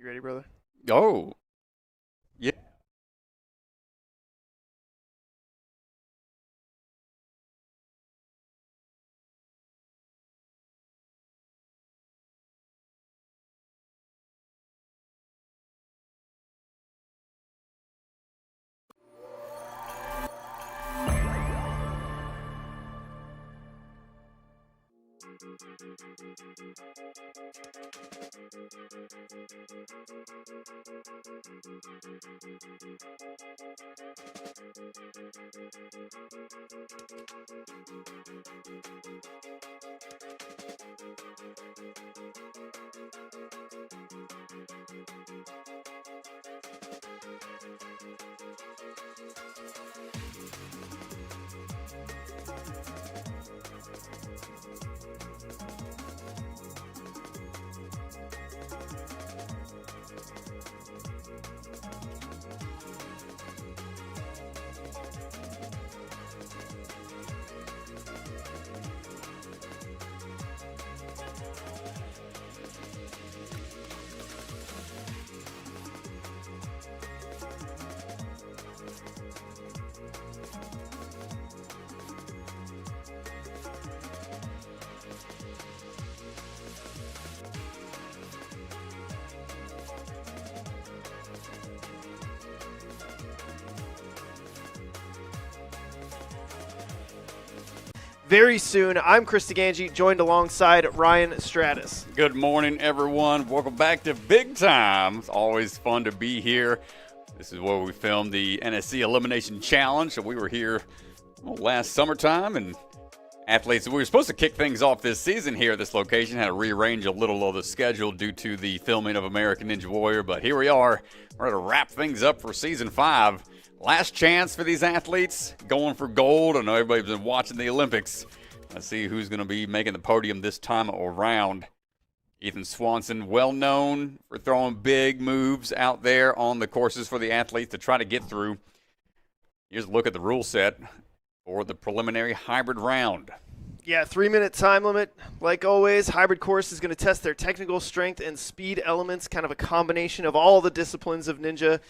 You ready, brother? Oh, yeah. Very soon, I'm Chris DeGangi, joined alongside Ryan Stratus. Good morning, everyone. Welcome back to Big Time. It's always fun to be here. This is where we filmed the NSC Elimination Challenge. So we were here last summertime, and athletes, we were supposed to kick things off this season here at this location, had to rearrange a little of the schedule due to the filming of American Ninja Warrior, but here we are. We're going to wrap things up for Season 5. Last chance for these athletes going for gold. I know everybody's been watching the Olympics. Let's see who's going to be making the podium this time around. Ethan Swanson, well known for throwing big moves out there on the courses for the athletes to try to get through. Here's a look at the rule set for the preliminary hybrid round. Yeah, 3-minute time limit. Like always, hybrid course is going to test their technical strength and speed elements, kind of a combination of all the disciplines of ninja.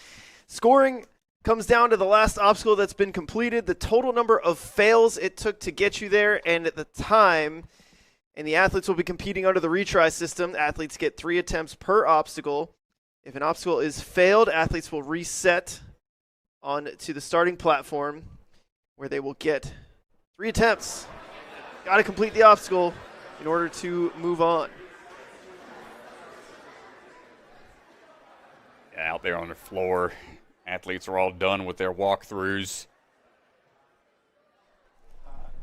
Scoring comes down to the last obstacle that's been completed, the total number of fails it took to get you there, and at the time. And the athletes will be competing under the retry system. Athletes get 3 attempts per obstacle. If an obstacle is failed, athletes will reset on to the starting platform where they will get 3 attempts. Got to complete the obstacle in order to move on. Yeah, out there on the floor. Athletes are all done with their walkthroughs.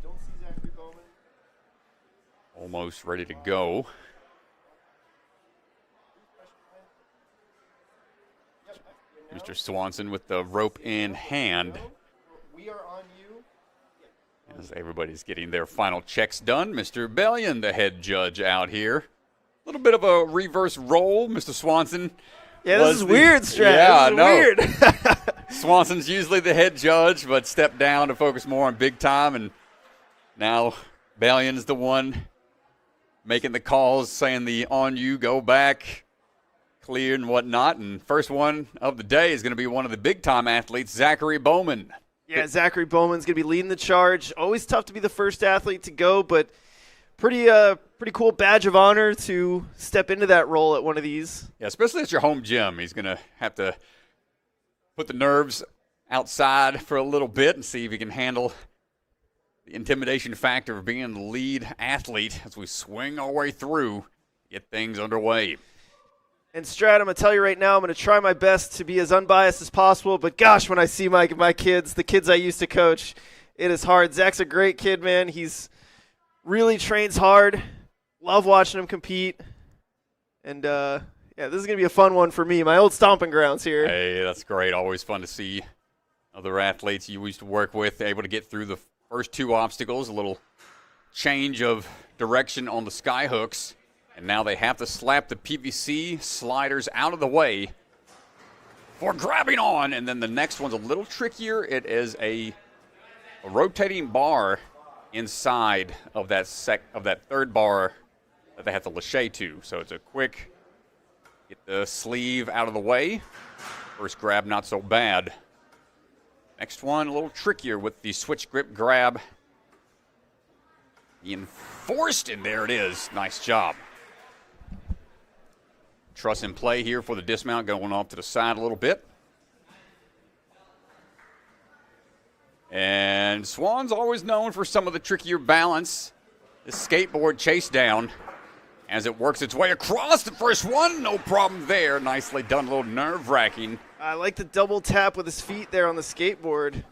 Don't see Zachary Bowman. Almost ready to go. Mr. Swanson with the rope in hand. We are on you. As everybody's getting their final checks done. Mr. Bellion, the head judge out here. A little bit of a reverse role, Mr. Swanson. Yeah, this is weird, Strat. Yeah, this is weird. Swanson's usually the head judge, but stepped down to focus more on big time, and now Bellion's the one making the calls, saying the on you, go back, clear and whatnot. And first one of the day is going to be one of the big time athletes, Zachary Bowman. Yeah, Zachary Bowman's going to be leading the charge. Always tough to be the first athlete to go, but pretty cool badge of honor to step into that role at one of these. Yeah, especially at your home gym. He's going to have to put the nerves outside for a little bit and see if he can handle the intimidation factor of being the lead athlete as we swing our way through, get things underway. And Strat, I'm going to tell you right now, I'm going to try my best to be as unbiased as possible, but gosh, when I see my kids, the kids I used to coach, it is hard. Zach's a great kid, man. He's really trains hard. Love watching him compete. And, yeah, this is going to be a fun one for me. My old stomping grounds here. Hey, that's great. Always fun to see other athletes you used to work with able to get through the first 2 obstacles. A little change of direction on the sky hooks. And now they have to slap the PVC sliders out of the way for grabbing on. And then the next one's a little trickier. It is a rotating bar inside of that third bar that they have to lâcher to. So it's a quick Get the sleeve out of the way. First grab, not so bad. Next one, a little trickier with the switch grip grab. Being forced, and there it is. Nice job. Truss in play here for the dismount, going off to the side a little bit. And Swan's always known for some of the trickier balance. The skateboard chase down as it works its way across the first one. No problem there. Nicely done, a little nerve-wracking. I like the double tap with his feet there on the skateboard.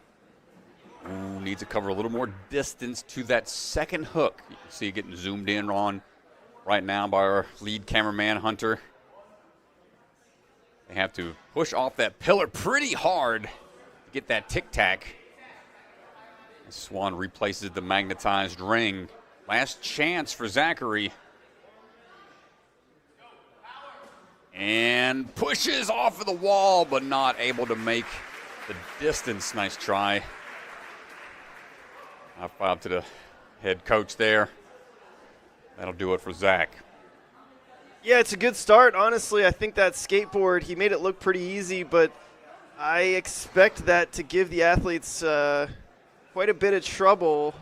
Ooh, needs to cover a little more distance to that second hook. You can see it getting zoomed in on right now by our lead cameraman, Hunter. They have to push off that pillar pretty hard to get that tic-tac. Swan replaces the magnetized ring. Last chance for Zachary. And pushes off of the wall, but not able to make the distance. Nice try. High five to the head coach there. That'll do it for Zach. Yeah, it's a good start. Honestly, I think that skateboard, he made it look pretty easy, but I expect that to give the athletes quite a bit of trouble.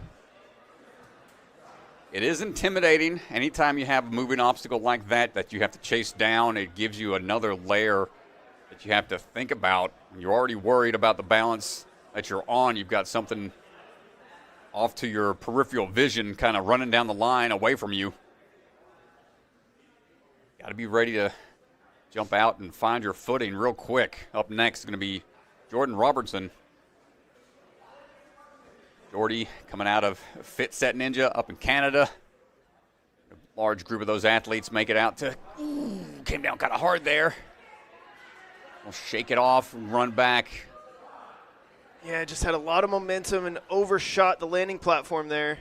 It is intimidating. Anytime you have a moving obstacle like that you have to chase down, it gives you another layer that you have to think about. When you're already worried about the balance that you're on, you've got something off to your peripheral vision kind of running down the line away from you. Got to be ready to jump out and find your footing real quick. Up next is going to be Jordan Robertson. Jordy coming out of Fit Set Ninja up in Canada. A large group of those athletes make it out to, came down kind of hard there. We'll shake it off and run back. Yeah, just had a lot of momentum and overshot the landing platform there.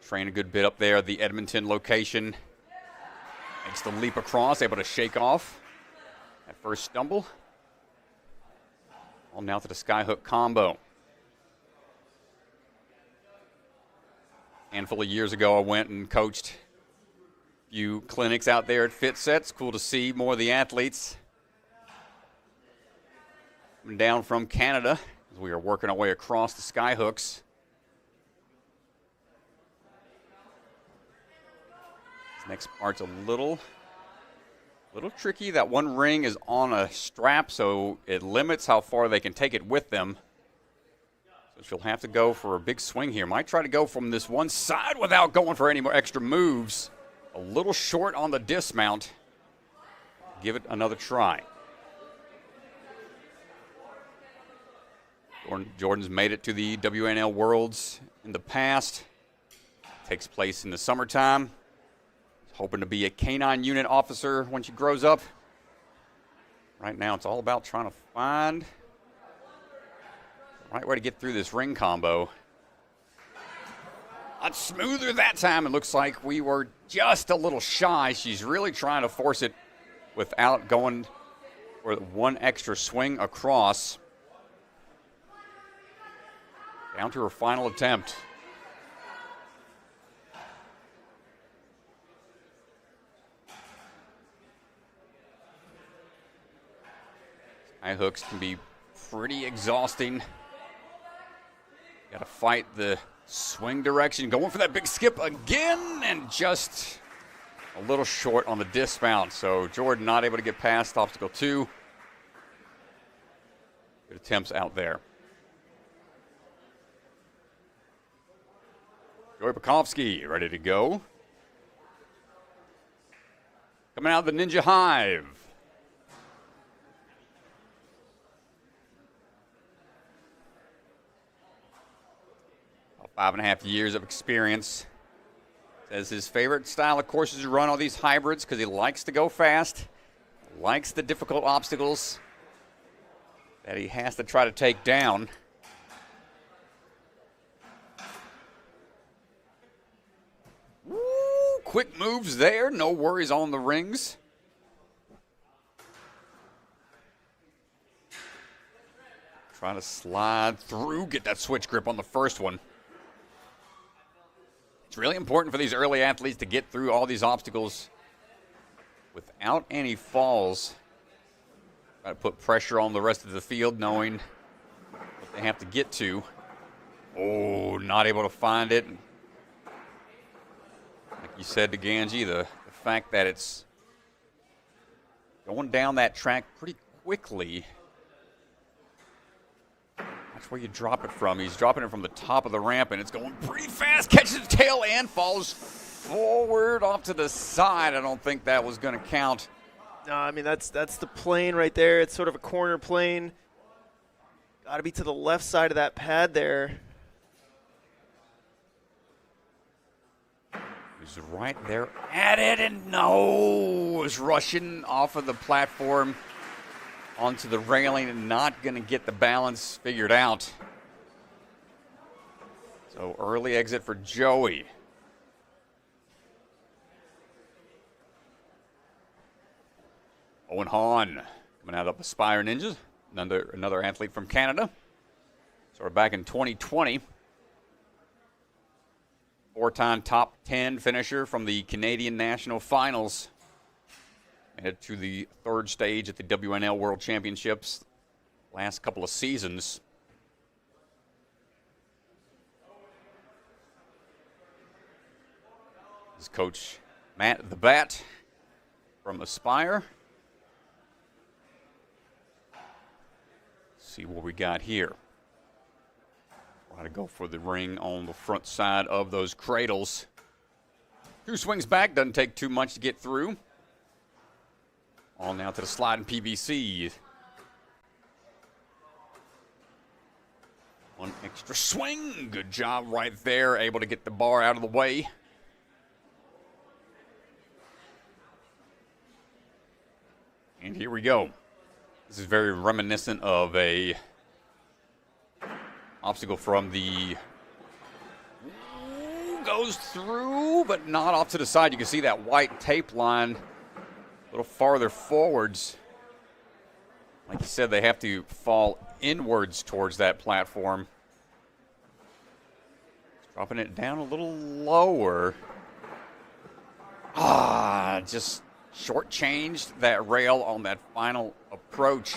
Train a good bit up there at the Edmonton location. Makes the leap across, able to shake off that first stumble. On now to the skyhook combo. Handful of years ago, I went and coached a few clinics out there at Fit Sets. Cool to see more of the athletes coming down from Canada as we are working our way across the skyhooks. This next part's a little tricky. That one ring is on a strap, so it limits how far they can take it with them. So she'll have to go for a big swing here. Might try to go from this one side without going for any more extra moves. A little short on the dismount. Give it another try. Jordan's made it to the WNL Worlds in the past. Takes place in the summertime. Hoping to be a K-9 unit officer when she grows up. Right now, it's all about trying to find the right way to get through this ring combo. A lot smoother that time. It looks like we were just a little shy. She's really trying to force it without going for one extra swing across. Down to her final attempt. High hooks can be pretty exhausting. Got to fight the swing direction. Going for that big skip again, and just a little short on the dismount. So Jordan not able to get past obstacle 2. Good attempts out there. Joy Bukoffsky ready to go. Coming out of the Ninja Hive. 5.5 years of experience. Says his favorite style of course is to run all these hybrids because he likes to go fast, likes the difficult obstacles that he has to try to take down. Woo, quick moves there, no worries on the rings. Trying to slide through, get that switch grip on the first one. It's really important for these early athletes to get through all these obstacles without any falls. Got to put pressure on the rest of the field, knowing what they have to get to. Oh, not able to find it. Like you said to Ganji, the fact that it's going down that track pretty quickly. That's where you drop it from. He's dropping it from the top of the ramp, and it's going pretty fast. Catches the tail and falls forward off to the side. I don't think that was going to count. No, I mean, that's the plane right there. It's sort of a corner plane. Got to be to the left side of that pad there. He's right there at it, and no, was rushing off of the platform onto the railing and not going to get the balance figured out. So early exit for Joey. Owen Hahn coming out of Aspire Ninjas, another athlete from Canada. Sort of back in 2020. Four-time top 10 finisher from the Canadian National Finals. Headed to the third stage at the WNL World Championships last couple of seasons. His coach, Matt the Bat from Aspire. Let's see what we got here. Try to go for the ring on the front side of those cradles. Who swings back, doesn't take too much to get through. On now to the sliding PVC. One extra swing. Good job right there. Able to get the bar out of the way. And here we go. This is very reminiscent of a obstacle from the... Goes through, but not off to the side. You can see that white tape line a little farther forwards. Like you said, they have to fall inwards towards that platform. Dropping it down a little lower. Just shortchanged that rail on that final approach.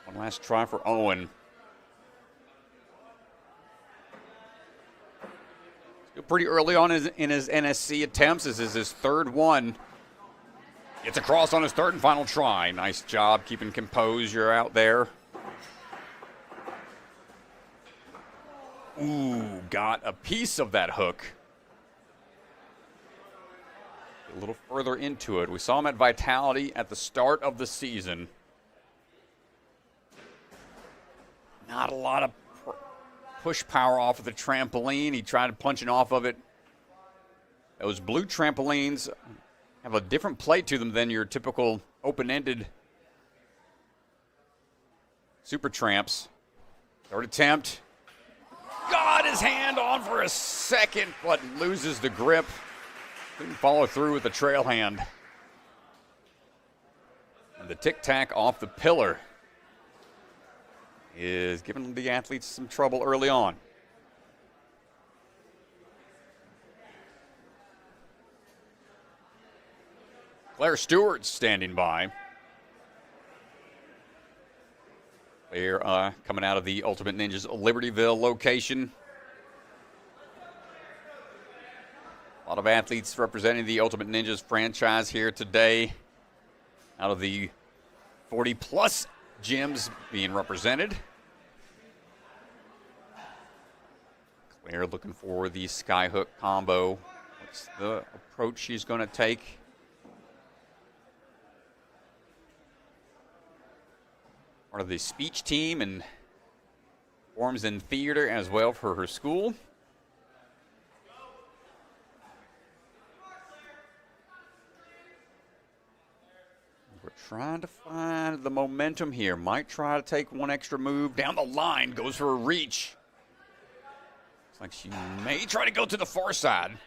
One last try for Owen. Still pretty early on in his NSC attempts. This is his third one. Gets across on his third and final try. Nice job keeping composure out there. Ooh, got a piece of that hook. A little further into it. We saw him at Vitality at the start of the season. Not a lot of push power off of the trampoline. He tried punching off of it. Those blue trampolines have a different play to them than your typical open-ended super tramps. Third attempt. Got his hand on for a second, but loses the grip. Couldn't follow through with the trail hand. And the tic-tac off the pillar is giving the athletes some trouble early on. Claire Stewart standing by. They're coming out of the Ultimate Ninjas Libertyville location. A lot of athletes representing the Ultimate Ninjas franchise here today. Out of the 40-plus gyms being represented. Claire looking for the skyhook combo. What's the approach she's going to take? Part of the speech team and performs in theater as well for her school. We're trying to find the momentum here. Might try to take one extra move down the line. Goes for a reach. Looks like she may try to go to the far side.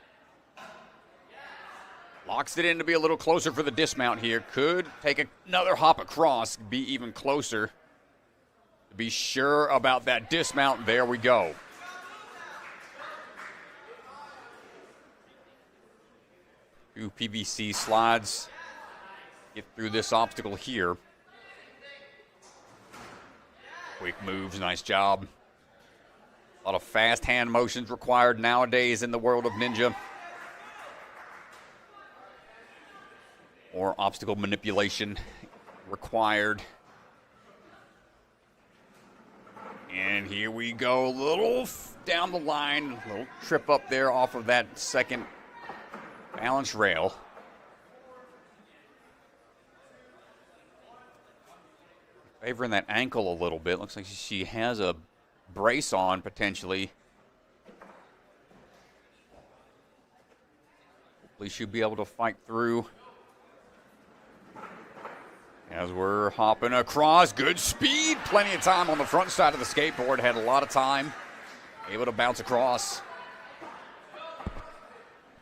Locks it in to be a little closer for the dismount here. Could take another hop across, be even closer. To be sure about that dismount, there we go. 2 PVC slides. Get through this obstacle here. Quick moves, nice job. A lot of fast hand motions required nowadays in the world of ninja. More obstacle manipulation required. And here we go, a little down the line, a little trip up there off of that second balance rail. Favoring that ankle a little bit. Looks like she has a brace on potentially. Hopefully she'll be able to fight through. As we're hopping across, good speed, plenty of time on the front side of the skateboard, had a lot of time, able to bounce across.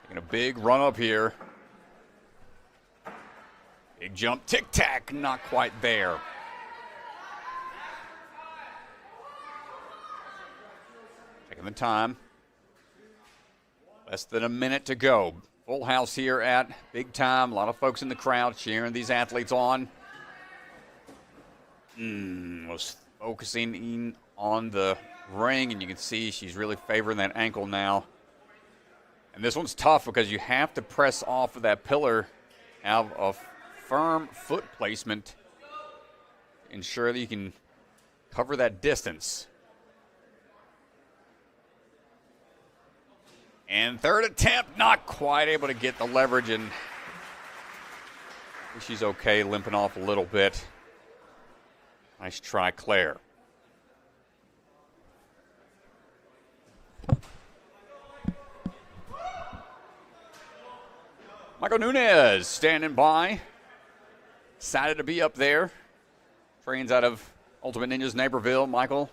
Taking a big run up here. Big jump, tic-tac, not quite there. Taking the time. Less than a minute to go. Full house here at Big Time. A lot of folks in the crowd cheering these athletes on. Was focusing in on the ring, and you can see she's really favoring that ankle now. And this one's tough because you have to press off of that pillar, have a firm foot placement, ensure that you can cover that distance. And third attempt, not quite able to get the leverage, and she's okay, limping off a little bit. Nice try, Claire. Michael Nunes standing by. Excited to be up there. Trains out of Ultimate Ninjas Naperville. Michael,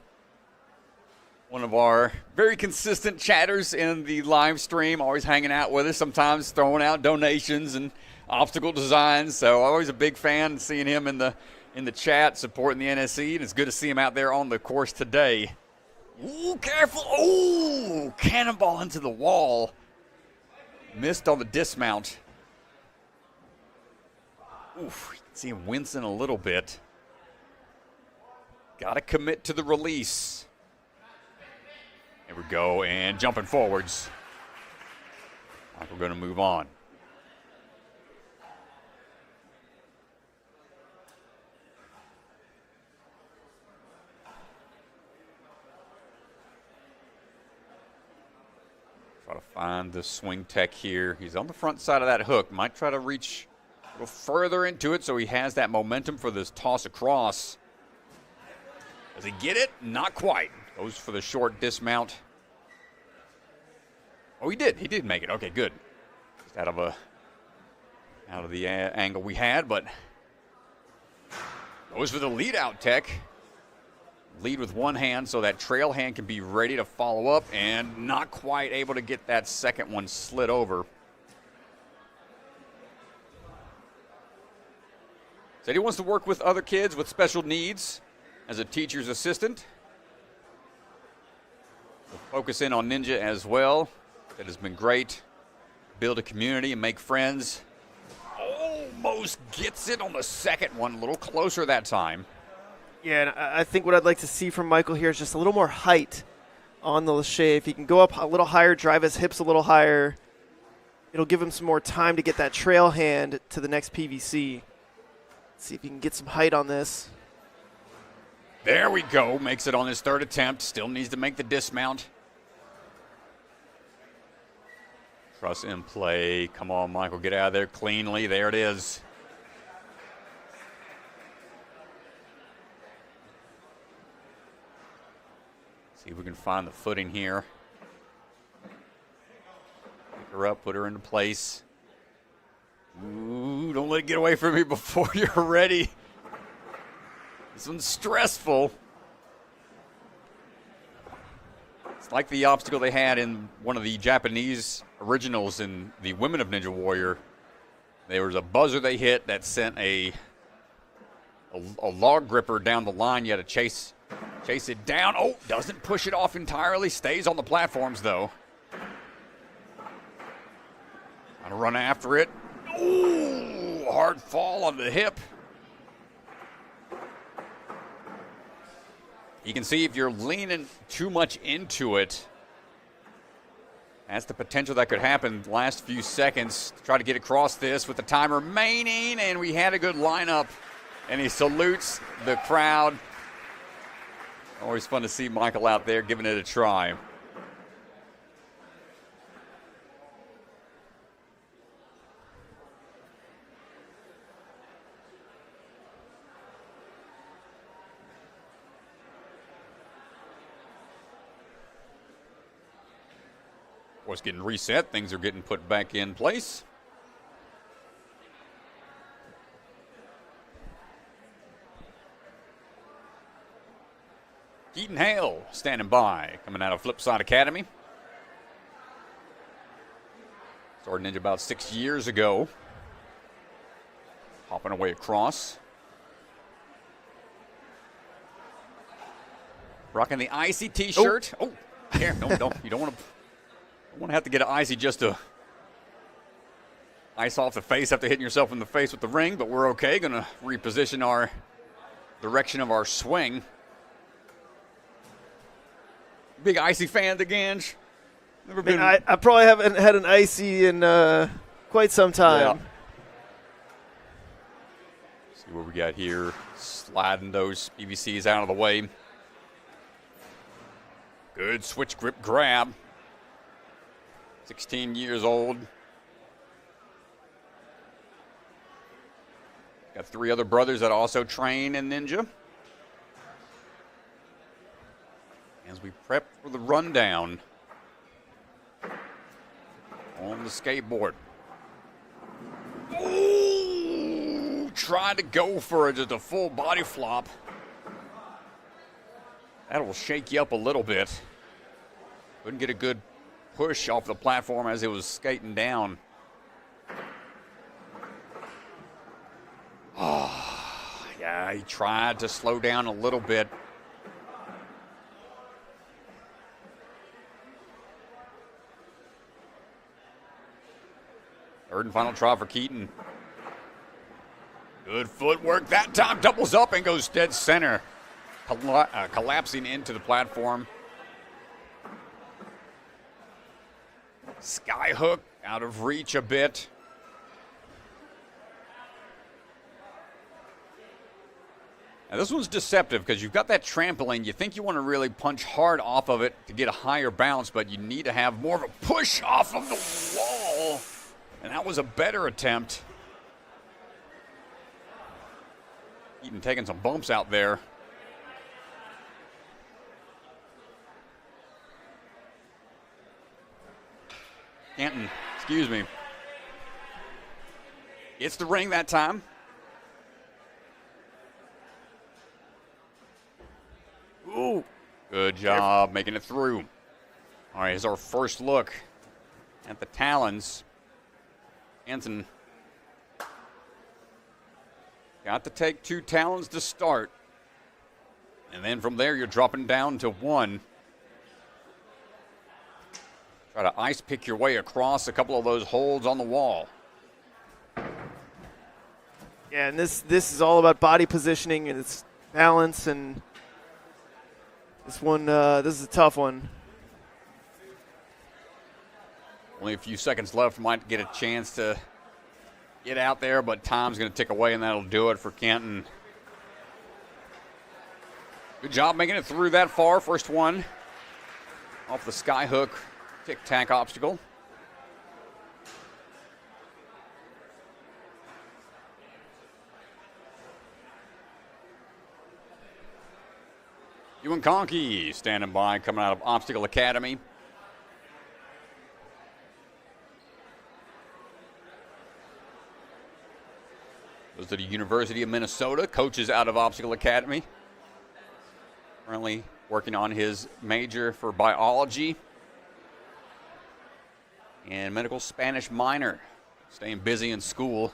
one of our very consistent chatters in the live stream, always hanging out with us, sometimes throwing out donations and obstacle designs. So always a big fan, seeing him in the chat, supporting the NSC, and it's good to see him out there on the course today. Ooh, careful. Ooh, cannonball into the wall. Missed on the dismount. Oof, you can see him wincing a little bit. Got to commit to the release. There we go, and jumping forwards. Like we're going to move on. Try to find the swing tech here. He's on the front side of that hook. Might try to reach a little further into it so he has that momentum for this toss across. Does he get it? Not quite. Goes for the short dismount. Oh, he did. He did make it. Okay, good. Just out of the angle we had, but goes for the lead out tech. Lead with one hand so that trail hand can be ready to follow up, and not quite able to get that second one slid over. Said he wants to work with other kids with special needs as a teacher's assistant. We'll focus in on Ninja as well. That has been great. Build a community and make friends. Almost gets it on the second one, a little closer that time. Yeah, and I think what I'd like to see from Michael here is just a little more height on the lache. If he can go up a little higher, drive his hips a little higher, it'll give him some more time to get that trail hand to the next PVC. Let's see if he can get some height on this. There we go. Makes it on his third attempt. Still needs to make the dismount. Truss in play. Come on, Michael. Get out of there cleanly. There it is. See if we can find the footing here. Pick her up, put her into place. Ooh, don't let it get away from me before you're ready. This one's stressful. It's like the obstacle they had in one of the Japanese originals in the Women of Ninja Warrior. There was a buzzer they hit that sent a log gripper down the line. You had to chase it down. Oh, doesn't push it off entirely. Stays on the platforms, though. Gonna run after it. Ooh, hard fall on the hip. You can see if you're leaning too much into it, that's the potential that could happen last few seconds. Try to get across this with the time remaining, and we had a good lineup. And he salutes the crowd. Always fun to see Michael out there giving it a try. Course, getting reset, things are getting put back in place. Kenton Hale standing by, coming out of Flipside Academy. Started Ninja about 6 years ago. Hopping away across. Rocking the icy t-shirt. Oh, here, no, you don't want to have to get an icy just to ice off the face after hitting yourself in the face with the ring, but we're okay. Going to reposition our direction of our swing. Big icy fan, the Gange. Never been. I probably haven't had an icy in quite some time. Yeah. See what we got here. Sliding those PVCs out of the way. Good switch grip grab. 16 years old. Got 3 other brothers that also train in Ninja. As we prep for the rundown on the skateboard. Ooh, tried to go for just a full body flop. That will shake you up a little bit. Couldn't get a good push off the platform as it was skating down. Oh, yeah, he tried to slow down a little bit. Third and final try for Kenton. Good footwork that time. Doubles up and goes dead center. Collapsing into the platform. Sky hook out of reach a bit. Now this one's deceptive because you've got that trampoline. You think you want to really punch hard off of it to get a higher bounce, but you need to have more of a push off of the wall. And that was a better attempt. Even taking some bumps out there. Kenton, excuse me. It's the ring that time. Ooh, good job making it through. All right, here's our first look at the talons. Kenton got to take 2 talons to start. And then from there, you're dropping down to 1. Try to ice pick your way across a couple of those holds on the wall. Yeah, and this is all about body positioning and its balance, and this one, this is a tough one. Only a few seconds left. Might get a chance to get out there, but time's going to tick away, and that'll do it for Kenton. Good job making it through that far. First one off the sky hook tic-tac obstacle. Ewan Kahnke standing by, coming out of Obstacle Academy. Goes to the University of Minnesota, coaches out of Obstacle Academy. Currently working on his major for biology and medical Spanish minor. Staying busy in school.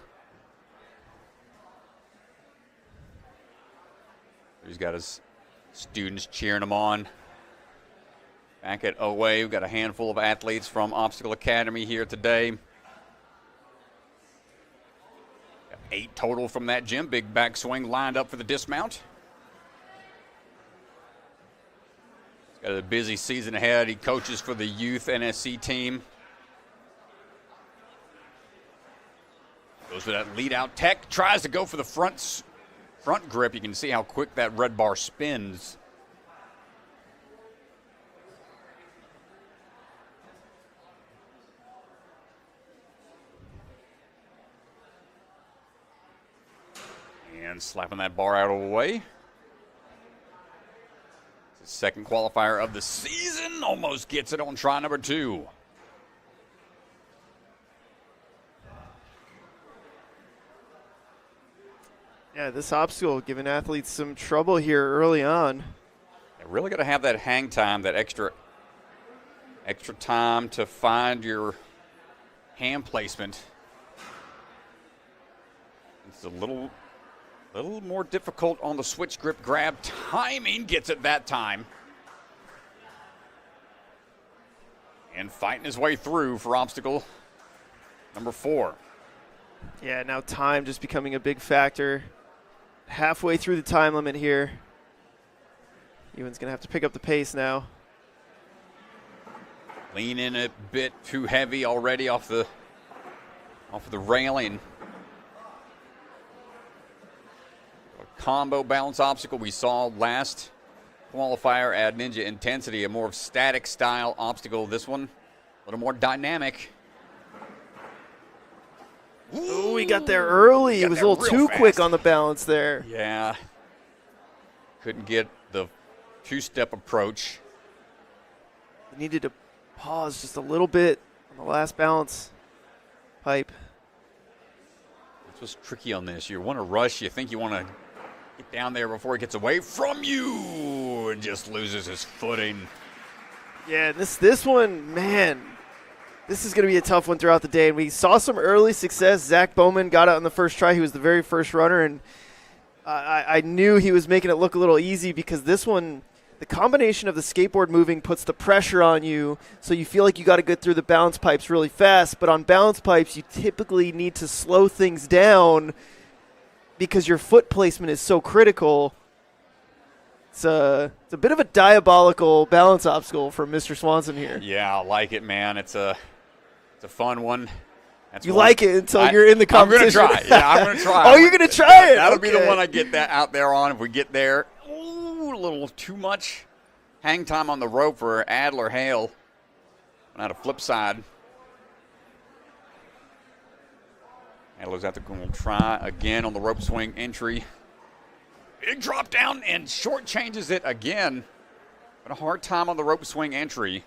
He's got his students cheering him on. Back at OA, we've got a handful of athletes from Obstacle Academy here today. 8 total from that gym. Big backswing lined up for the dismount. He's got a busy season ahead. He coaches for the youth NSC team. Goes for that lead out tech. Tries to go for the front grip. You can see how quick that red bar spins. And slapping that bar out of the way. His second qualifier of the season. Almost gets it on try number 2. Yeah, this obstacle giving athletes some trouble here early on. You're really got to have that hang time, that extra time to find your hand placement. It's a little more difficult on the switch grip grab. Timing gets it that time. And fighting his way through for obstacle number 4. Yeah, now time just becoming a big factor. Halfway through the time limit here. Ewan's going to have to pick up the pace now. Lean in a bit too heavy already off the railing. A combo balance obstacle we saw last qualifier at Ninja Intensity, a more static style obstacle. This one, a little more dynamic. Ooh, he got there early. He was a little too quick on the balance there. Yeah. Couldn't get the two-step approach. He needed to pause just a little bit on the last balance pipe. This was tricky on this. You want to rush. You think you want to get down there before he gets away from you and just loses his footing. Yeah, this one, man, this is going to be a tough one throughout the day. And we saw some early success. Zach Bowman got out on the first try. He was the very first runner, and I knew he was making it look a little easy because this one, the combination of the skateboard moving puts the pressure on you, so you feel like you got to get through the balance pipes really fast. But on balance pipes, you typically need to slow things down because your foot placement is so critical. It's a bit of a diabolical balance obstacle from Mr. Swanson here. Yeah, I like it, man. It's a fun one. That's you like it until you're in the competition. I'm going to try. Yeah, I'm going to try. Oh, you're going to try it? That'll be the one I get that out there on if we get there. Ooh, a little too much hang time on the rope for Adler Hale. On a flip side. Adler's at the goal. Try again on the rope swing entry. Big drop down and short changes it again. But a hard time on the rope swing entry.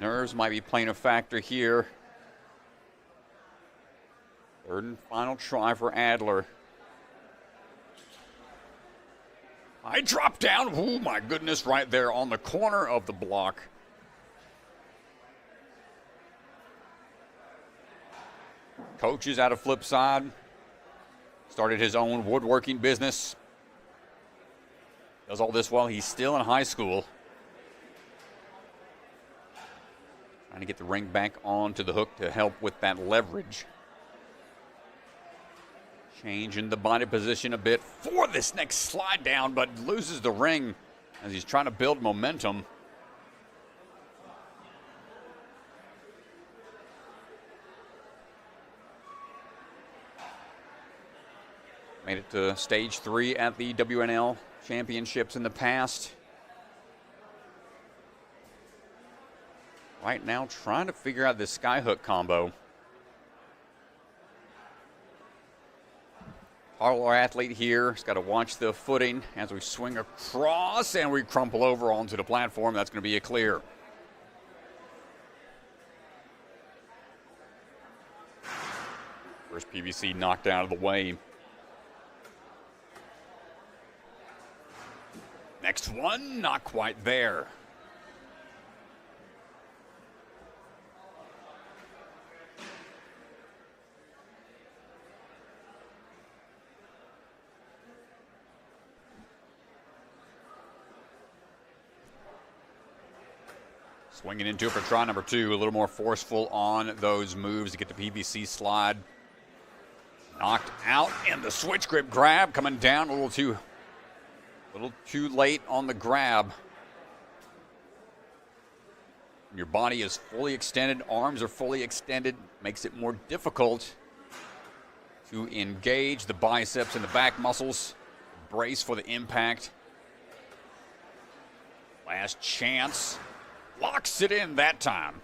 Nerves might be playing a factor here. Third and final try for Adler. I drop down. Oh, my goodness, right there on the corner of the block. Coach is out of flip side. Started his own woodworking business. Does all this while he's still in high school. Trying to get the ring back onto the hook to help with that leverage. Changing the body position a bit for this next slide down, but loses the ring as he's trying to build momentum. Made it to stage 3 at the WNL championships in the past. Right now trying to figure out this skyhook combo. Our athlete here has got to watch the footing as we swing across and we crumple over onto the platform. That's going to be a clear. First PVC knocked out of the way. Next one, not quite there. Swinging into it for try number 2. A little more forceful on those moves to get the PVC slide knocked out. And the switch grip grab coming down a little too late on the grab. Your body is fully extended, arms are fully extended, makes it more difficult to engage the biceps and the back muscles. Brace for the impact. Last chance. Locks it in that time.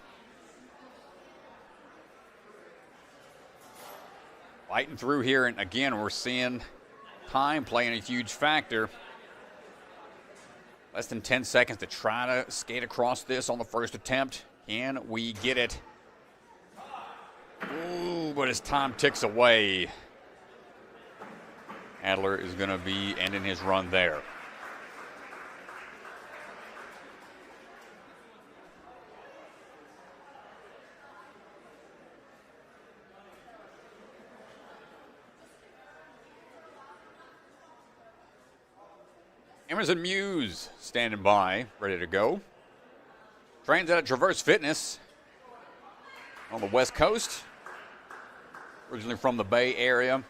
Fighting through here, and again, we're seeing time playing a huge factor. Less than 10 seconds to try to skate across this on the first attempt. Can we get it? Ooh, but as time ticks away, Adler is going to be ending his run there. Emerson Muise standing by, ready to go. Trains out at Traverse Fitness on the West Coast. Originally from the Bay Area.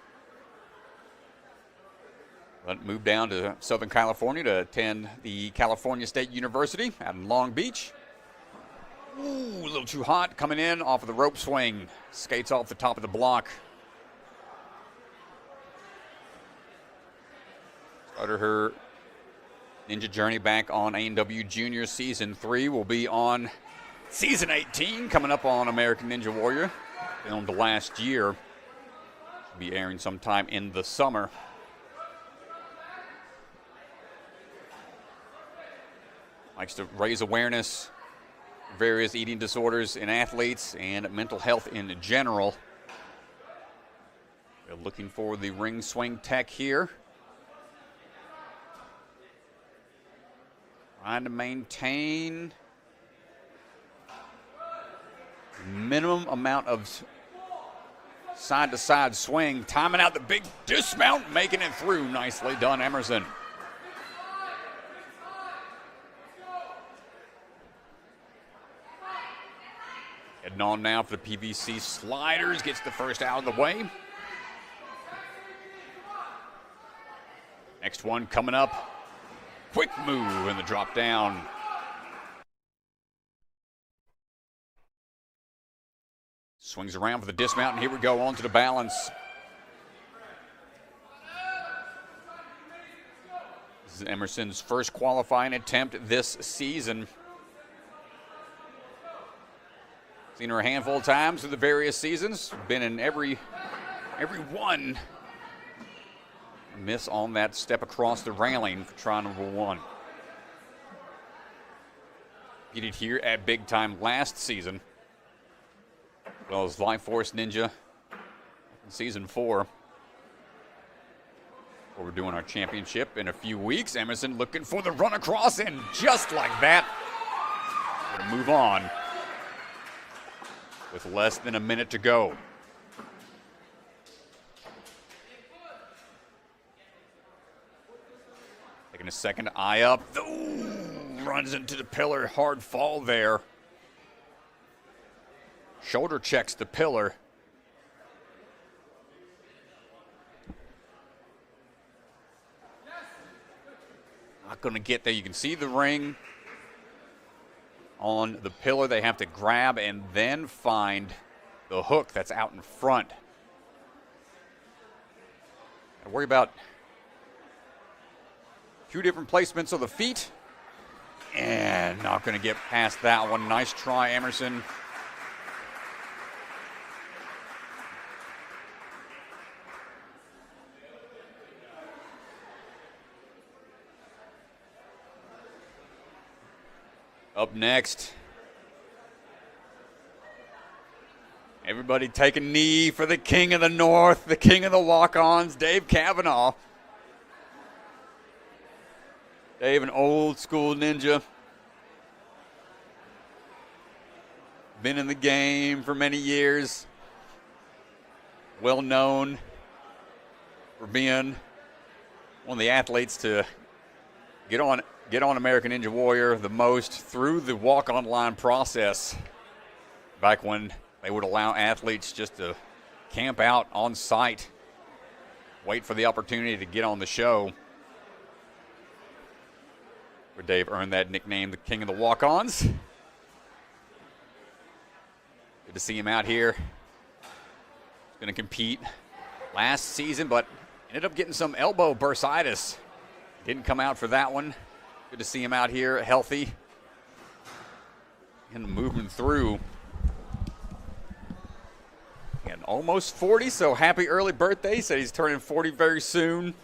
But moved down to Southern California to attend the California State University out in Long Beach. Ooh, a little too hot coming in off of the rope swing. Skates off the top of the block. Started her Ninja journey back on A&W Junior Season 3. Will be on Season 18 coming up on American Ninja Warrior. Filmed last year. Should be airing sometime in the summer. Likes to raise awareness of various eating disorders in athletes and mental health in general. They're looking for the ring swing tech here. Trying to maintain minimum amount of side-to-side swing. Timing out the big dismount, making it through. Nicely done, Emerson. Heading on now for the PVC sliders. Gets the first out of the way. Next one coming up. Quick move in the drop down. Swings around for the dismount, and here we go on to the balance. This is Emerson's first qualifying attempt this season. Seen her a handful of times through the various seasons. Been in every one. Miss on that step across the railing for try number 1. Competed here at Big Time last season, as well as Life Force Ninja in Season 4. We're doing our championship in a few weeks. Emerson looking for the run across, and just like that, we're going to move on with less than a minute to go. Taking a second to eye up. Ooh, runs into the pillar. Hard fall there. Shoulder checks the pillar. Not going to get there. You can see the ring on the pillar. They have to grab and then find the hook that's out in front. Gotta worry about 2 different placements of the feet, and not going to get past that one. Nice try, Emerson. Up next, everybody take a knee for the King of the North, the King of the walk-ons, Dave Cavanagh. Dave, an old school ninja. Been in the game for many years. Well known for being one of the athletes to get on get on American Ninja Warrior the most through the walk-on line process. Back when they would allow athletes just to camp out on site, wait for the opportunity to get on the show. Where Dave earned that nickname, the King of the Walk-Ons. Good to see him out here. He's going to compete last season, but ended up getting some elbow bursitis. Didn't come out for that one. Good to see him out here healthy and moving through. And almost 40, so happy early birthday. Said he's turning 40 very soon.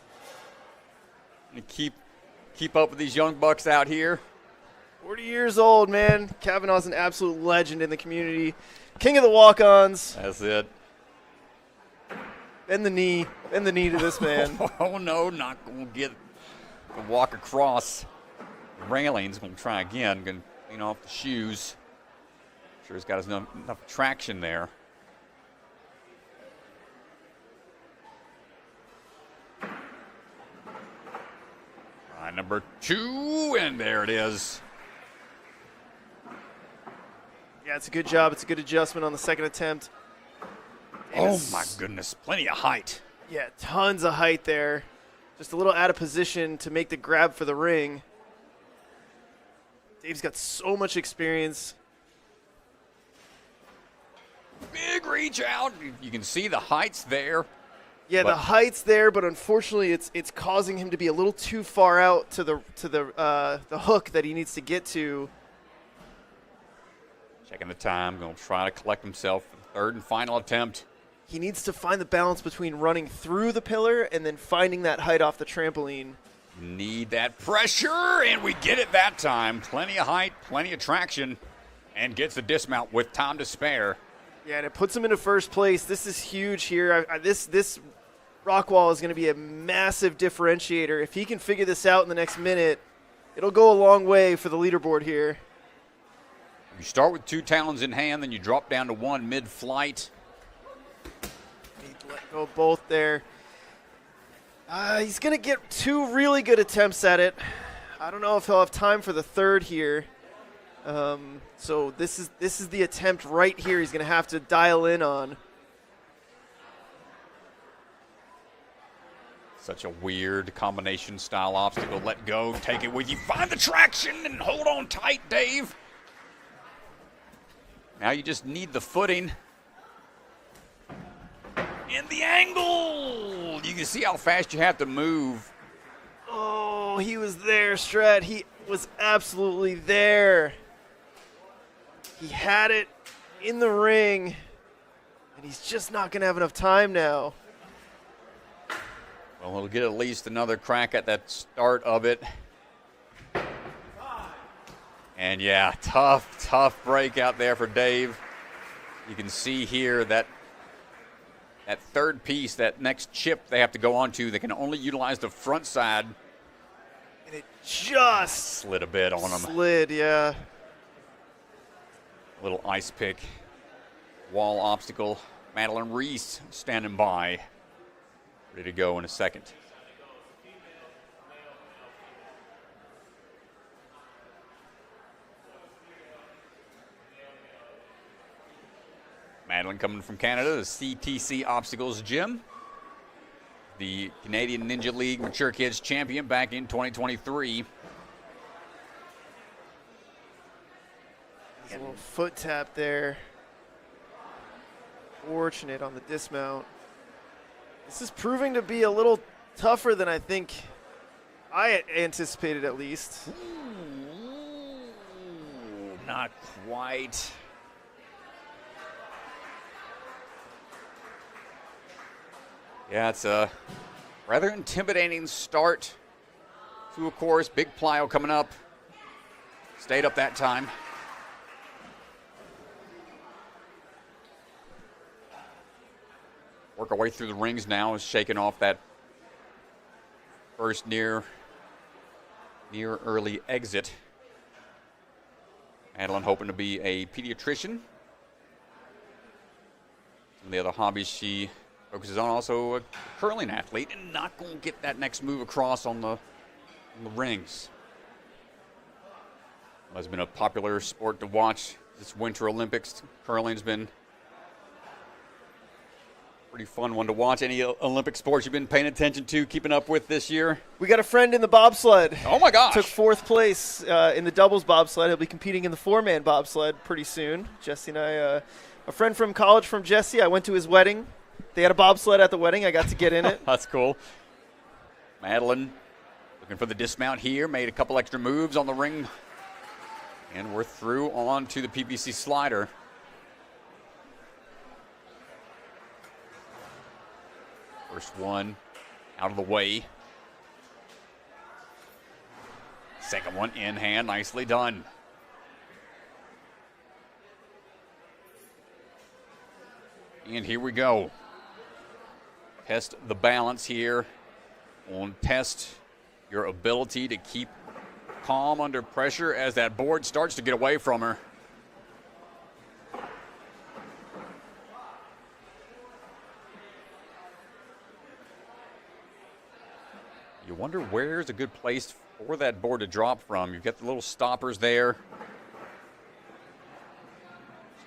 And keep up with these young bucks out here. 40 years old, man. Cavanagh's an absolute legend in the community. King of the walk-ons. That's it. Bend the knee to this man. Oh no, not gonna get the walk across the railings. Gonna try again. Gonna clean off the shoes. Sure he's got enough traction there. Number 2, and there it is. Yeah, it's a good job. It's a good adjustment on the second attempt. Oh my goodness, plenty of height. Yeah, tons of height there. Just a little out of position to make the grab for the ring. Dave's got so much experience. Big reach out. You can see the heights there. Yeah, the height's there, but unfortunately, it's causing him to be a little too far out to the hook that he needs to get to. Checking the time, going to try to collect himself for the third and final attempt. He needs to find the balance between running through the pillar and then finding that height off the trampoline. Need that pressure, and we get it that time. Plenty of height, plenty of traction, and gets the dismount with time to spare. Yeah, and it puts him into first place. This is huge here. This rock wall is going to be a massive differentiator. If he can figure this out in the next minute, it'll go a long way for the leaderboard here. You start with 2 talons in hand, then you drop down to 1 mid-flight. He let go both there. He's going to get 2 really good attempts at it. I don't know if he'll have time for the third here. So this is the attempt right here he's going to have to dial in on. Such a weird combination style obstacle. Let go, take it with you, find the traction, and hold on tight, Dave. Now you just need the footing. And the angle! You can see how fast you have to move. Oh, he was there, Strat. He was absolutely there. He had it in the ring, and he's just not going to have enough time now. Well, he'll get at least another crack at that start of it. And yeah, tough break out there for Dave. You can see here that third piece, that next chip they have to go onto, they can only utilize the front side. And it just slid a bit on him. Slid, yeah. Little ice pick wall obstacle. Madeline Rees standing by, ready to go in a second. Madeline coming from Canada, the CTC Obstacles Gym. The Canadian Ninja League Mature Kids Champion back in 2023. A little foot tap there. Fortunate on the dismount. This is proving to be a little tougher than I think I anticipated, at least. Ooh, not quite. Yeah, it's a rather intimidating start to a course. Big plyo coming up. Stayed up that time. Work our way through the rings now, is shaking off that first near early exit. Madeline hoping to be a pediatrician. Some of the other hobbies she focuses on, also a curling athlete, and not going to get that next move across on the rings. It's been a popular sport to watch this Winter Olympics. Curling's been pretty fun one to watch. Any Olympic sports you've been paying attention to, keeping up with this year? We got a friend in the bobsled. Oh, my gosh. Took 4th place in the doubles bobsled. He'll be competing in the 4-man bobsled pretty soon. Jesse and I, a friend from college from Jesse, I went to his wedding. They had a bobsled at the wedding. I got to get in it. That's cool. Madeline looking for the dismount here. Made a couple extra moves on the ring. And we're through on to the PVC slider. First one out of the way. Second one in hand. Nicely done. And here we go. Test the balance here. We'll test your ability to keep calm under pressure as that board starts to get away from her. You wonder where's a good place for that board to drop from. You've got the little stoppers there.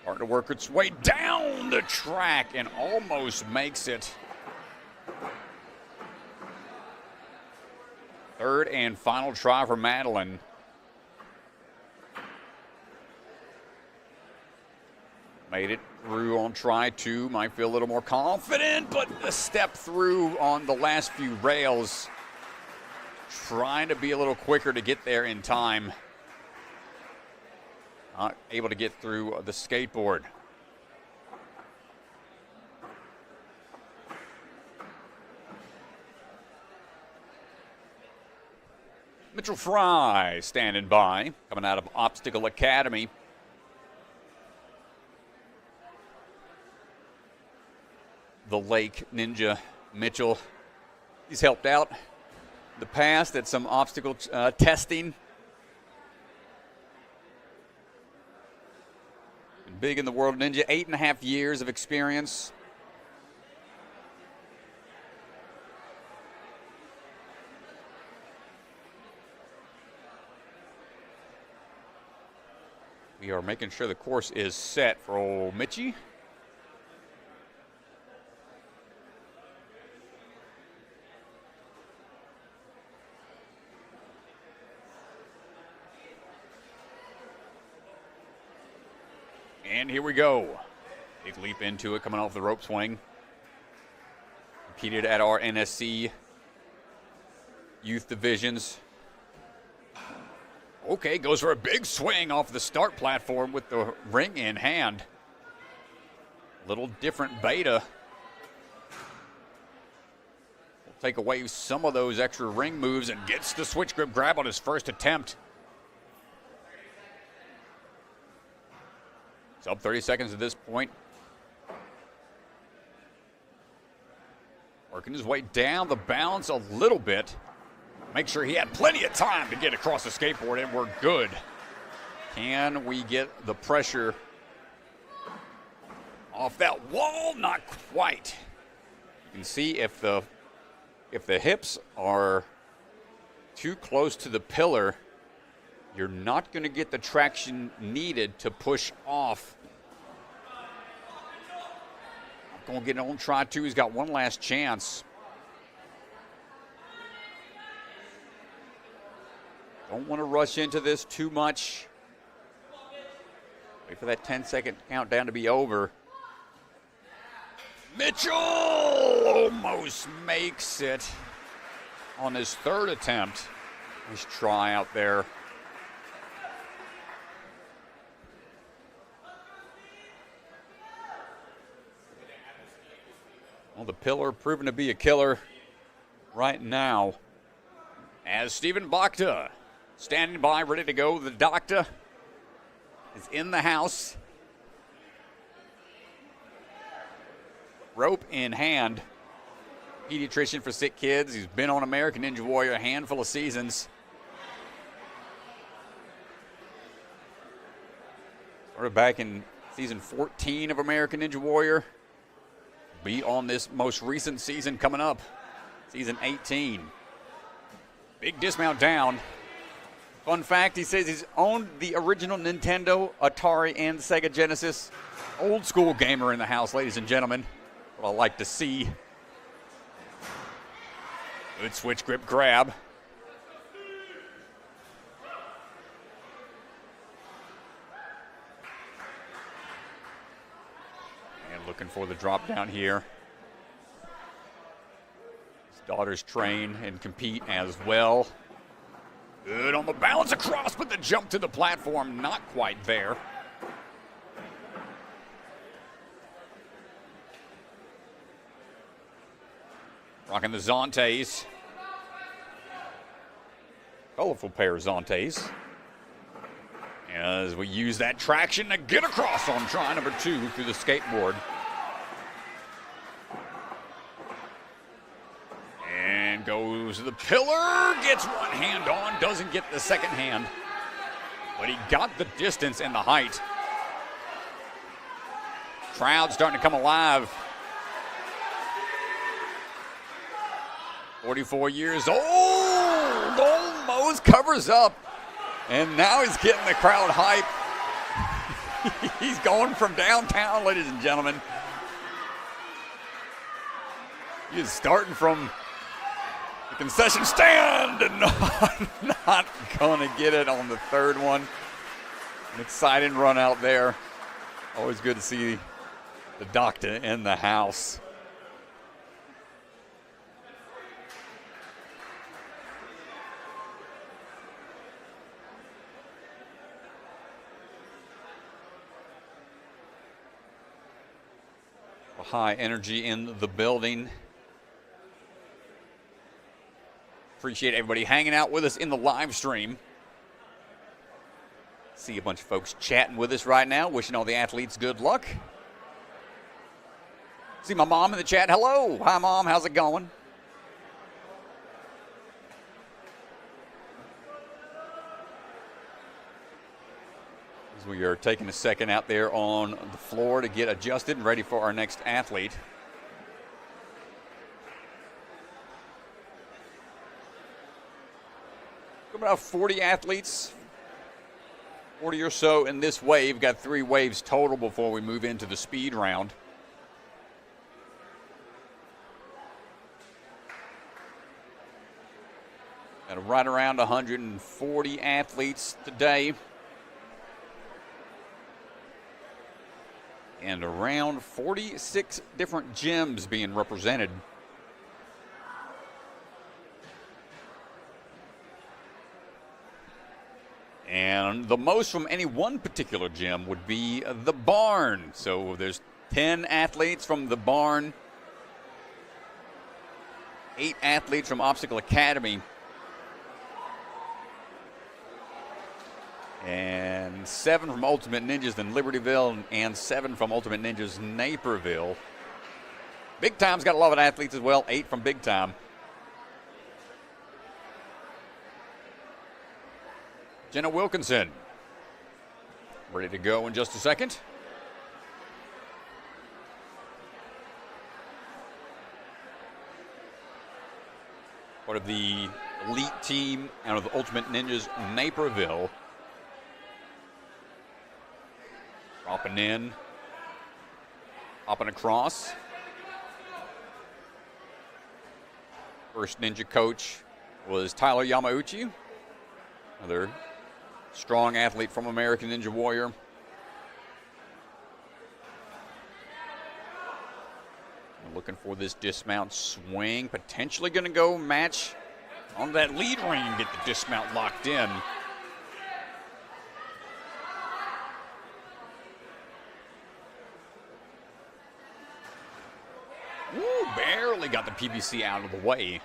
Starting to work its way down the track and almost makes it. Third and final try for Madeline. Made it through on try 2. Might feel a little more confident, but a step through on the last few rails. Trying to be a little quicker to get there in time. Not able to get through the skateboard. Mitchell Frie standing by, coming out of Obstacle Academy. The Lake Ninja Mitchell. He's helped out in the past at some obstacle testing. Been big in the world of ninja, 8.5 years of experience. We are making sure the course is set for old Mitchie. And here we go. Big leap into it, coming off the rope swing. Competed at our NSC youth divisions. Okay, goes for a big swing off the start platform with the ring in hand. Little different beta. Will take away some of those extra ring moves and gets the switch grip grab on his first attempt. It's up 30 seconds at this point. Working his way down the balance a little bit. Make sure he had plenty of time to get across the skateboard, and we're good. Can we get the pressure off that wall? Not quite. You can see if the hips are too close to the pillar, you're not going to get the traction needed to push off. Going to get it on try 2. He's got one last chance. Don't want to rush into this too much. Wait for that 10-second countdown to be over. Mitchell almost makes it on his third attempt. Nice try out there. Well, the pillar proven to be a killer right now. As Stephen Bachta standing by, ready to go. The doctor is in the house. Rope in hand. Pediatrician for sick kids. He's been on American Ninja Warrior a handful of seasons. Started back in season 14 of American Ninja Warrior. Be on this most recent season coming up, season 18. Big dismount down. Fun fact, he says he's owned the original Nintendo, Atari, and Sega Genesis. Old school gamer in the house, ladies and gentlemen. What I like to see. Good switch grip grab. And looking for the drop down here. His daughters train and compete as well. Good on the balance across, but the jump to the platform not quite there. Rocking the Zantes. Colorful pair of Zantes. As we use that traction to get across on try number 2 through the skateboard. And goes to the pillar, gets one hand on, doesn't get the second hand. But he got the distance and the height. Crowd starting to come alive. 44 years old, almost covers up. And now he's getting the crowd hype. He's going from downtown, ladies and gentlemen. He is starting from the concession stand and not going to get it on the third one. An exciting run out there. Always good to see the Bachta in the house. High energy in the building. Appreciate everybody hanging out with us in the live stream. See a bunch of folks chatting with us right now, wishing all the athletes good luck. See my mom in the chat. Hello. Hi, Mom. How's it going? We are taking a second out there on the floor to get adjusted and ready for our next athlete. About 40 athletes, 40 or so in this wave. Got 3 waves total before we move into the speed round. Got right around 140 athletes today. And around 46 different gyms being represented. And the most from any one particular gym would be the barn. So there's 10 athletes from the barn, 8 athletes from Obstacle Academy, and 7 from Ultimate Ninjas in Libertyville, and 7 from Ultimate Ninjas Naperville. Big Time's got a lot of athletes as well, 8 from Big Time. Jenna Wilkinson, ready to go in just a second. Part of the elite team out of the Ultimate Ninjas Naperville. Dropping in, hopping across. First ninja coach was Tyler Yamauchi, another strong athlete from American Ninja Warrior. Looking for this dismount swing, potentially going to go match on that lead ring and get the dismount locked in. Ooh, barely got the PBC out of the way.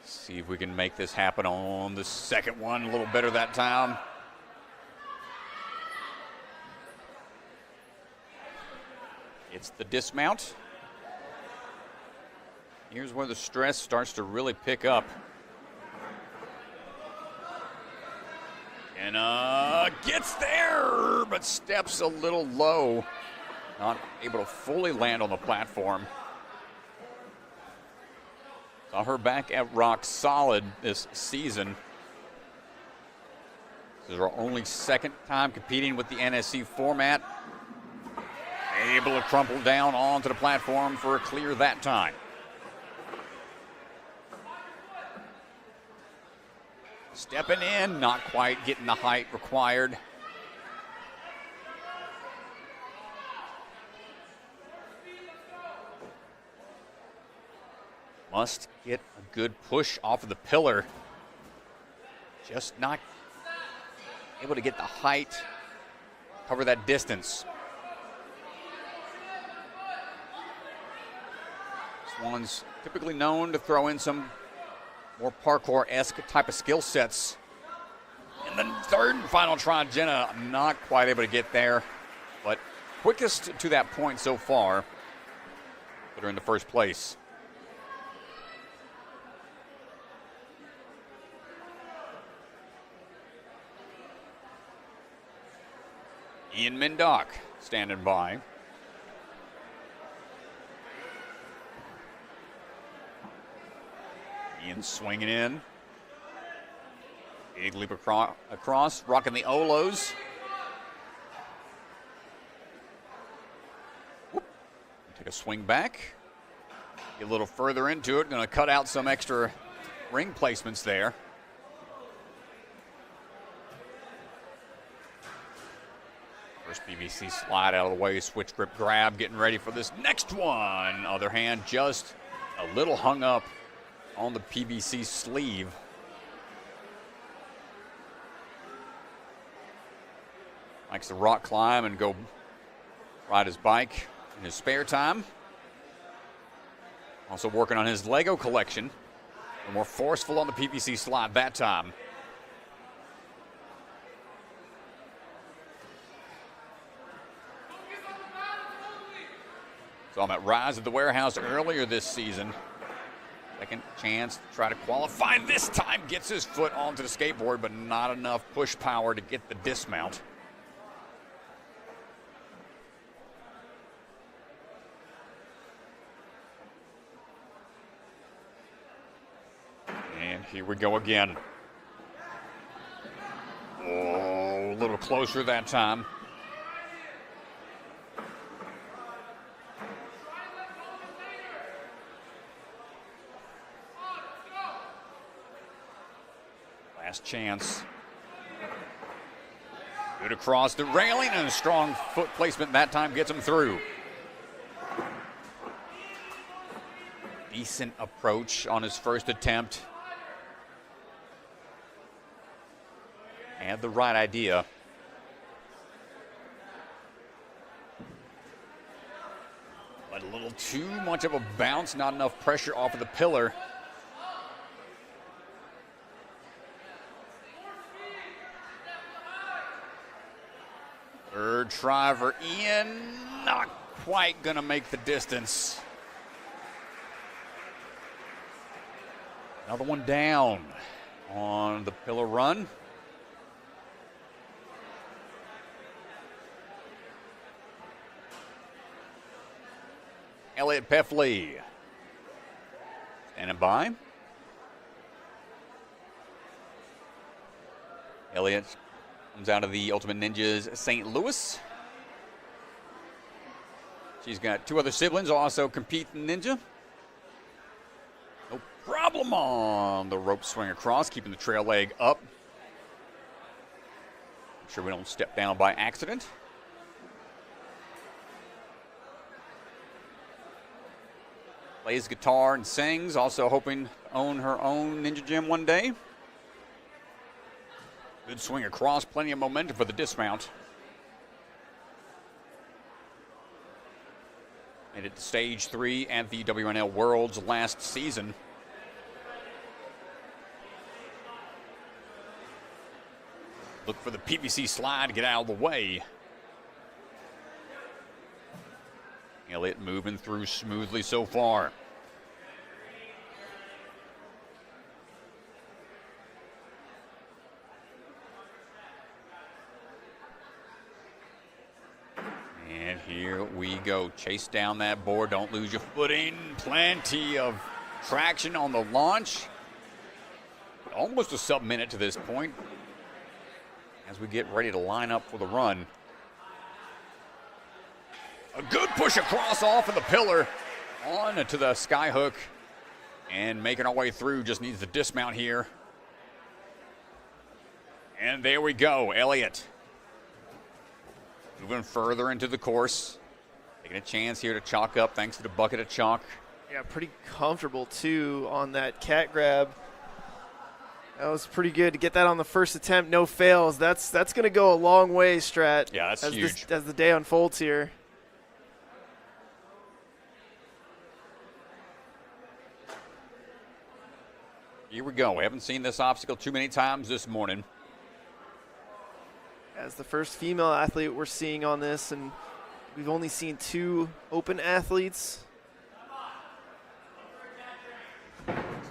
See if we can make this happen on the second one a little better that time. It's the dismount. Here's where the stress starts to really pick up. And gets there, but steps a little low. Not able to fully land on the platform. Saw her back at rock solid this season. This is our only second time competing with the NSC format. Able to crumple down onto the platform for a clear that time. Stepping in, not quite getting the height required. Must get a good push off of the pillar. Just not able to get the height, cover that distance. This one's typically known to throw in some more parkour-esque type of skill sets. And then third and final try, Jenna not quite able to get there, but quickest to that point so far. Put her in the first place. Ian Mindock standing by. Ian swinging in. Big leap across, rocking the Olos. Whoop. Take a swing back. Get a little further into it. Going to cut out some extra ring placements there. First PVC slide out of the way, switch grip grab, getting ready for this next one. Other hand just a little hung up on the PVC sleeve. Likes to rock climb and go ride his bike in his spare time. Also working on his Lego collection. A more forceful on the PVC slide that time. Saw him at Rise at the Warehouse earlier this season. Second chance to try to qualify. This time gets his foot onto the skateboard, but not enough push power to get the dismount. And here we go again. Oh, a little closer that time. Last chance. Good across the railing, and a strong foot placement that time gets him through. Decent approach on his first attempt. Had the right idea. But a little too much of a bounce, not enough pressure off of the pillar. Third try for Ian, not quite gonna make the distance. Another one down on the pillar run. Elliot Peffly standing by. Elliot comes out of the Ultimate Ninjas St. Louis. She's got two other siblings also compete in Ninja. No problem on the rope swing across, keeping the trail leg up. Make sure we don't step down by accident. Plays guitar and sings, also hoping to own her own ninja gym one day. Good swing across, plenty of momentum for the dismount. Made it to stage 3 at the WNL Worlds last season. Look for the PVC slide to get out of the way. Elliott moving through smoothly so far. And here we go. Chase down that board. Don't lose your footing. Plenty of traction on the launch. Almost a sub-minute to this point. as we get ready to line up for the run. A good push across off of the pillar, on to the sky hook, and making our way through. Just needs the dismount here. And there we go, Elliot. Moving further into the course. Taking a chance here to chalk up thanks to the bucket of chalk. Yeah, pretty comfortable too on that cat grab. That was pretty good to get that on the first attempt, no fails. That's going to go a long way, Strat. Yeah, that's huge. As the day unfolds here. Here we go. We haven't seen this obstacle too many times this morning. As the first female athlete we're seeing on this, and we've only seen 2 open athletes.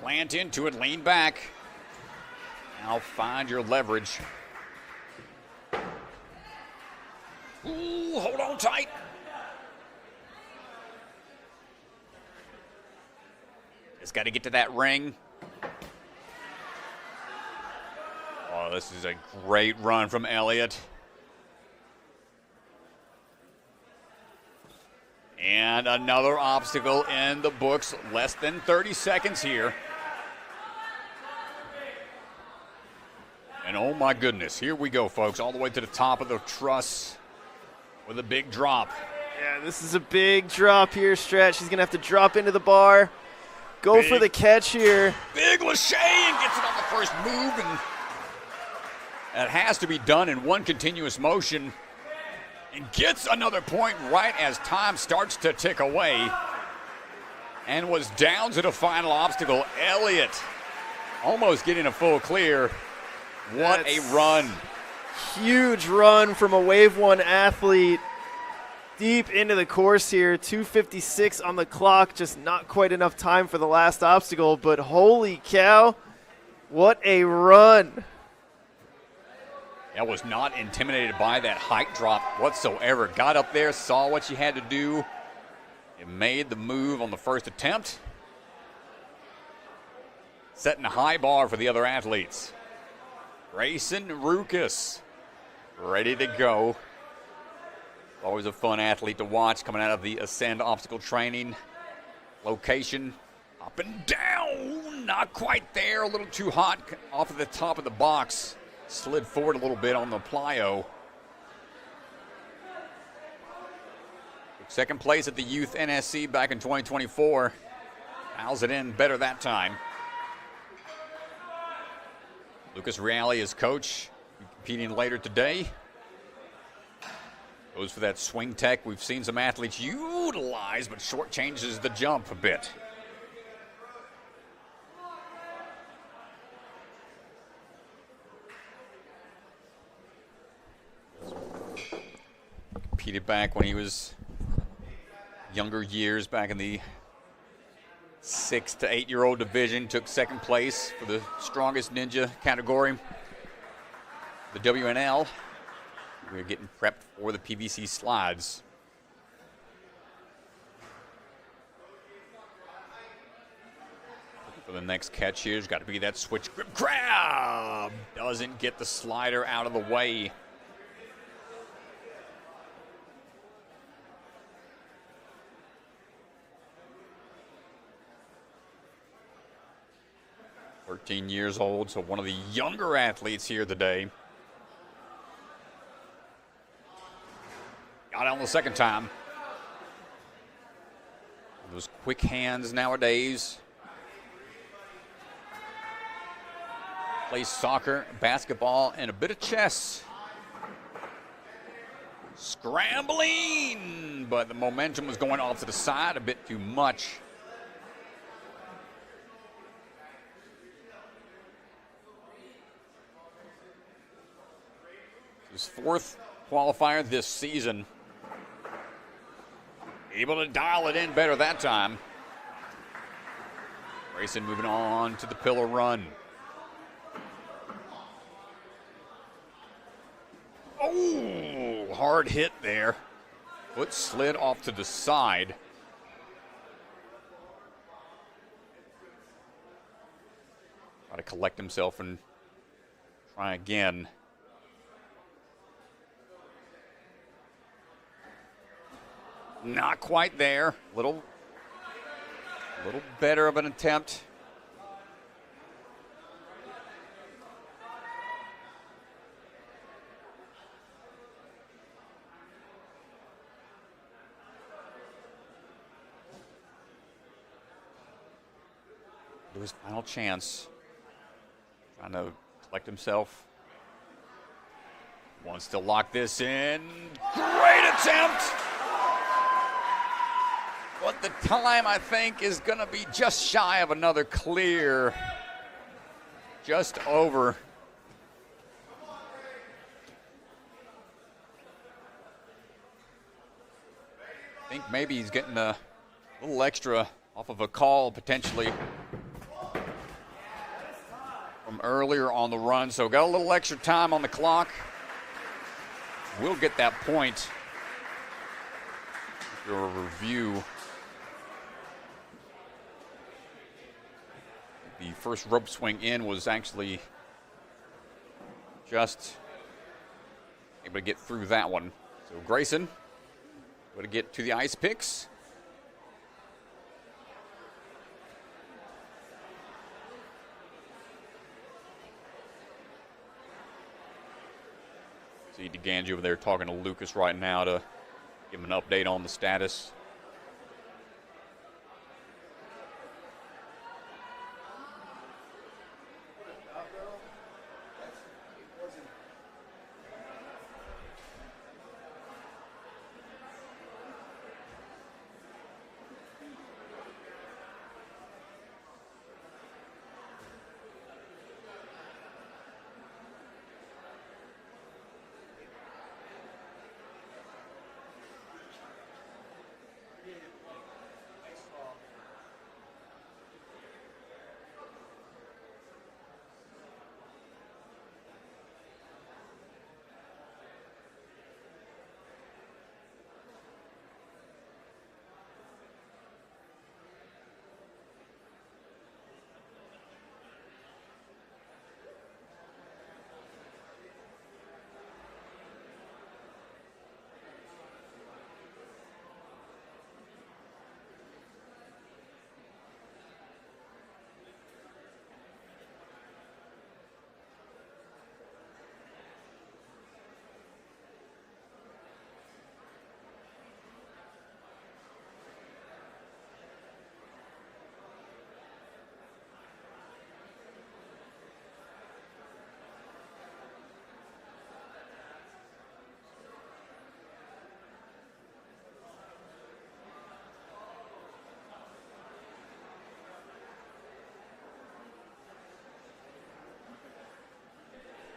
Plant into it, lean back. Now find your leverage. Ooh, hold on tight. Just got to get to that ring. Oh, this is a great run from Elliot. And another obstacle in the books. Less than 30 seconds here. And oh my goodness, here we go, folks, all the way to the top of the truss with a big drop. Yeah, this is a big drop here, Strat. She's going to have to drop into the bar. Go for the catch here. Big Lachey, and gets it on the first move, and that has to be done in one continuous motion, and gets another point right as time starts to tick away, and was down to the final obstacle. Elliot almost getting a full clear. What a run. Huge run from a Wave 1 athlete deep into the course here. 2:56 on the clock, just not quite enough time for the last obstacle, but holy cow, what a run. I was not intimidated by that height drop whatsoever. Got up there, saw what she had to do, and made the move on the first attempt. Setting a high bar for the other athletes. Grayson Roukous, ready to go. Always a fun athlete to watch coming out of the Ascend obstacle training location. Up and down, not quite there, a little too hot off of the top of the box. Slid forward a little bit on the plyo. Second place at the Youth NSC back in 2024. Fouls it in better that time. Lucas Reale is coach, competing later today. Goes for that swing tech we've seen some athletes utilize, but shortchanges the jump a bit. Competed back when he was younger years, back in the 6 to 8 year old division. Took second place for the strongest ninja category, the WNL. We're getting prepped for the PVC slides. Looking for the next catch here. There's got to be that switch grip grab. Doesn't get the slider out of the way. Years old, so one of the younger athletes here today. Got it on the second time. Those quick hands nowadays. Plays soccer, basketball, and a bit of chess. Scrambling, but the momentum was going off to the side a bit too much. His fourth qualifier this season. Able to dial it in better that time. Grayson moving on to the pillar run. Oh, hard hit there. Foot slid off to the side. Try to collect himself and try again. not quite there. Little better of an attempt. Do his final chance. Trying to collect himself. Wants to lock this in. Great attempt! But the time, I think, is going to be just shy of another clear. Just over. I think maybe he's getting a little extra off of a call, potentially, from earlier on the run. So got a little extra time on the clock. We'll get that point after a review. The first rope swing in was actually just able to get through that one. So Grayson able to get to the ice picks. See DeGangi over there talking to Lucas right now to give him an update on the status.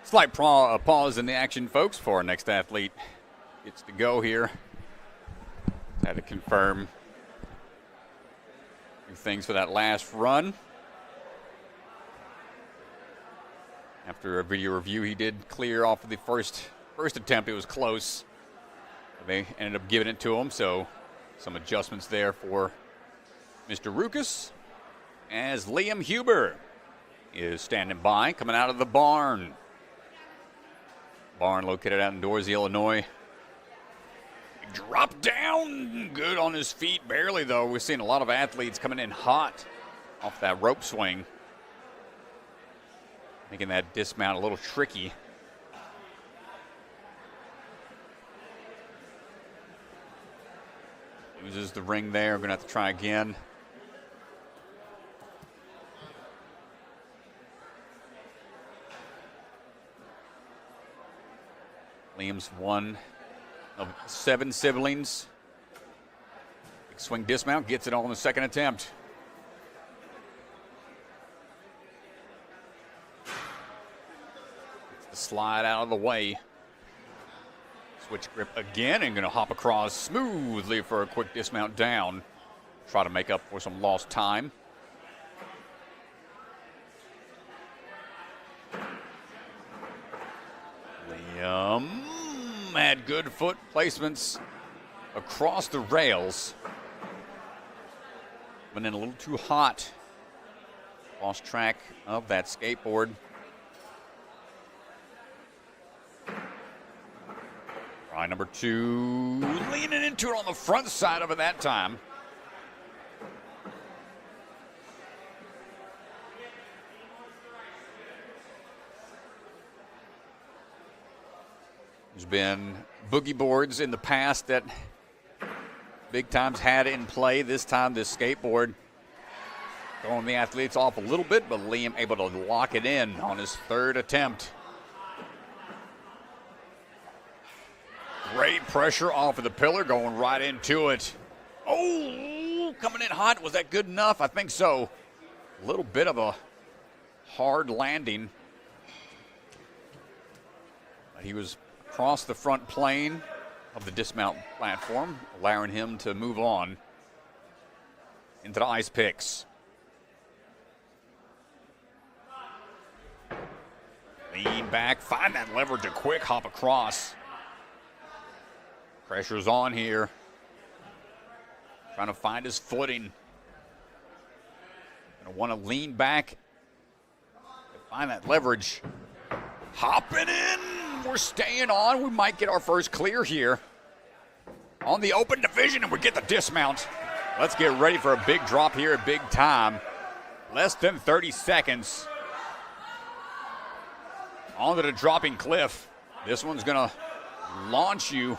Slight pause in the action, folks, before our next athlete gets to go here. Had to confirm a few things for that last run. After a video review, he did clear off of the first attempt. It was close. They ended up giving it to him, so some adjustments there for Mr. Roukous, as Liam Huber is standing by, coming out of the barn. Barn located out in Dorsey, Illinois. Drop down, good on his feet, barely though. We're seeing a lot of athletes coming in hot off that rope swing, making that dismount a little tricky. Loses the ring there, gonna have to try again. Liam's one of 7 siblings. Big swing dismount, gets it all in the second attempt. Gets the slide out of the way. Switch grip again and gonna hop across smoothly for a quick dismount down. Try to make up for some lost time. Liam had good foot placements across the rails. Went in a little too hot. Lost track of that skateboard. Try number 2, leaning into it on the front side of it that time. There's been boogie boards in the past that Big Time's had in play. This time, this skateboard throwing the athletes off a little bit, but Liam able to lock it in on his 3rd attempt. Great pressure off of the pillar, going right into it. Oh, coming in hot. Was that good enough? I think so. A little bit of a hard landing. But he was across the front plane of the dismount platform, allowing him to move on into the ice picks. Lean back, find that leverage, a quick hop across. Pressure's on here. Trying to find his footing. Gonna want to lean back. Find that leverage. Hopping in. We're staying on. We might get our first clear here on the open division, and we get the dismount. Let's get ready for a big drop here at Big Time. Less than 30 seconds. Onto the dropping cliff. This one's gonna launch you.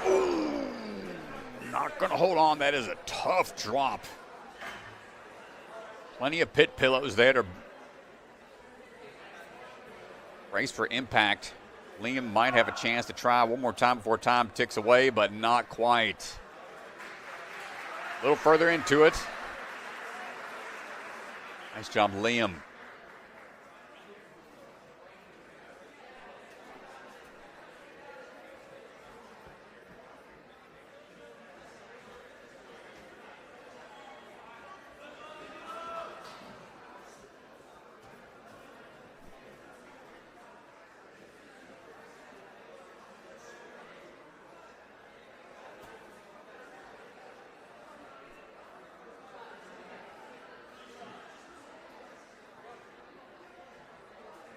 Ooh, not gonna hold on. That is a tough drop. Plenty of pit pillows there to brace for impact. Liam might have a chance to try one more time before time ticks away, but not quite. A little further into it. Nice job, Liam.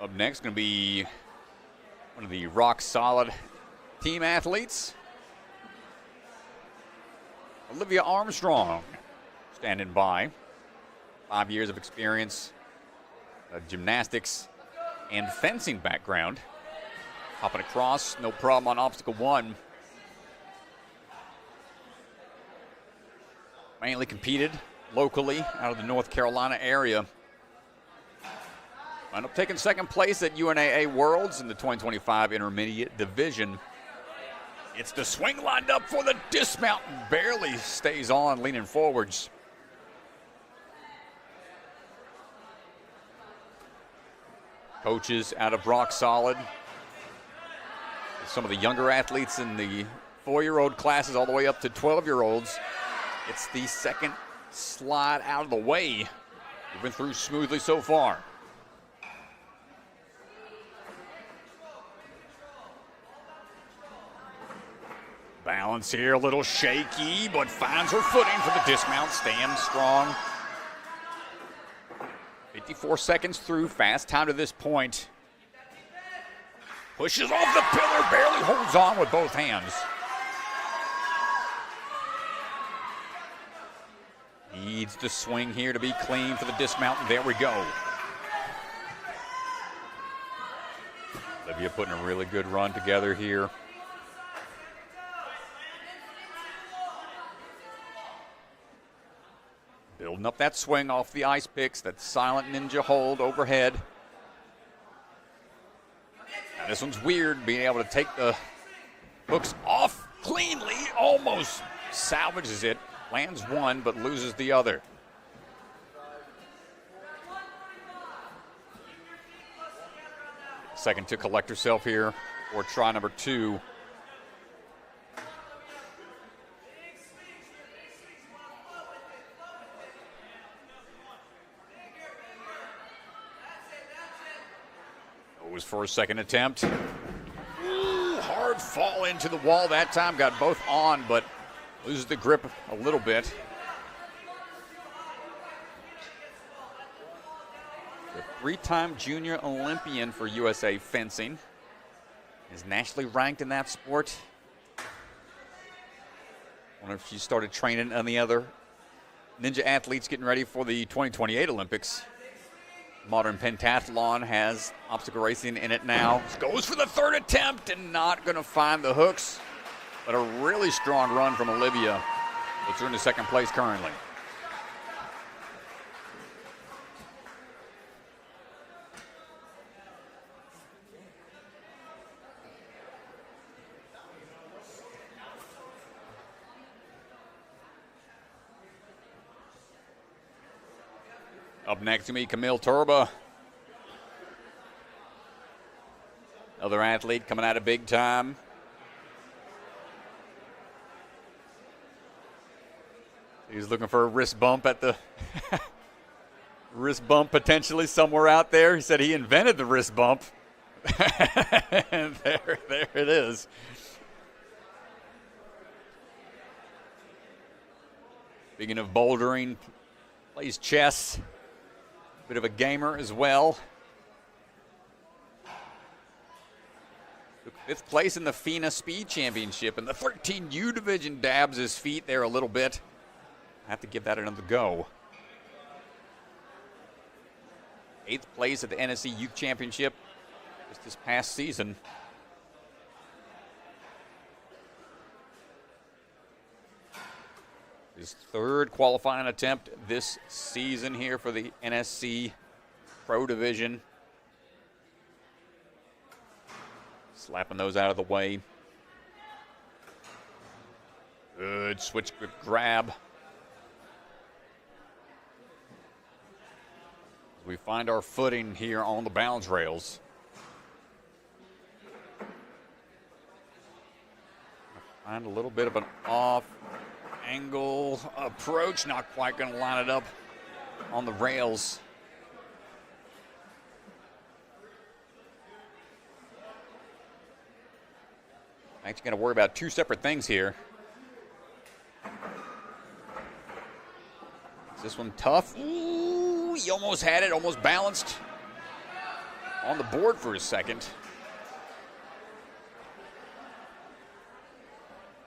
Up next, going to be one of the rock-solid team athletes, Olivia Armstrong, standing by. 5 years of experience, gymnastics and fencing background. Hopping across, no problem on obstacle 1. Mainly competed locally out of the North Carolina area. Wound up taking 2nd place at UNAA Worlds in the 2025 Intermediate Division. It's the swing lined up for the dismount. Barely stays on, leaning forwards. Coaches out of Rock Solid. Some of the younger athletes in the 4-year-old classes all the way up to 12-year-olds. It's the 2nd slide out of the way. Moving through smoothly so far. Balance here, a little shaky, but finds her footing for the dismount, staying strong. 54 seconds through, fast time to this point. Pushes off the pillar, barely holds on with both hands. Needs to swing here to be clean for the dismount, and there we go. Olivia putting a really good run together here. Building up that swing off the ice picks, that silent ninja hold overhead. Now this one's weird, being able to take the hooks off cleanly, almost salvages it. Lands one, but loses the other. Second to collect herself here for try number 2. For a 2nd attempt. Ooh, hard fall into the wall that time. Got both on, but loses the grip a little bit. The 3-time junior Olympian for USA fencing. is nationally ranked in that sport. I wonder if she started training on the other Ninja athletes getting ready for the 2028 Olympics. Modern pentathlon has obstacle racing in it now. Goes for the third attempt and not going to find the hooks. But a really strong run from Olivia. Puts her into second place currently. Up next to me, Kamil Turba. Another athlete coming out of big time. He's looking for a wrist bump at the wrist bump potentially somewhere out there. He said he invented the wrist bump. And there it is. Speaking of bouldering, plays chess. Bit of a gamer as well. Took 5th place in the FINA Speed Championship, and the 13U division dabs his feet there a little bit. I have to give that another go. 8th place at the NSC Youth Championship just this past season. His 3rd qualifying attempt this season here for the NSC Pro Division. Slapping those out of the way. Good switch grip grab. As we find our footing here on the balance rails. Find a little bit of an off angle approach, not quite going to line it up on the rails. Actually going to worry about 2 separate things here. Is this one tough? Ooh, he almost had it, almost balanced on the board for a second.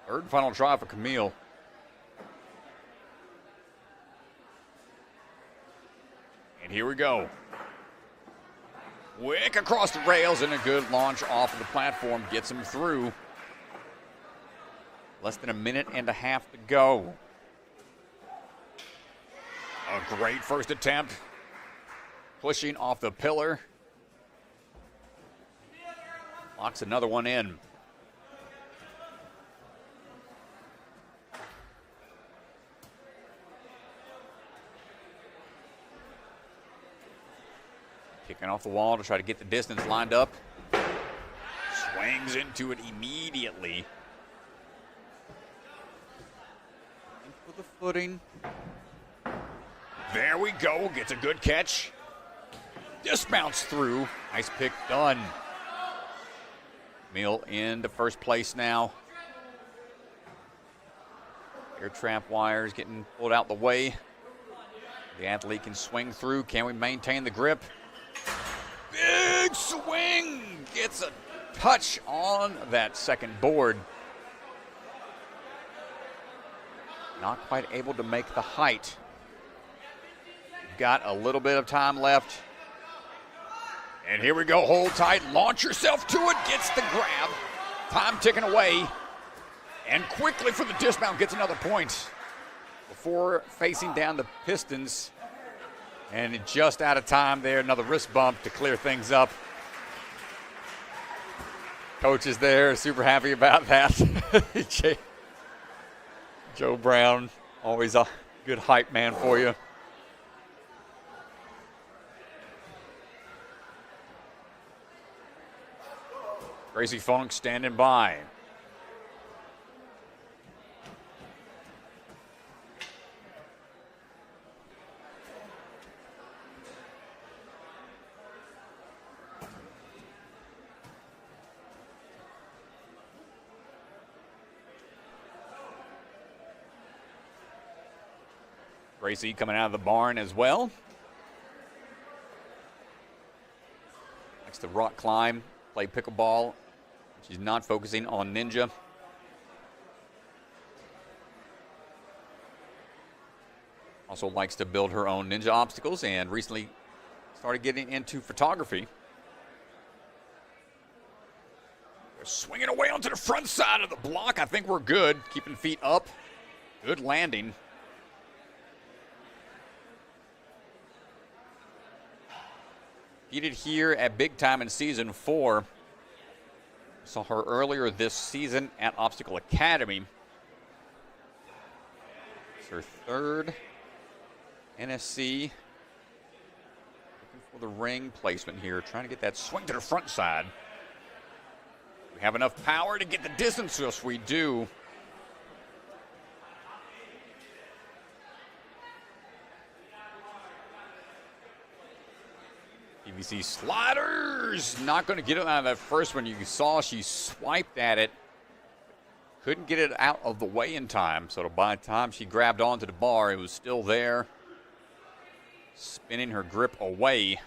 3rd and final try for Kamil. And here we go. Wick across the rails and a good launch off of the platform. Gets him through. Less than a minute and a half to go. A great first attempt. Pushing off the pillar. Locks another one in. Kicking off the wall to try to get the distance lined up. Swings into it immediately. For the footing. There we go. Gets a good catch. Dismounts through. Nice pick done. Kamil into first place now. Air trap wires getting pulled out the way. The athlete can swing through. Can we maintain the grip? Big swing. Gets a touch on that second board. Not quite able to make the height. Got a little bit of time left. And here we go. Hold tight. Launch yourself to it. Gets the grab. Time ticking away. And quickly for the dismount. Gets another point. Before facing down the pistons. And just out of time there. Another wrist bump to clear things up. Coach is there. Super happy about that. Joe Brown, always a good hype man for you. Gracie Funk standing by. Gracie coming out of the barn as well. Likes to rock climb, play pickleball, She's not focusing on Ninja. Also likes to build her own Ninja obstacles and recently started getting into photography. They're swinging away onto the front side of the block. I think we're good. Keeping feet up. Good landing. Competed here at Big Time in Season 4. Saw her earlier this season at Obstacle Academy. It's her third NSC. Looking for the ring placement here. Trying to get that swing to the front side. We have enough power to get the distance, yes we do. PVC sliders. Not going to get it out of that first one. You saw she swiped at it. Couldn't get it out of the way in time. So by the time she grabbed onto the bar, it was still there. Spinning her grip away.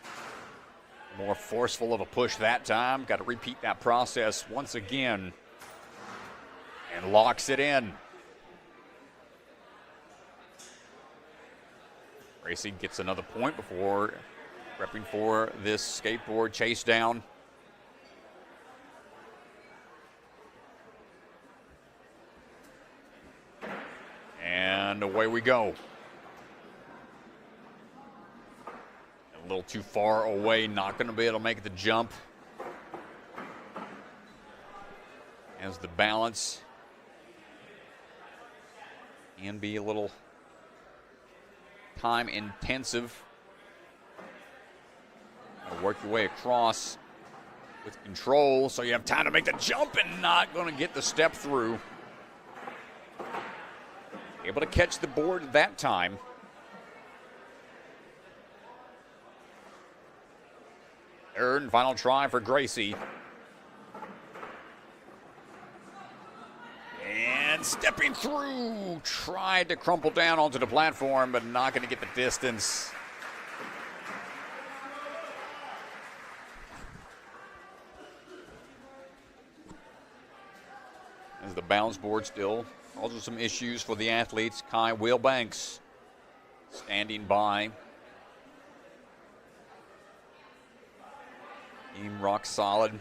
More forceful of a push that time. Got to repeat that process once again. And locks it in. Gracie gets another point before prepping for this skateboard chase down. And away we go. A little too far away, not going to be able to make the jump. As the balance can be a little time intensive. Work your way across with control so you have time to make the jump and not going to get the step through. Able to catch the board that time. Third and final try for Gracie. And stepping through. Tried to crumple down onto the platform, but not going to get the distance. As the balance board still causes some issues for the athletes. Kai Wheelbanks standing by. Team rock solid.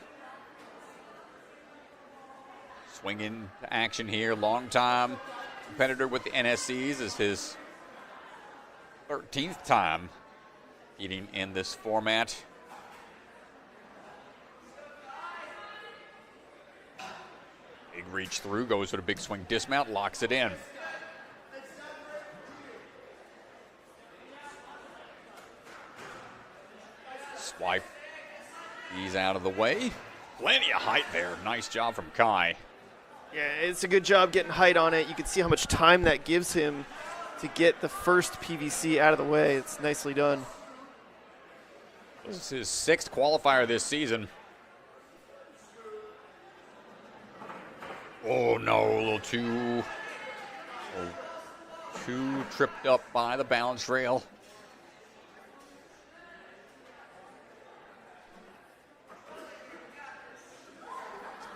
Swinging to action here. Long time competitor with the NSCs. Is his 13th time competing in this format. Big reach through, goes with a big swing dismount, locks it in. Swipe these out of the way. Plenty of height there. Nice job from Kai. Yeah, it's a good job getting height on it. You can see how much time that gives him to get the first PVC out of the way. It's nicely done. This is his 6th qualifier this season. Oh no, a little too tripped up by the balance rail.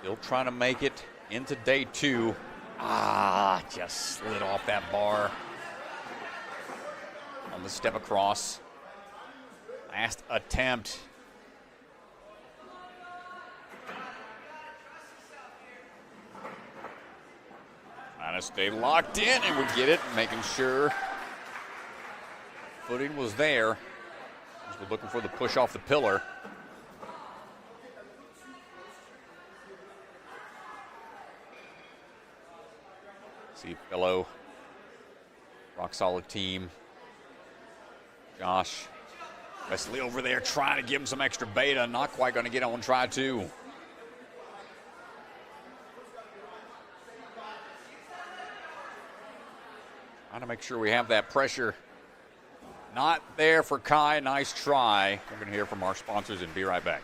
Still trying to make it into day 2. Just slid off that bar on the step across. Last attempt. Trying to stay locked in, and we get it, making sure footing was there. As we're looking for the push off the pillar. See fellow rock solid team. Josh Wesley over there trying to give him some extra beta. Not quite going to get on try 2. Trying to make sure we have that pressure. Not there for Kai. Nice try. We're going to hear from our sponsors and be right back.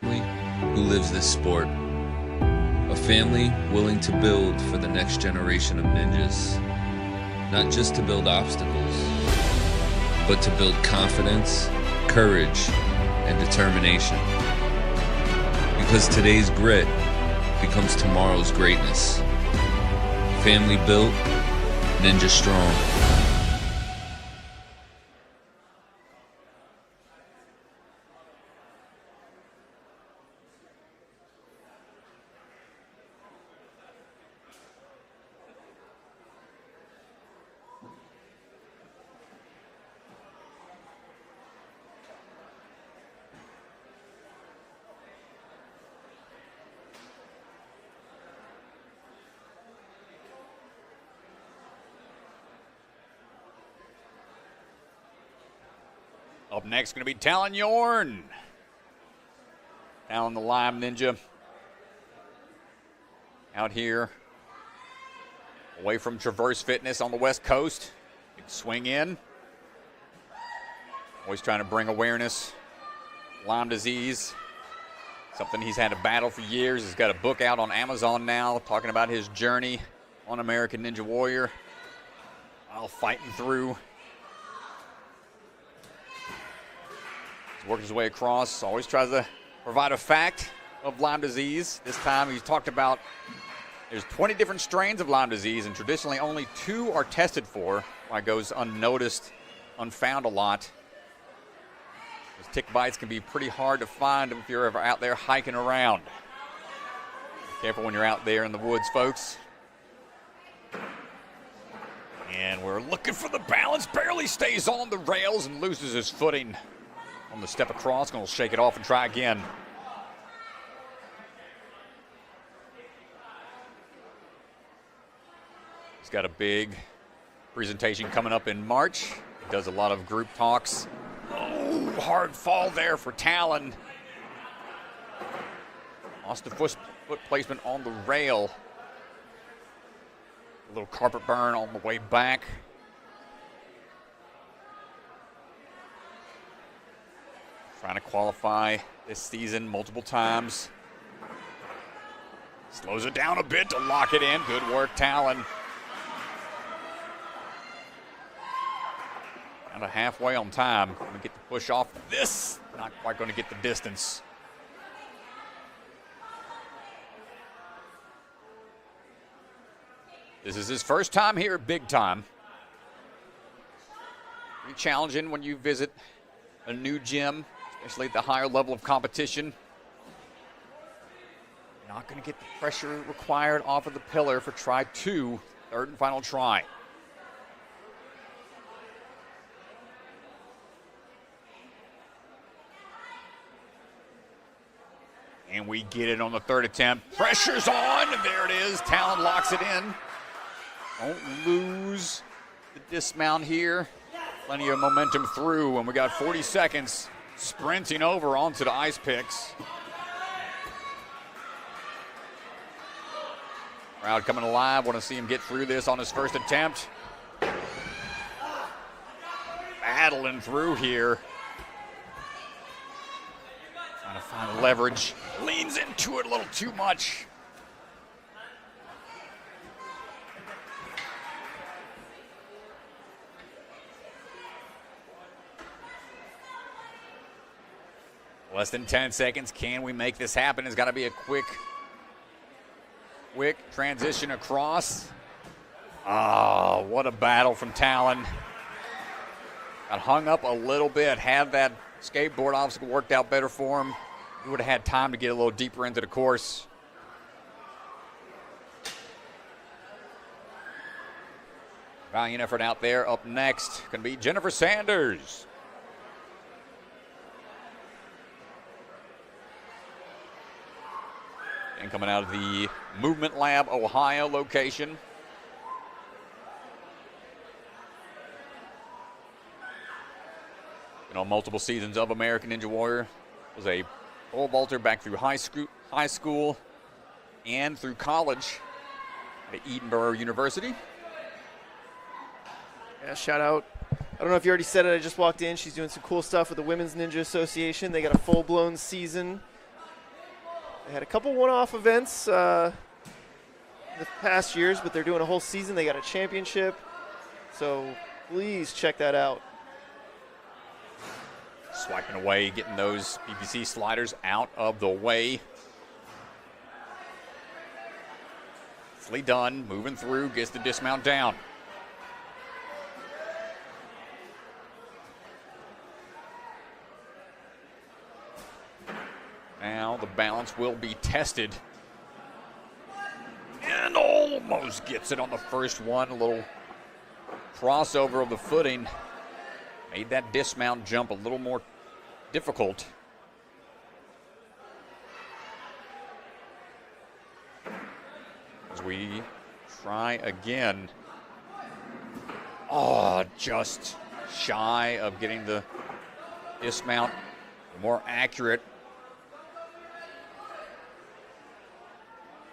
Who lives this sport. A family willing to build for the next generation of ninjas. Not just to build obstacles, but to build confidence, courage, and determination. Because today's grit becomes tomorrow's greatness. Family built, ninja strong. Up next going to be Talan Yorn. Talan the Lime Ninja. Out here. Away from Traverse Fitness on the West Coast. Big swing in. Always trying to bring awareness. Lyme disease. Something he's had to battle for years. He's got a book out on Amazon now talking about his journey on American Ninja Warrior. While fighting through. Working his way across, always tries to provide a fact of Lyme disease. This time he's talked about there's 20 different strains of Lyme disease, and traditionally only 2 are tested for. Why it goes unnoticed, unfound a lot. Those tick bites can be pretty hard to find if you're ever out there hiking around. Be careful when you're out there in the woods, folks. And we're looking for the balance, barely stays on the rails and loses his footing. On the step across, going to shake it off and try again. He's got a big presentation coming up in March. He does a lot of group talks. Oh, hard fall there for Talan. Lost the foot placement on the rail. A little carpet burn on the way back. Trying to qualify this season multiple times. Slows it down a bit to lock it in. Good work, Talan. Kind of halfway on time. Going to get the push off this. Not quite going to get the distance. This is his first time here at Big Time. Pretty challenging when you visit a new gym, especially at the higher level of competition. Not going to get the pressure required off of the pillar for try 2, third and final try. And we get it on the third attempt. Pressure's on, and there it is. Talan locks it in. Don't lose the dismount here. Plenty of momentum through, and we got 40 seconds. Sprinting over onto the ice picks. Crowd coming alive. Want to see him get through this on his first attempt. Battling through here. Trying to find leverage. Leans into it a little too much. Less than 10 seconds. Can we make this happen? It's got to be a quick transition across. Oh, what a battle from Talan. Got hung up a little bit. Had that skateboard obstacle worked out better for him, he would have had time to get a little deeper into the course. Valiant effort out there. Up next going to be Jennifer Sanders. And coming out of the Movement Lab, Ohio location. You know, multiple seasons of American Ninja Warrior. Was a pole vaulter back through high school and through college at Edinburgh University. Yeah, shout out. I don't know if you already said it. I just walked in. She's doing some cool stuff with the Women's Ninja Association. They got a full-blown season. They had a couple one-off events in the past years, but they're doing a whole season. They got a championship. So please check that out. Swiping away, getting those PPC sliders out of the way. Nicely done, moving through, gets the dismount down. Now the balance will be tested. And almost gets it on the first one. A little crossover of the footing. Made that dismount jump a little more difficult. As we try again. Oh, just shy of getting the dismount more accurate.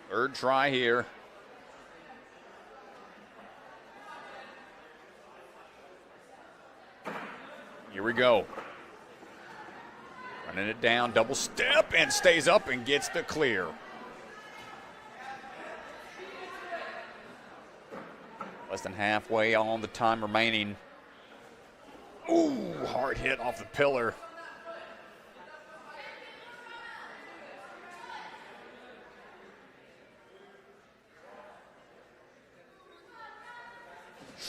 Third try here. Here we go. Running it down, double step, and stays up and gets the clear. Less than halfway on the time remaining. Ooh, hard hit off the pillar.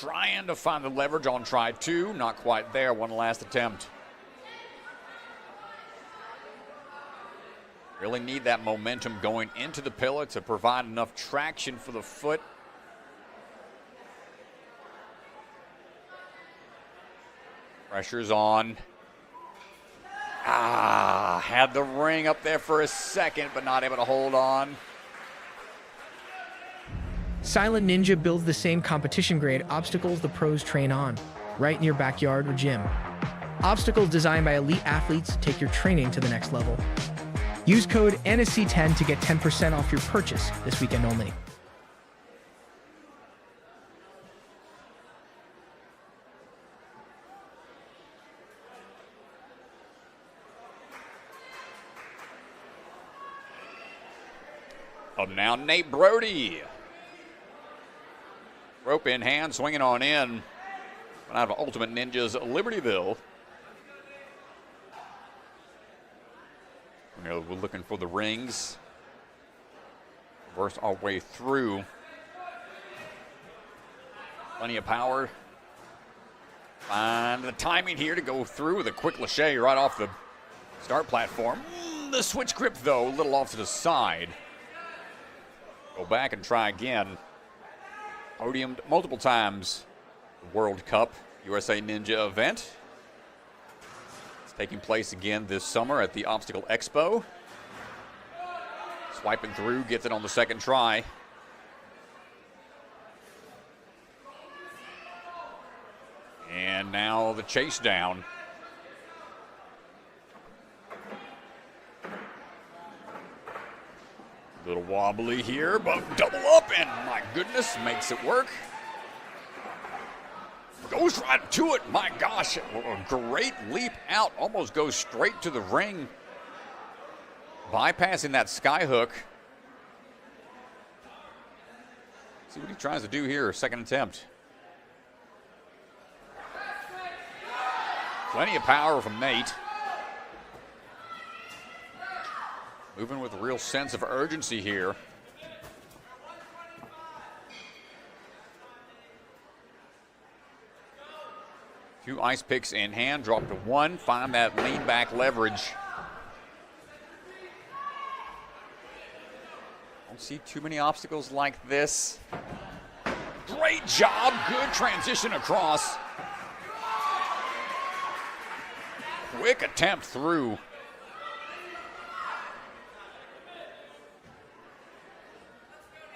Trying to find the leverage on try two. Not quite there. One last attempt. Really need that momentum going into the pillar to provide enough traction for the foot. Pressure's on. Had the ring up there for a second, but not able to hold on. Silent Ninja builds the same competition grade obstacles the pros train on, right in your backyard or gym. Obstacles designed by elite athletes take your training to the next level. Use code NSC10 to get 10% off your purchase this weekend only. Up now, Nate Brody. Rope in hand, swinging on in. Out of Ultimate Ninjas Libertyville. We're looking for the rings. Reverse our way through. Plenty of power. Find the timing here to go through with a quick lache right off the start platform. The switch grip, though, a little off to the side. Go back and try again. Podiumed multiple times. The World Cup USA Ninja event. It's taking place again this summer at the Obstacle Expo. Swiping through, gets it on the second try. And now the chase down. Little wobbly here, but double up, and my goodness, makes it work. Goes right to it, my gosh, a great leap out, almost goes straight to the ring. Bypassing that sky hook. See what he tries to do here, second attempt. Plenty of power from Nate. Moving with a real sense of urgency here. Two ice picks in hand, drop to one, find that lean back leverage. Don't see too many obstacles like this. Great job, good transition across. Quick attempt through.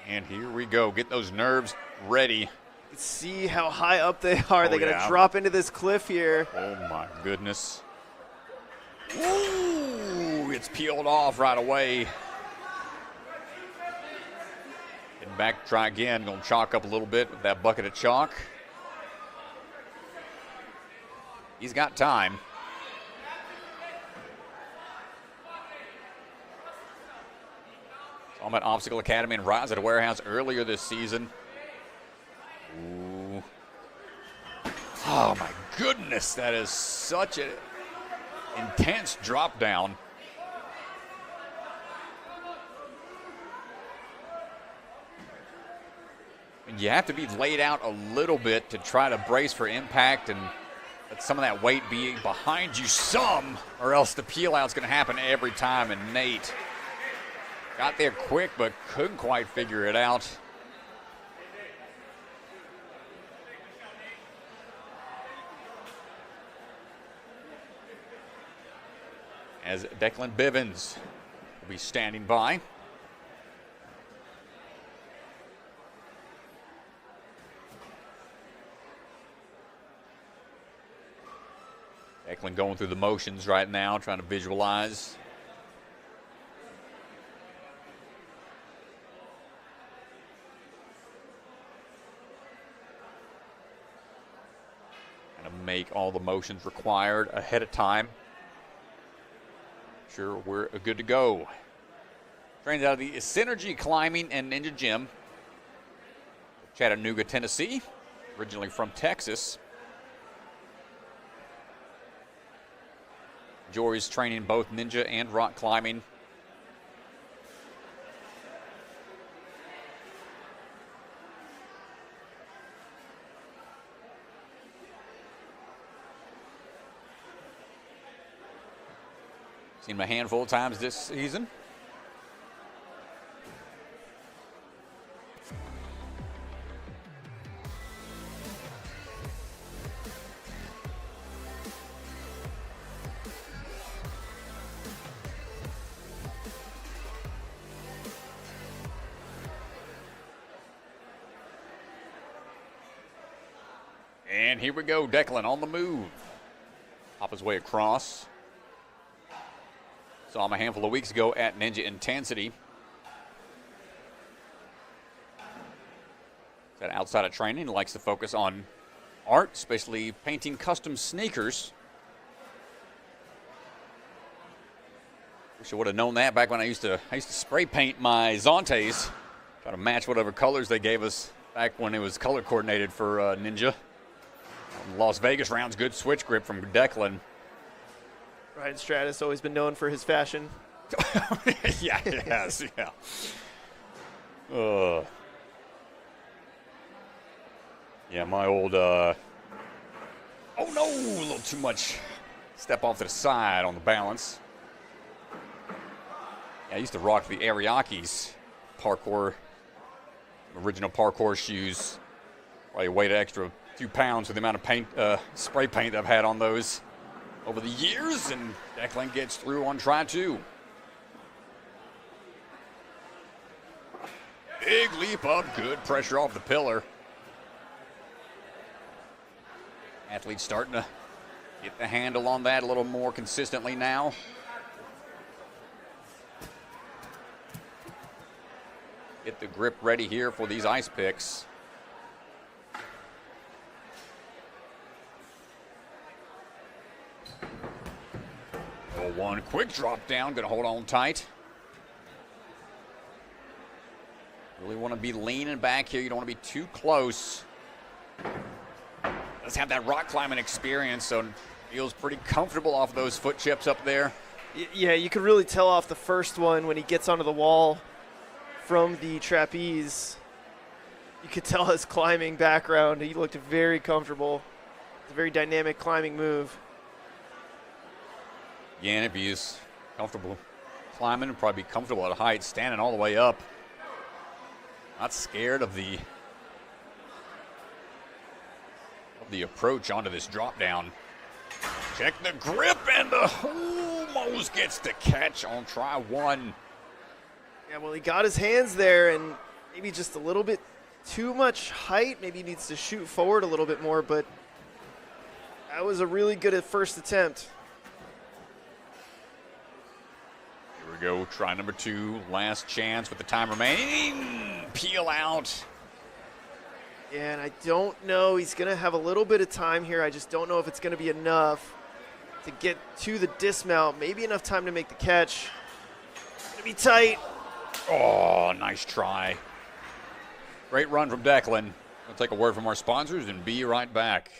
And here we go. Get those nerves ready. See how high up they are. They're going to yeah. drop into this cliff here. Oh, my goodness. Ooh, it's peeled off right away. Getting back, try again. Going to chalk up a little bit with that bucket of chalk. He's got time. I'm at Obstacle Academy and Rise at a Warehouse earlier this season. Ooh. Oh my goodness, that is such an intense drop down. You have to be laid out a little bit to try to brace for impact and let some of that weight be behind you some, or else the peel out's going to happen every time. And Nate got there quick, but couldn't quite figure it out. As Declan Bivens will be standing by. Declan going through the motions right now, trying to visualize. And to make all the motions required ahead of time. Sure, we're good to go. Trains out of the Synergy Climbing and Ninja Gym, Chattanooga, Tennessee, originally from Texas. Enjoys training both ninja and rock climbing. Seen him a handful of times this season. And here we go, Declan on the move. Hop his way across. Saw him a handful of weeks ago at Ninja Intensity. That outside of training, he likes to focus on art, especially painting custom sneakers. Wish I would have known that back when I used to spray paint my Zontes, try to match whatever colors they gave us back when it was color coordinated for Ninja. Las Vegas rounds, good switch grip from Declan. Ryan Stratus always been known for his fashion. Yeah, he has, yeah. Yeah, my old, oh no, a little too much step off to the side on the balance. Yeah, I used to rock the Ariake's parkour, original parkour shoes. Probably weighed an extra few pounds with the amount of paint, spray paint I've had on those over the years, and Declan gets through on try two. Big leap up, good pressure off the pillar. Athlete's starting to get the handle on that a little more consistently now. Get the grip ready here for these ice picks. One quick drop down, gonna hold on tight. Really want to be leaning back here. You don't want to be too close. Does have that rock climbing experience, so feels pretty comfortable off those foot chips up there. Yeah, you could really tell off the first one when he gets onto the wall from the trapeze. You could tell his climbing background. He looked very comfortable. It's a very dynamic climbing move. Yeah, and if he's comfortable climbing, and probably be comfortable at height, standing all the way up. Not scared of the approach onto this drop down. Check the grip, and the almost gets the catch on try one. Yeah, well, he got his hands there, and maybe just a little bit too much height. Maybe he needs to shoot forward a little bit more, but that was a really good first attempt. Here we go, try number two, last chance with the time remaining. Peel out. Yeah, and I don't know. He's going to have a little bit of time here. I just don't know if it's going to be enough to get to the dismount. Maybe enough time to make the catch. It's going to be tight. Oh, nice try. Great run from Declan. We'll take a word from our sponsors and be right back.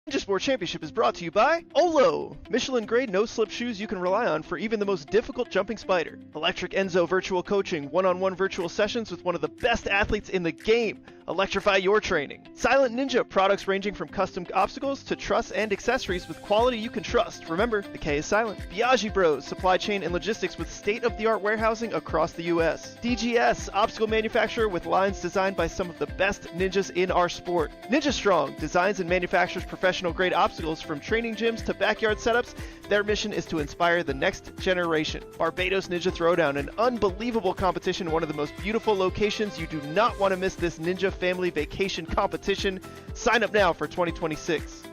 Ninja Sport Championship is brought to you by Olo, Michelin grade no slip shoes you can rely on for even the most difficult jumping spider. Electric Enzo virtual coaching, one-on-one virtual sessions with one of the best athletes in the game. Electrify your training. Silent Ninja, products ranging from custom obstacles to truss and accessories with quality you can trust. Remember, the K is silent. Biaggi Bros, supply chain and logistics with state-of-the-art warehousing across the U.S. DGS, obstacle manufacturer with lines designed by some of the best ninjas in our sport. Ninja Strong, designs and manufactures professional-grade obstacles from training gyms to backyard setups. Their mission is to inspire the next generation. Barbados Ninja Throwdown, an unbelievable competition in one of the most beautiful locations. You do not want to miss this Ninja Family Vacation competition. Sign up now for 2026.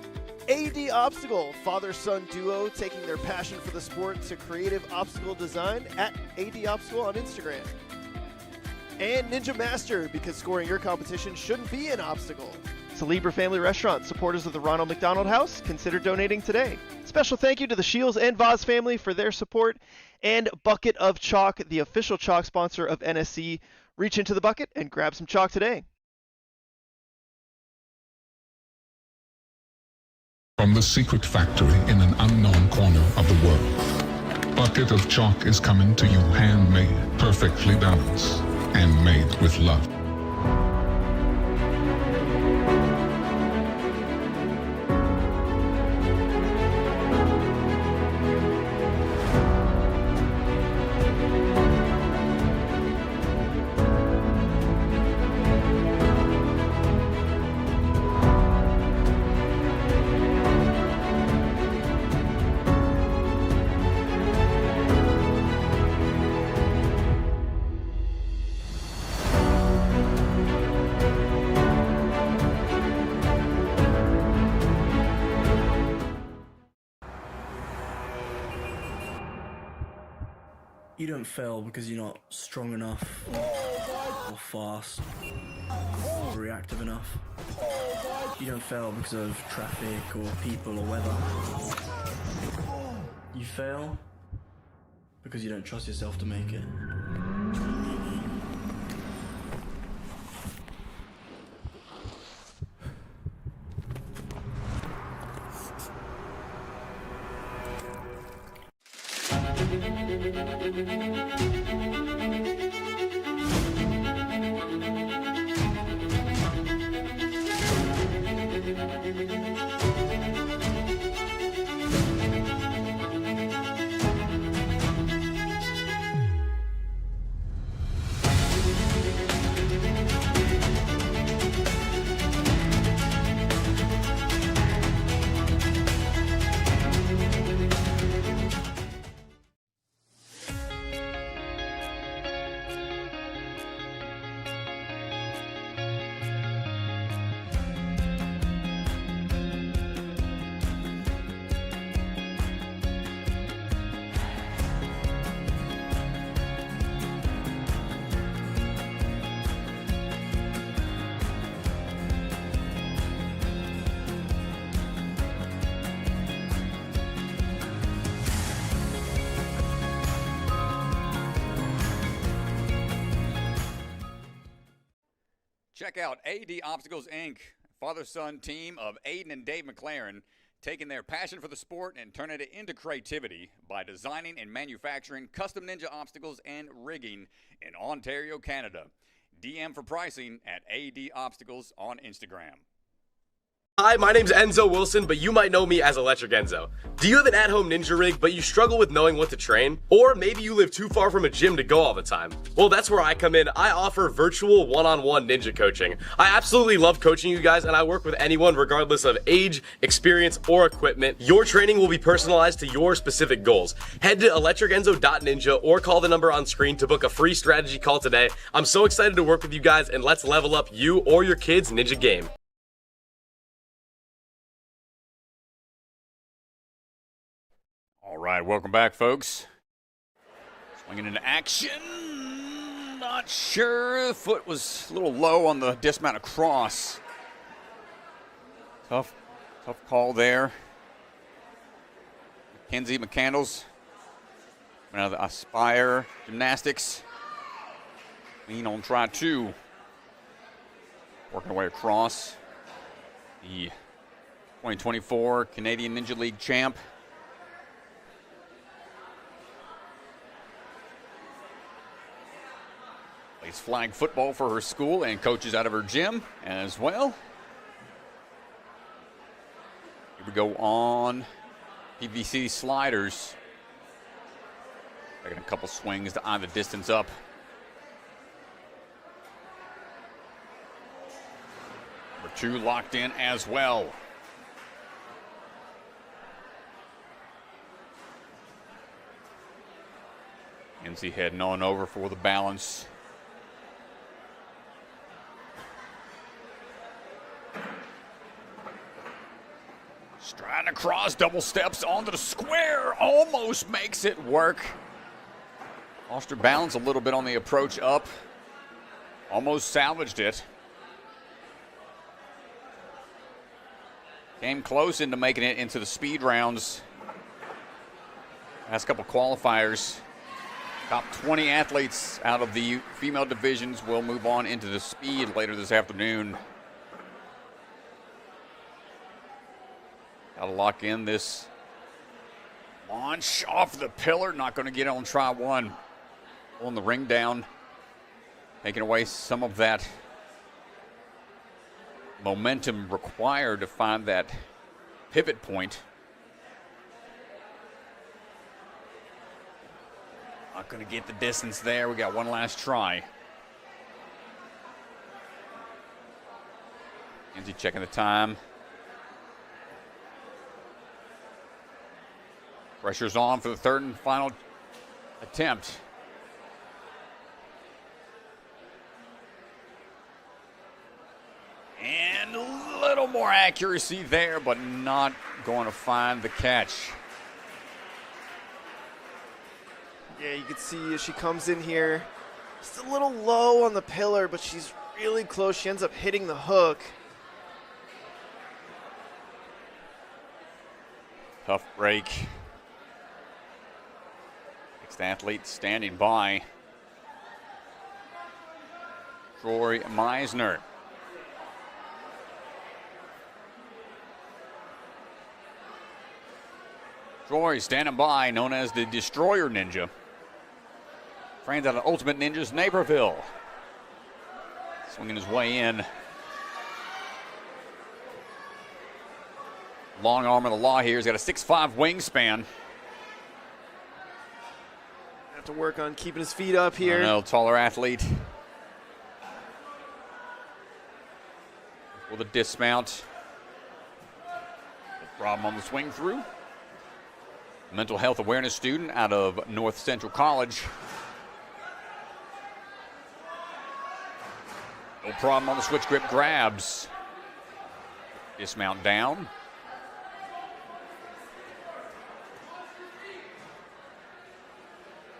AD Obstacle, father-son duo taking their passion for the sport to creative obstacle design at AD Obstacle on Instagram. And Ninja Master, because scoring your competition shouldn't be an obstacle. Celebra Family Restaurant, supporters of the Ronald McDonald House, consider donating today. Special thank you to the Shields and Voz family for their support, and Bucket of Chalk, the official chalk sponsor of NSC. Reach into the bucket and grab some chalk today. From the secret factory in an unknown corner of the world, Bucket of Chalk is coming to you handmade, perfectly balanced, and made with love. You don't fail because you're not strong enough, or fast, or reactive enough. You don't fail because of traffic or people or weather. You fail because you don't trust yourself to make it. Check out AD Obstacles, Inc., father-son team of Aiden and Dave McLaren, taking their passion for the sport and turning it into creativity by designing and manufacturing custom ninja obstacles and rigging in Ontario, Canada. DM for pricing at AD Obstacles on Instagram. Hi, my name's Enzo Wilson, but you might know me as Electric Enzo. Do you have an at-home ninja rig, but you struggle with knowing what to train? Or maybe you live too far from a gym to go all the time? Well, that's where I come in. I offer virtual one-on-one ninja coaching. I absolutely love coaching you guys, and I work with anyone regardless of age, experience, or equipment. Your training will be personalized to your specific goals. Head to electricenzo.ninja or call the number on screen to book a free strategy call today. I'm so excited to work with you guys, and let's level up you or your kids' ninja game. All right, welcome back, folks. Swinging into action. Not sure. Foot was a little low on the dismount across. Tough call there. Mackenzie McCandless. Out of the Aspire Gymnastics. Lean on try two. Working away across the 2024 Canadian Ninja League champ. Plays flag football for her school and coaches out of her gym as well. Here we go on PVC sliders. Taking a couple swings to eye the distance up. Number 2 locked in as well. NC heading on over for the balance. Striding across, double steps onto the square, almost makes it work. Lost her balance a little bit on the approach up. Almost salvaged it. Came close into making it into the speed rounds. Last couple qualifiers. Top 20 athletes out of the female divisions will move on into the speed later this afternoon. Got to lock in this launch off the pillar. Not going to get on try one. Pulling the ring down. Taking away some of that momentum required to find that pivot point. Not going to get the distance there. We got one last try. Kenzie checking the time. Pressure's on for the third and final attempt. And a little more accuracy there, but not going to find the catch. Yeah, you can see as she comes in here, just a little low on the pillar, but she's really close. She ends up hitting the hook. Tough break. Next athlete standing by. Troy Meisner. Troy standing by, known as the Destroyer Ninja. Trains out of Ultimate Ninjas Naperville. Swinging his way in. Long arm of the law here. He's got a 6'5" wingspan. Have to work on keeping his feet up here. I know, taller athlete. With a dismount. No problem on the swing through. Mental health awareness student out of North Central College. No problem on the switch grip grabs. Dismount down.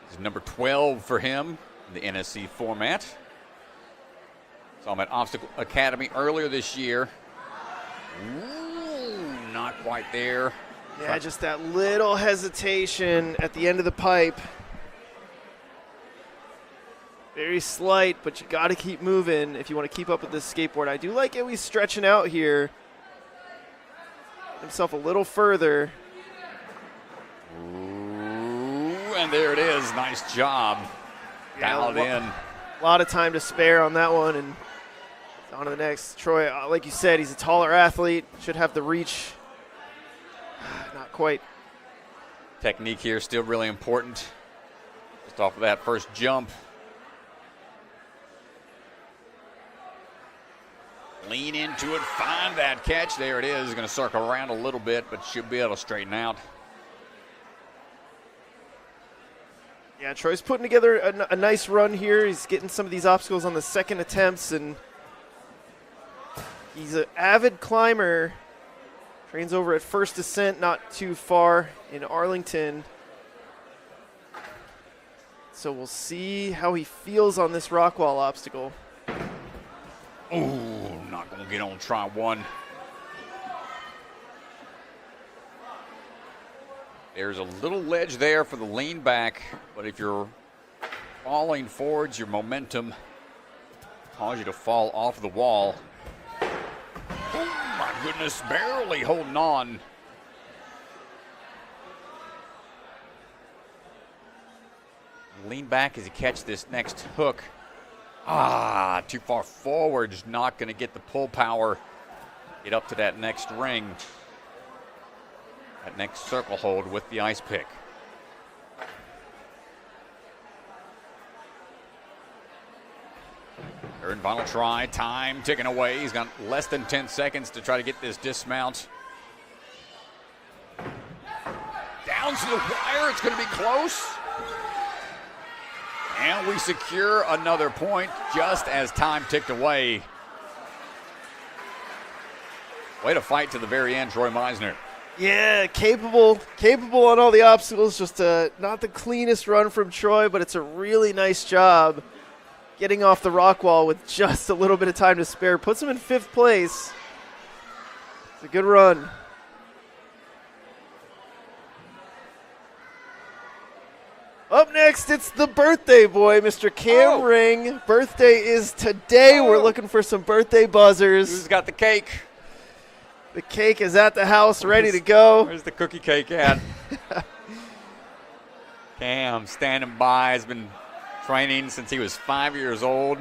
This is number 12 for him in the NSC format. Saw him at Obstacle Academy earlier this year. Ooh, not quite there. Yeah, just that little hesitation at the end of the pipe. Very slight, but you got to keep moving if you want to keep up with this skateboard. I do like Ewan stretching out here. Himself a little further. Ooh, and there it is. Nice job. Dialed in. A lot of time to spare on that one, and on to the next. Troy, like you said, he's a taller athlete. Should have the reach. Not quite. Technique here still really important. Just off of that first jump. Lean into it, find that catch. There it is. Going to circle around a little bit, but should be able to straighten out. Yeah, Troy's putting together a nice run here. He's getting some of these obstacles on the second attempts, and he's an avid climber. Trains over at First Descent, not too far in Arlington. So we'll see how he feels on this rock wall obstacle. Ooh, not going to get on try one. There's a little ledge there for the lean back, but if you're falling forwards, your momentum cause you to fall off the wall. Oh my Goodness, barely holding on. Lean back as he catches this next hook. Too far forward, just not going to get the pull power. Get up to that next ring. That next circle hold with the ice pick. Third and final try, time ticking away. He's got less than 10 seconds to try to get this dismount. Down to the wire, it's going to be close. And we secure another point just as time ticked away. Way to fight to the very end, Troy Meisner. Yeah, capable on all the obstacles. Just not the cleanest run from Troy, but it's a really nice job getting off the rock wall with just a little bit of time to spare. Puts him in 5th place. It's a good run. Up next, it's the birthday boy, Mr. Cam Ring. Birthday is today. We're looking for some birthday buzzers. Who's got the cake? The cake is at the house, ready to go. Where's the cookie cake at? Cam standing by, has been training since he was 5 years old.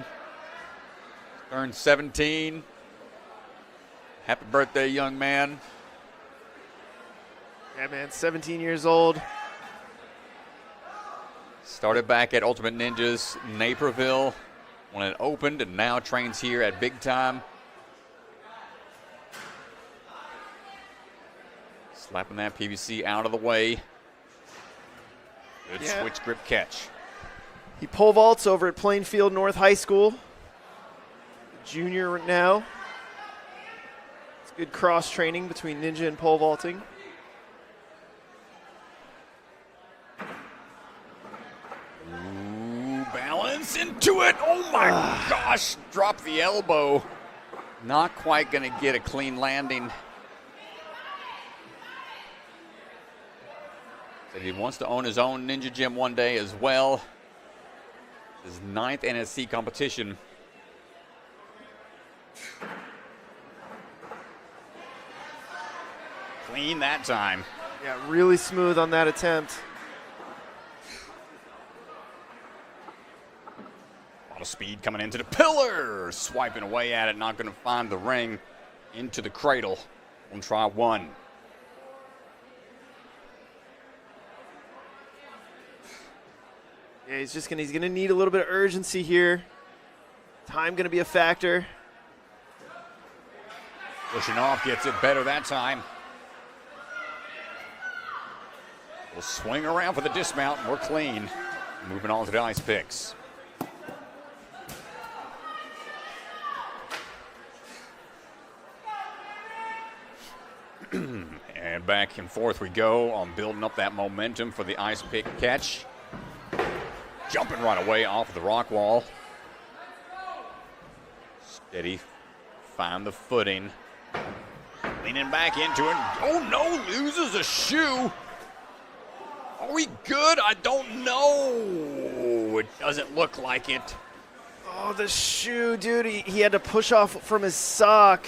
Turned 17. Happy birthday, young man. Yeah, man, 17 years old. Started back at Ultimate Ninjas Naperville when it opened, and now trains here at Big Time. Slapping that PVC out of the way. Good switch grip catch. He pole vaults over at Plainfield North High School. Junior now. It's good cross training between ninja and pole vaulting. Balance into it. Oh my gosh. Drop the elbow. Not quite going to get a clean landing. Said he wants to own his own ninja gym one day as well. His 9th NSC competition. Clean that time. Yeah, really smooth on that attempt. A lot of speed coming into the pillar. Swiping away at it, not going to find the ring. Into the cradle on try 1. Yeah, he's gonna need a little bit of urgency here. Time gonna be a factor. Pushing off, gets it better that time. We'll swing around for the dismount, and we're clean. Moving on to the ice picks. And back and forth we go on building up that momentum for the ice pick catch. Jumping right away off the rock wall. Steady, find the footing. Leaning back into it. Oh no, loses a shoe. Are we good? I don't know. It doesn't look like it. Oh, the shoe, dude. He had to push off from his sock.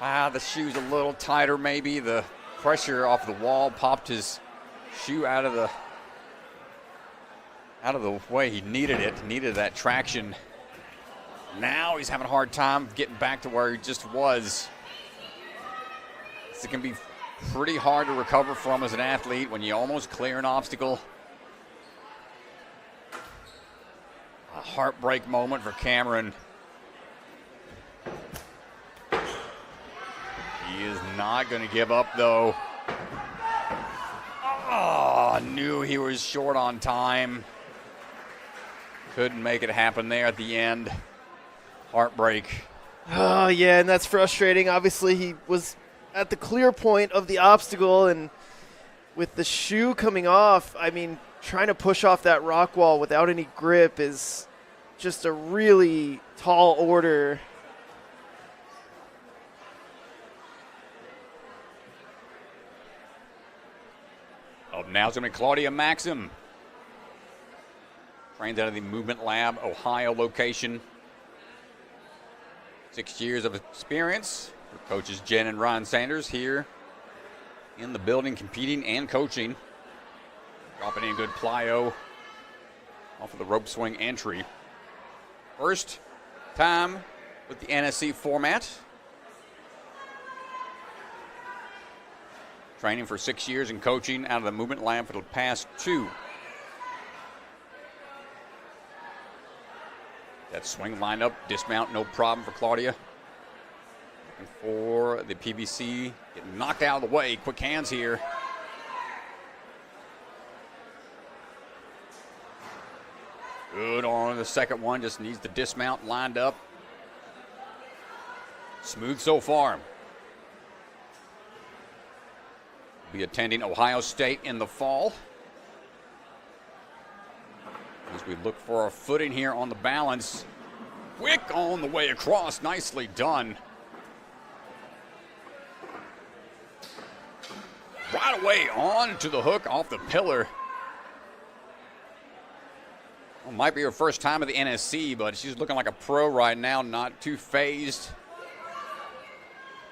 The shoe's a little tighter maybe. The pressure off the wall popped his shoe out of the way he needed it. Needed that traction. Now he's having a hard time getting back to where he just was. It can be pretty hard to recover from as an athlete when you almost clear an obstacle. A heartbreak moment for Cameron. He is not going to give up, though. Oh, knew he was short on time. Couldn't make it happen there at the end. Heartbreak. Oh, yeah, and that's frustrating. Obviously, he was at the clear point of the obstacle, and with the shoe coming off, I mean, trying to push off that rock wall without any grip is just a really tall order. Up now is going to be Claudia Maxim. Trains out of the Movement Lab, Ohio location. 6 years of experience for coaches Jen and Ron Sanders here in the building, competing and coaching. Dropping in good plyo off of the rope swing entry. First time with the NSC format. Training for 6 years and coaching out of the movement lab for the past 2. That swing lined up, dismount, no problem for Claudia. Looking for the PVC, getting knocked out of the way. Quick hands here. Good on the second one, just needs the dismount lined up. Smooth so far. Be attending Ohio State in the fall. As we look for our footing here on the balance. Quick on the way across, nicely done. Right away on to the hook off the pillar. Well, might be her first time at the NSC, but she's looking like a pro right now, not too phased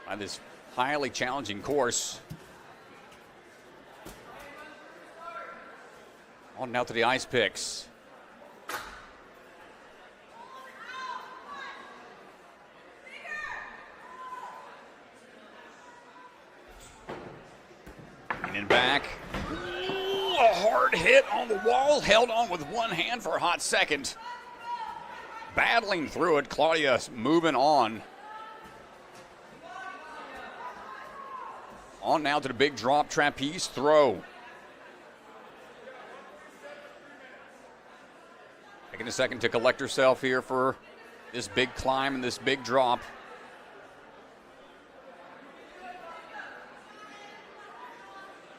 by this highly challenging course. On now to the ice picks. And back. Ooh, a hard hit on the wall. Held on with one hand for a hot second. Battling through it. Claudia moving on. On now to the big drop trapeze throw. Taking a second to collect herself here for this big climb and this big drop.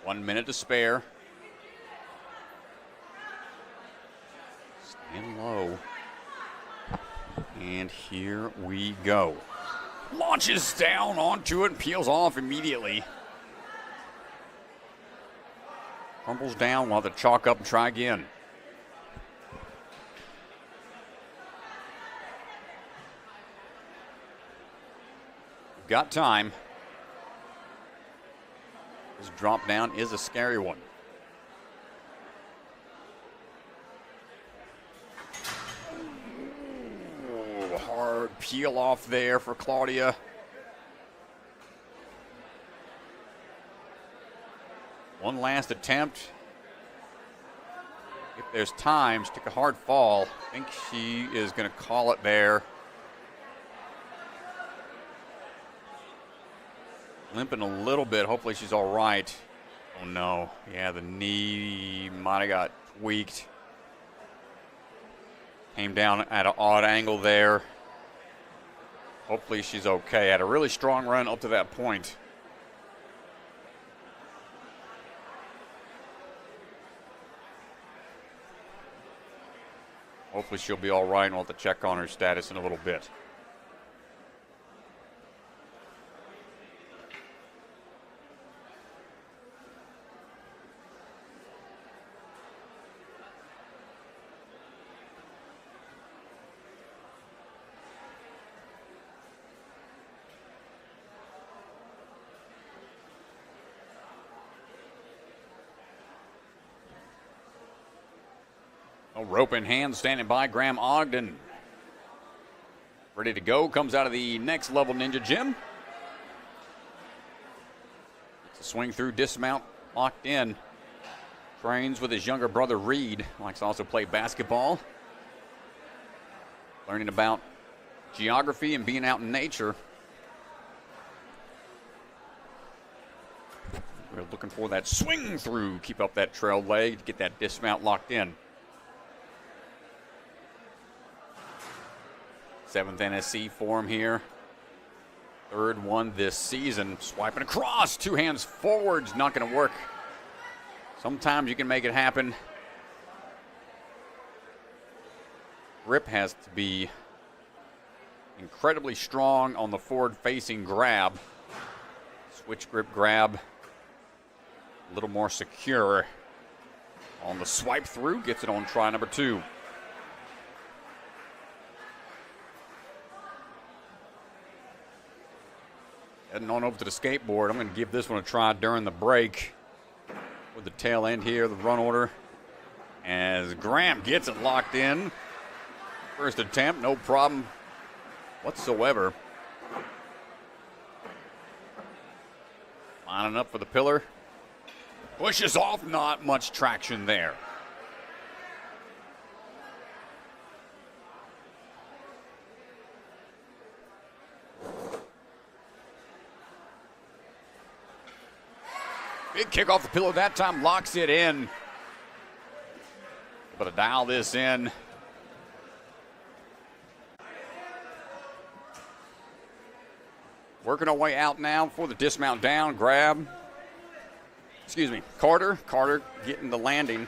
One minute to spare. Stand low. And here we go. Launches down onto it and peels off immediately. Crumbles down, we'll have to chalk up and try again. Got time. This drop down is a scary one. Ooh, hard peel off there for Claudia. One last attempt. If there's time, she took a hard fall. I think she is going to call it there. Limping a little bit. Hopefully she's all right. Oh, no. Yeah, the knee might have got tweaked. Came down at an odd angle there. Hopefully she's okay. Had a really strong run up to that point. Hopefully she'll be all right, and we'll have to check on her status in a little bit. Rope in hand, standing by Graham Ogden. Ready to go, comes out of the next level ninja gym. It's a swing through, dismount, locked in. Trains with his younger brother Reed. Likes to also play basketball. Learning about geography and being out in nature. We're looking for that swing through. Keep up that trail leg to get that dismount locked in. 7th NSC form here. 3rd one this season. Swiping across, 2 hands forwards, not going to work. Sometimes you can make it happen. Grip has to be incredibly strong on the forward-facing grab. Switch grip grab, a little more secure. On the swipe through, gets it on try number 2. heading on over to the skateboard. I'm going to give this one a try during the break with the tail end here, the run order. As Graham gets it locked in. First attempt, no problem whatsoever. Lining up for the pillar. Pushes off, not much traction there. Big kick off the pillow that time, locks it in. But to dial this in. Working our way out now for the dismount down, grab. Excuse me, Carter. Carter getting the landing.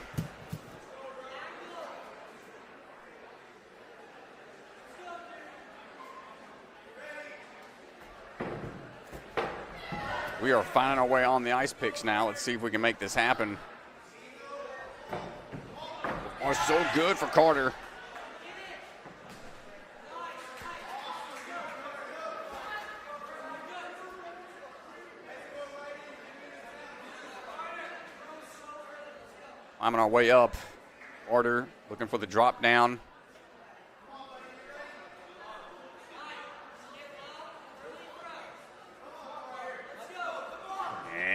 We are finding our way on the ice picks now. Let's see if we can make this happen. Oh, so good for Carter. Climbing our way up. Carter looking for the drop down.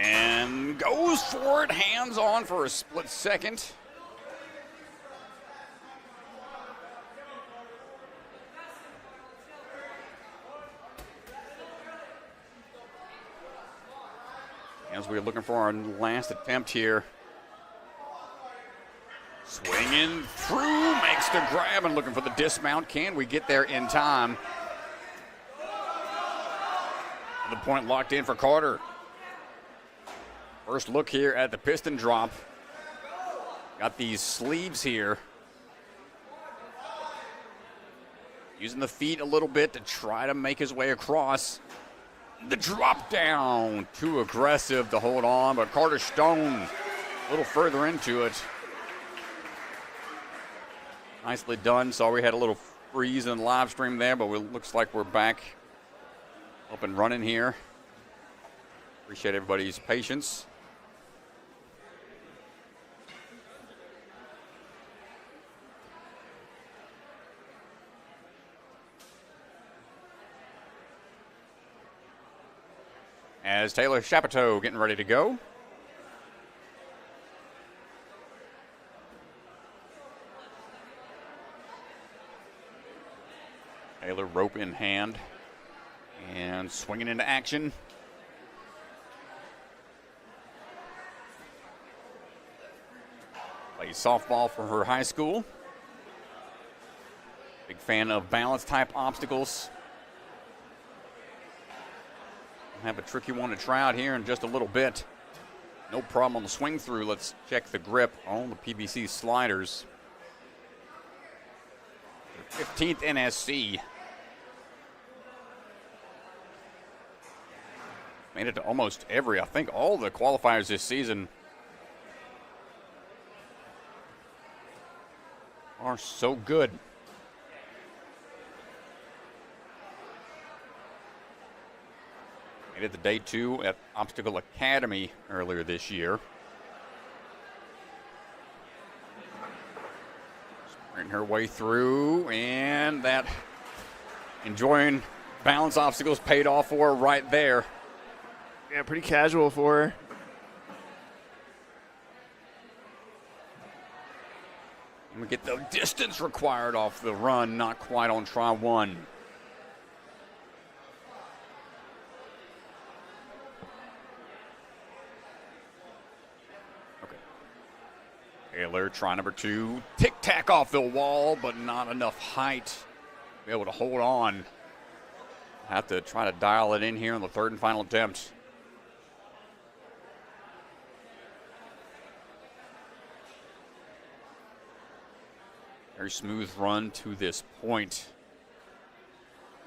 And goes for it, hands on for a split second. As we're looking for our last attempt here. Swinging through, makes the grab and looking for the dismount. Can we get there in time? The point locked in for Carter. First look here at the piston drop. Got these sleeves here. Using the feet a little bit to try to make his way across. The drop down, too aggressive to hold on, but Carter Stone a little further into it. Nicely done. Saw we had a little freeze in the live stream there, but it looks like we're back up and running here. Appreciate everybody's patience. As Taylor Chapateau getting ready to go. Taylor rope in hand and swinging into action. Plays softball for her high school. Big fan of balance type obstacles. Have a tricky one to try out here in just a little bit. No problem on the swing through. Let's check the grip on the PVC sliders. 15th NSC. Made it to almost I think all the qualifiers this season are so good. Made it to day 2 at Obstacle Academy earlier this year. Sprinting her way through, and that enjoying balance obstacles paid off for her right there. Yeah, pretty casual for her. And we get the distance required off the run, not quite on try 1. Okay. Taylor, try number 2. Tic-tac off the wall, but not enough height to be able to hold on. Have to try to dial it in here on the third and final attempt. Very smooth run to this point.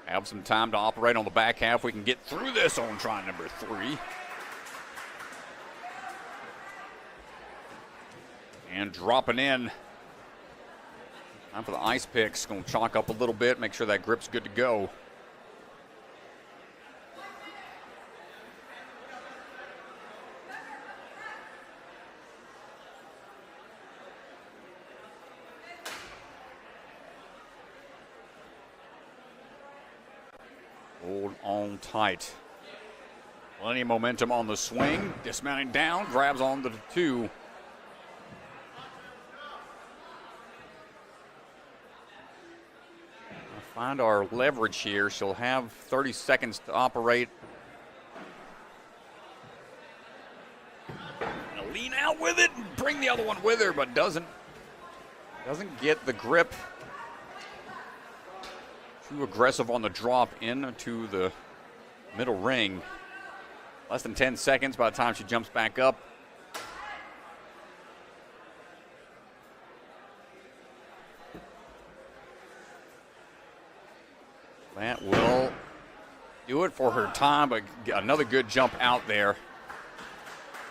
Have some time to operate on the back half. We can get through this on try number 3. And dropping in. Time for the ice picks. Going to chalk up a little bit, make sure that grip's good to go. Hold on tight. Plenty of momentum on the swing. Dismounting down, grabs onto the 2. Find our leverage here. She'll have 30 seconds to operate. Gonna lean out with it and bring the other one with her, but doesn't get the grip. Too aggressive on the drop into the middle ring. Less than 10 seconds by the time she jumps back up. That will do it for her time, but another good jump out there.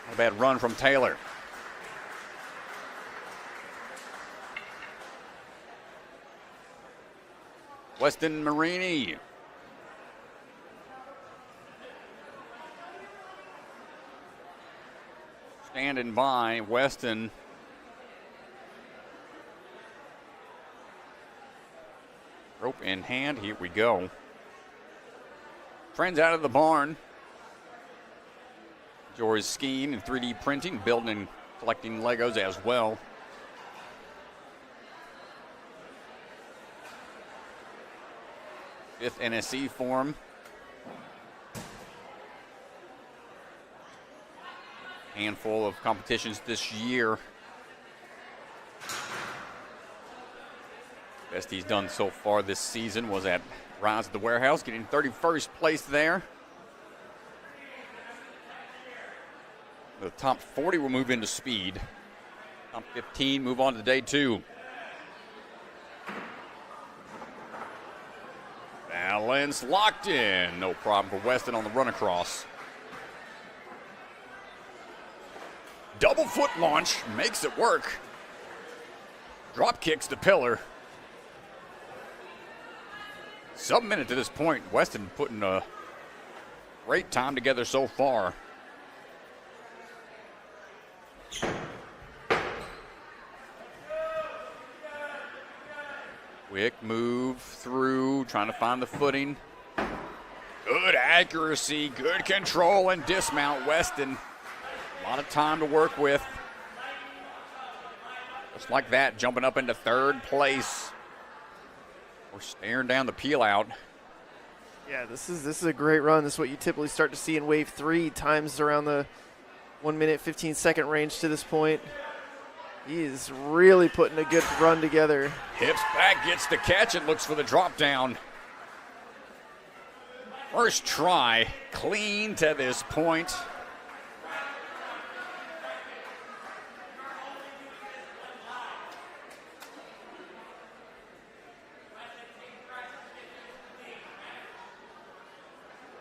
Not a bad run from Taylor. Weston Marini. Standing by, Weston. Rope in hand, here we go. Friends out of the barn. Jory's skiing and 3D printing, building and collecting Legos as well. Fifth NSC form. Handful of competitions this year. Best he's done so far this season was at Rise at the Warehouse, getting 31st place there. The top 40 will move into speed. Top 15 move on to day 2. Balance locked in. No problem for Weston on the run across. Double foot launch makes it work. Drop kicks the pillar. Sub-minute to this point. Weston putting a great time together so far. Quick move through, trying to find the footing. Good accuracy, good control and dismount. Weston, a lot of time to work with. Just like that, jumping up into 3rd place. We're staring down the peel out. Yeah, this is a great run. This is what you typically start to see in wave 3. Times around the 1 minute, 15 second range to this point. He is really putting a good run together. Hips back, gets the catch, and looks for the drop down. First try, clean to this point.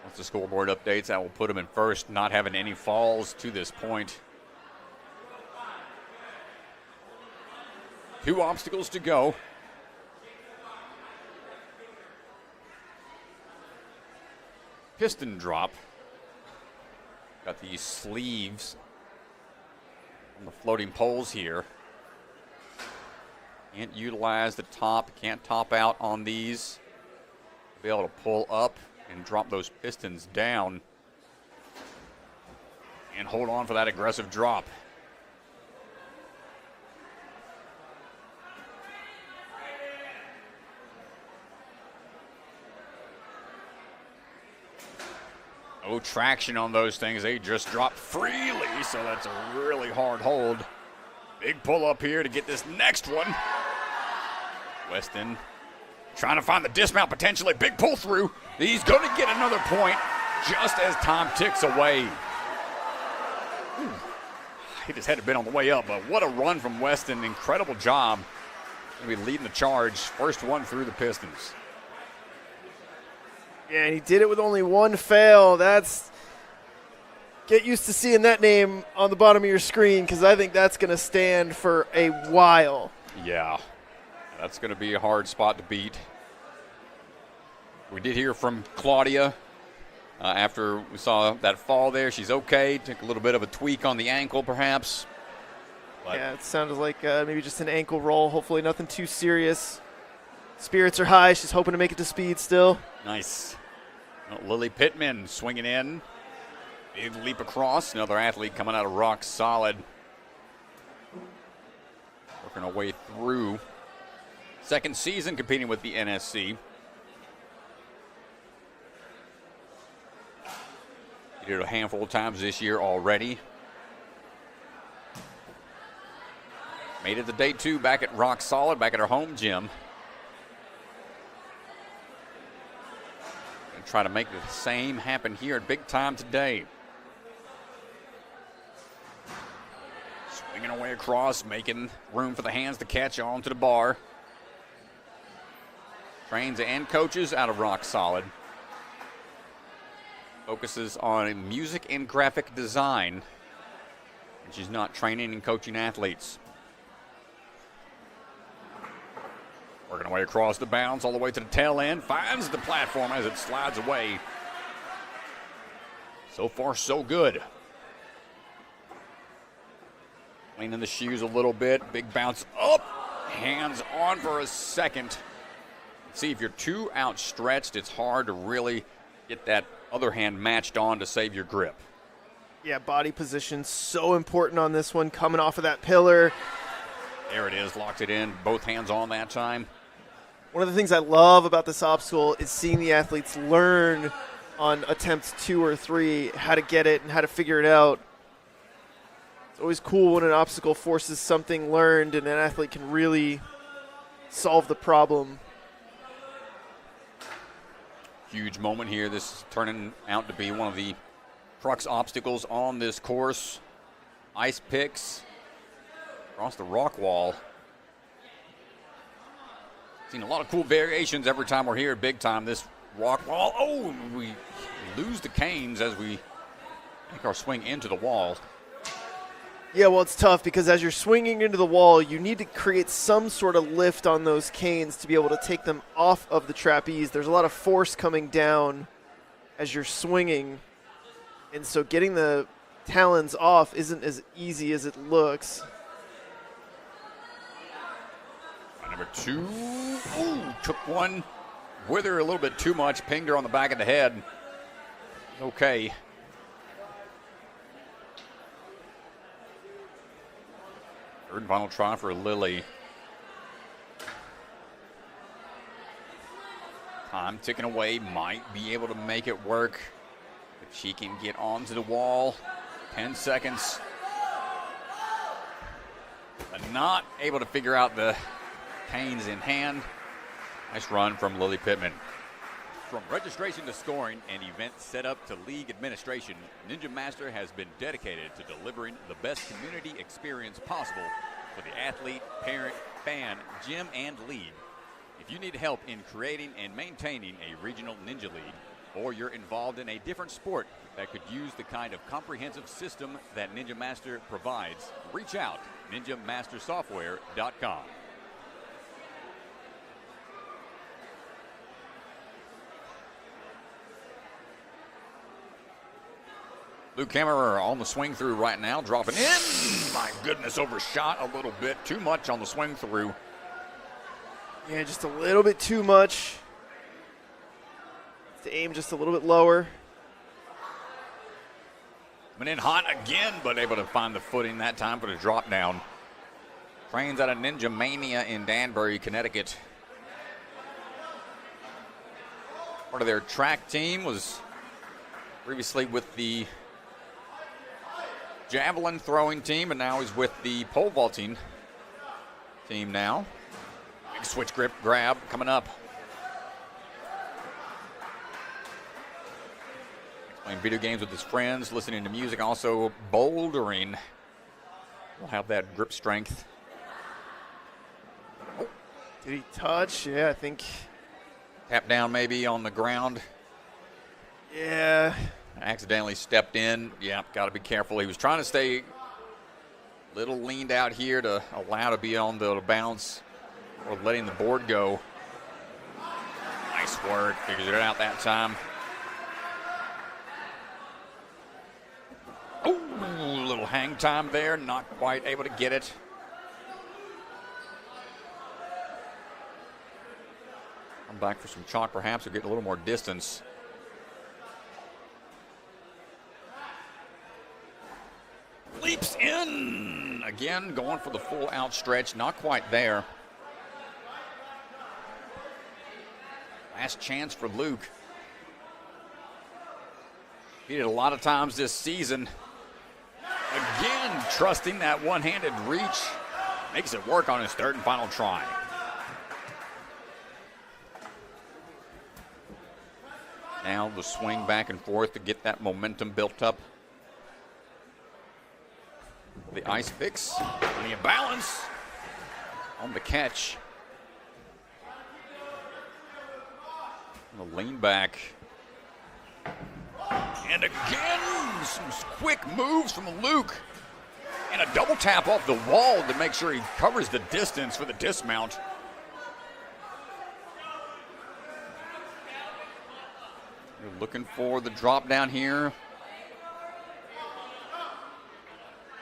Once the scoreboard updates, that will put him in first, not having any falls to this point. 2 obstacles to go. Piston drop. Got these sleeves on the floating poles here. Can't utilize the top, can't top out on these. Be able to pull up and drop those pistons down and hold on for that aggressive drop. No traction on those things. They just drop freely, so that's a really hard hold. Big pull up here to get this next one. Weston trying to find the dismount potentially. Big pull through. He's going to get another point just as time ticks away. He just had to been on the way up, but what a run from Weston. Incredible job. Going to be leading the charge. First one through the Pistons. Yeah, and he did it with only 1 fail. Get used to seeing that name on the bottom of your screen, because I think that's going to stand for a while. Yeah, that's going to be a hard spot to beat. We did hear from Claudia after we saw that fall there. She's okay. Took a little bit of a tweak on the ankle, perhaps. But yeah, it sounded like maybe just an ankle roll. Hopefully nothing too serious. Spirits are high. She's hoping to make it to speed still. Nice. Lily Pittman swinging in. Big leap across. Another athlete coming out of rock solid. Working our way through. Second season competing with the NSC. He did it a handful of times this year already. Made it to day 2 back at Rock Solid, back at our home gym. And try to make the same happen here at Big Time today. Swinging away across, making room for the hands to catch on to the bar. Trains and coaches out of Rock Solid. Focuses on music and graphic design. And she's not training and coaching athletes. Working away across the bounds all the way to the tail end. Finds the platform as it slides away. So far, so good. Cleaning the shoes a little bit. Big bounce up. Hands on for a second. See, if you're too outstretched, it's hard to really get that other hand matched on to save your grip. Yeah, body position so important on this one. Coming off of that pillar. There it is. Locked it in. Both hands on that time. One of the things I love about this obstacle is seeing the athletes learn on attempts 2 or 3 how to get it and how to figure it out. It's always cool when an obstacle forces something learned and an athlete can really solve the problem. Huge moment here. This is turning out to be one of the crux obstacles on this course. Ice picks across the rock wall. Seen a lot of cool variations every time we're here at Big Time. This rock wall. Oh, we lose the canes as we make our swing into the wall. Yeah, well, it's tough because as you're swinging into the wall, you need to create some sort of lift on those canes to be able to take them off of the trapeze. There's a lot of force coming down as you're swinging, and so getting the talons off isn't as easy as it looks. Number 2. Ooh, took one with her a little bit too much. Pinged her on the back of the head. Okay. Third and final try for Lily. Time ticking away. Might be able to make it work if she can get onto the wall. 10 seconds. But not able to figure out the canes in hand. Nice run from Lily Pittman. From registration to scoring and event setup to league administration, Ninja Master has been dedicated to delivering the best community experience possible for the athlete, parent, fan, gym, and league. If you need help in creating and maintaining a regional Ninja League, or you're involved in a different sport that could use the kind of comprehensive system that Ninja Master provides, reach out, ninjamastersoftware.com. Luc Kemmerer on the swing through right now, dropping in. My goodness, overshot a little bit. Too much on the swing through. Yeah, just a little bit too much. To aim just a little bit lower. Coming in hot again, but able to find the footing that time for the drop down. Trains out of Ninja Mania in Danbury, Connecticut. Part of their track team, was previously with the javelin throwing team, and now he's with the pole vaulting team now. Big switch grip grab coming up. Playing video games with his friends, listening to music, also bouldering. Will have that grip strength. Oh, did he touch? Yeah, I think. Tap down maybe on the ground. Yeah. Accidentally stepped in. Yeah, got to be careful. He was trying to stay a little leaned out here to allow to be on the bounce or letting the board go. Nice work. Figures it out that time. Oh, little hang time there. Not quite able to get it. Come back for some chalk perhaps, or get a little more distance. again, going for the full outstretch. Not quite there. Last chance for Luc. He did a lot of times this season. Again, trusting that one-handed reach. Makes it work on his third and final try. Now the swing back and forth to get that momentum built up. The ice fix, plenty of balance on the catch. The lean back. And again, some quick moves from Luc. And a double tap off the wall to make sure he covers the distance for the dismount. You're looking for the drop down here.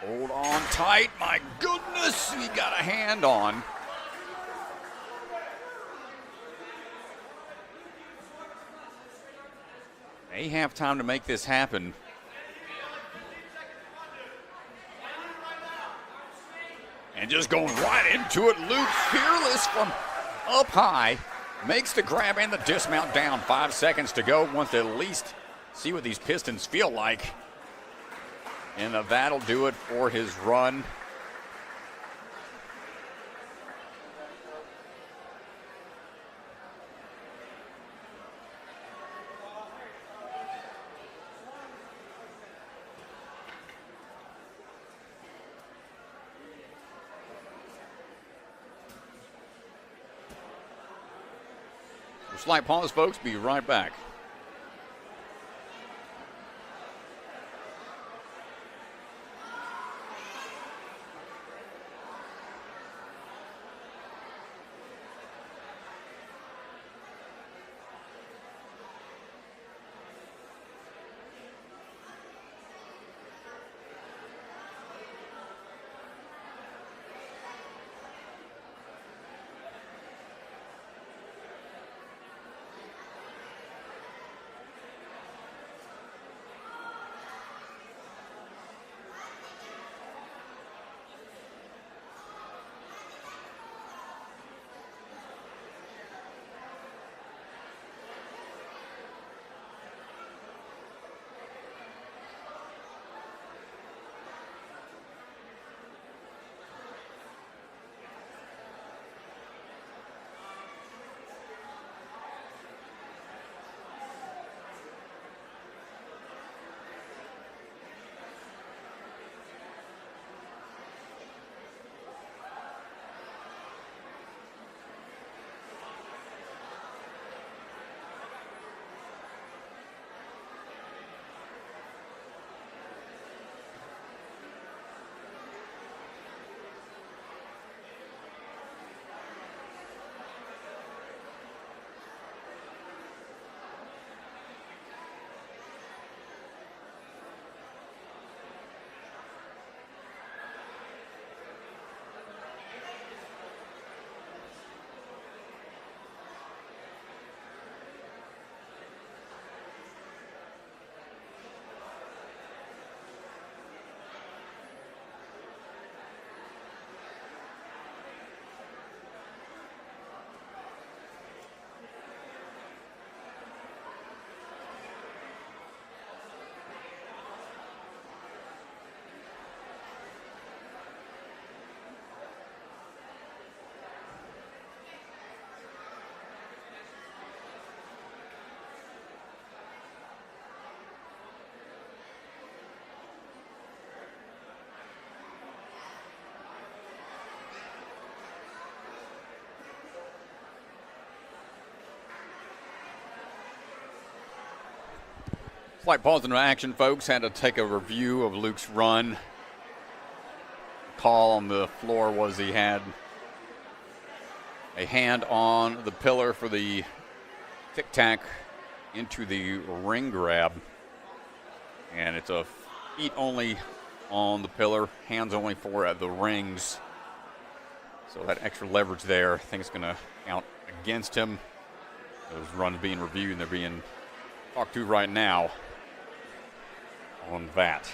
Hold on tight. My goodness, he got a hand on. They have time to make this happen. And just going right into it, Luc, fearless from up high, makes the grab and the dismount down. 5 seconds to go. Wants to at least see what these Pistons feel like. And that'll do it for his run. Slight pause, folks. Be right back. Slight pause in action, folks. Had to take a review of Luc's run. Call on the floor was he had a hand on the pillar for the tic-tac into the ring grab. And it's a feet only on the pillar, hands only for the rings. So that extra leverage there, I think it's going to count against him. Those runs being reviewed and they're being talked to right now on that.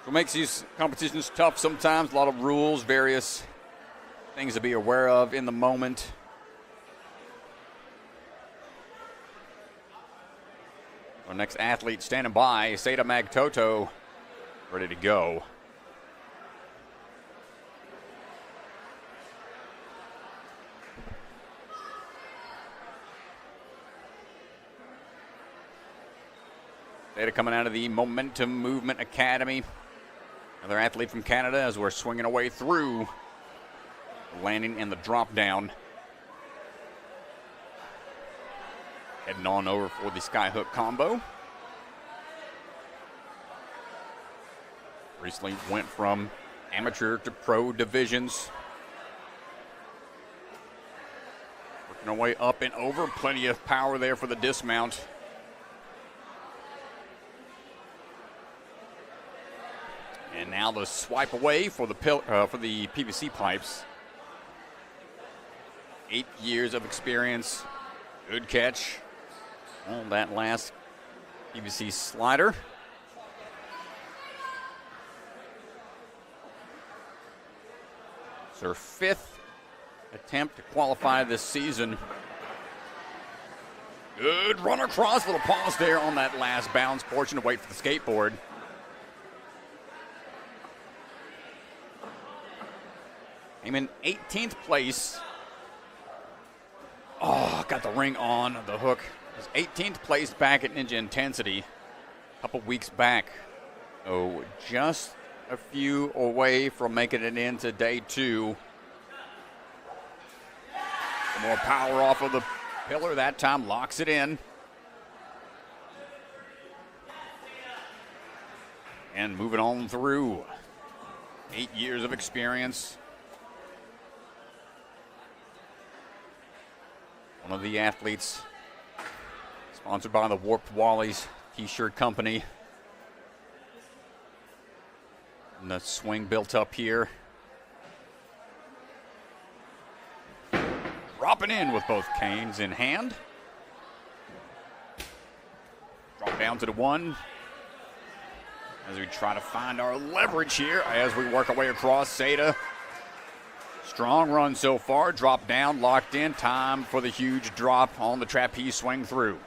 What makes these competitions tough sometimes, a lot of rules, various things to be aware of in the moment. Our next athlete standing by, Sayda Magtoto, ready to go. Sayda coming out of the Momentum Movement Academy. Another athlete from Canada as we're swinging away through. Landing in the drop down. Heading on over for the skyhook combo. Recently went from amateur to pro divisions. Working our way up and over. Plenty of power there for the dismount. And now the swipe away for the PVC pipes. 8 years of experience. Good catch on that last PVC slider. It's her 5th attempt to qualify this season. Good run across, little pause there on that last bounce portion to wait for the skateboard. Came in 18th place. Oh, got the ring on the hook. It was 18th place back at Ninja Intensity a couple weeks back. Oh, just a few away from making it into day 2. Some more power off of the pillar. That time locks it in. And moving on through. 8 years of experience. One of the athletes sponsored by the Warped Wallies t-shirt company. And the swing built up here. Dropping in with both canes in hand. Drop down to the 1. As we try to find our leverage here as we work our way across. Sayda. Strong run so far. Drop down, locked in. Time for the huge drop on the trapeze swing through.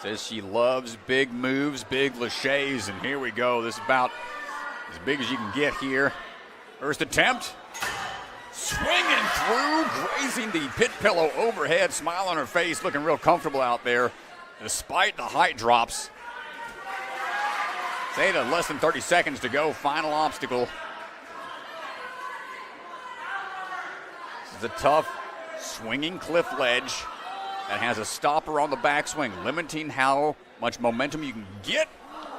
Says she loves big moves, big laches, and here we go. This is about as big as you can get here. First attempt. Swinging through, grazing the pit pillow overhead. Smile on her face, looking real comfortable out there despite the height drops. Sayda, less than 30 seconds to go. Final obstacle. This is a tough swinging cliff ledge that has a stopper on the backswing, limiting how much momentum you can get.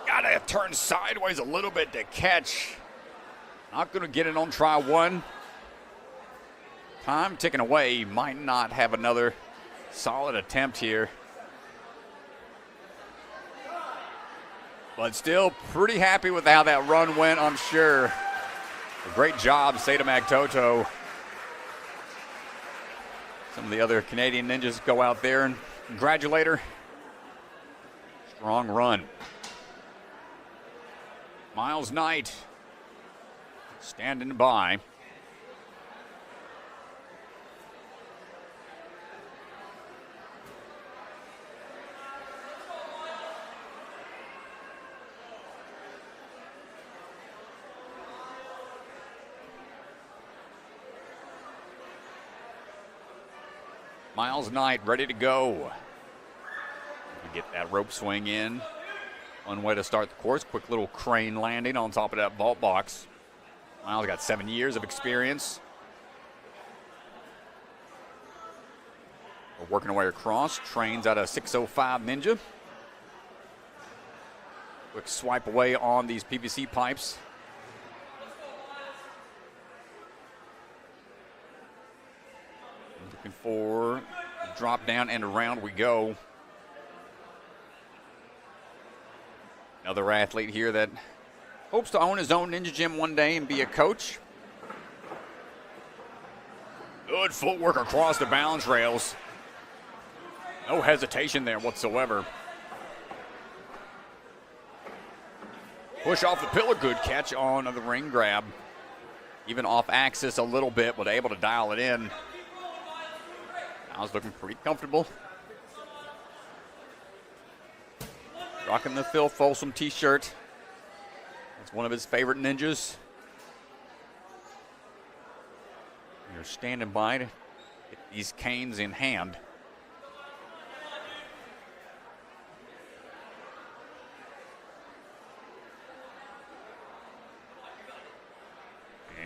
Gotta turn sideways a little bit to catch. Not gonna get it on try 1. Time ticking away. Might not have another solid attempt here. But still pretty happy with how that run went, I'm sure. A great job, Sayda Magtoto. Some of the other Canadian ninjas go out there and congratulate her. Strong run. Myles Knight standing by. Myles Knight ready to go. We get that rope swing in. One way to start the course. Quick little crane landing on top of that vault box. Myles got 7 years of experience. We're working our way across. Trains out of 605 Ninja. Quick swipe away on these PVC pipes. Looking for a drop down and around we go. Another athlete here that hopes to own his own ninja gym one day and be a coach. Good footwork across the balance rails. No hesitation there whatsoever. push off the pillar. Good catch on the ring grab. Even off axis a little bit, but able to dial it in. I was looking pretty comfortable. Rocking the Phil Folsom t-shirt. It's one of his favorite ninjas. You're standing by to get these canes in hand.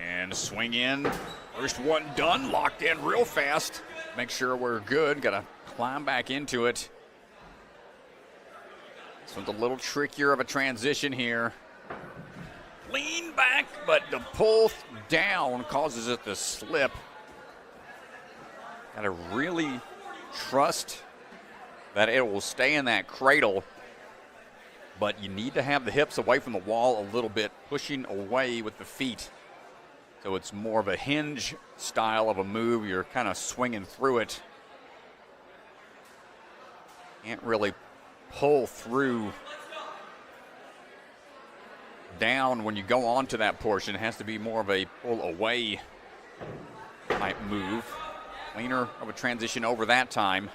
And swing in. First one done, locked in real fast. Make sure we're good. Got to climb back into it. This one's a little trickier of a transition here. Lean back, but the pull down causes it to slip. Got to really trust that it will stay in that cradle. But you need to have the hips away from the wall a little bit, pushing away with the feet. So it's more of a hinge style of a move. You're kind of swinging through it. Can't really pull through down when you go onto that portion. It has to be more of a pull away type move. Cleaner of a transition over that time.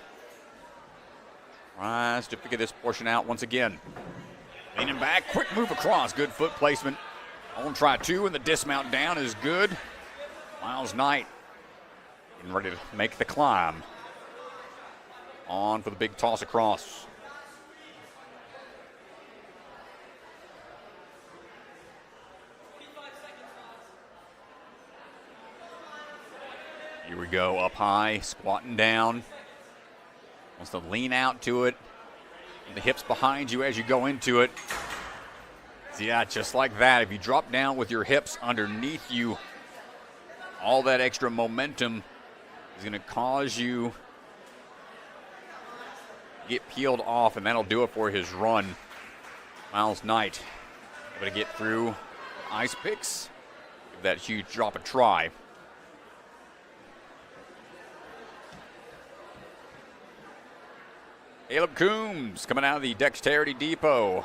Tries to figure this portion out once again. Leaning back, quick move across, good foot placement. On try two, and the dismount down is good. Myles Knight getting ready to make the climb. On for the big toss across. Here we go, up high, squatting down. Wants to lean out to it. And the hips behind you as you go into it. Yeah, just like that. If you drop down with your hips underneath you, all that extra momentum is going to cause you to get peeled off, and that'll do it for his run. Myles Knight able to get through ice picks. Give that huge drop a try. Caleb Coombs coming out of the Dexterity Depot.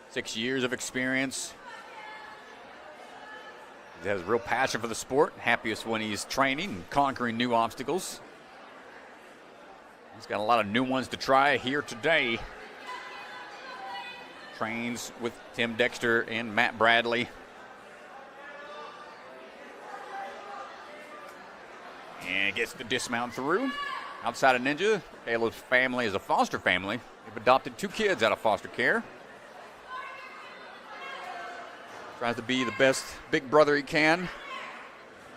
6 years of experience. He has a real passion for the sport. Happiest when he's training and conquering new obstacles. He's got a lot of new ones to try here today. Trains with Tim Dexter and Matt Bradley. And gets the dismount through. Outside of Ninja, Caleb's family is a foster family. They've adopted 2 kids out of foster care. Tries to be the best big brother he can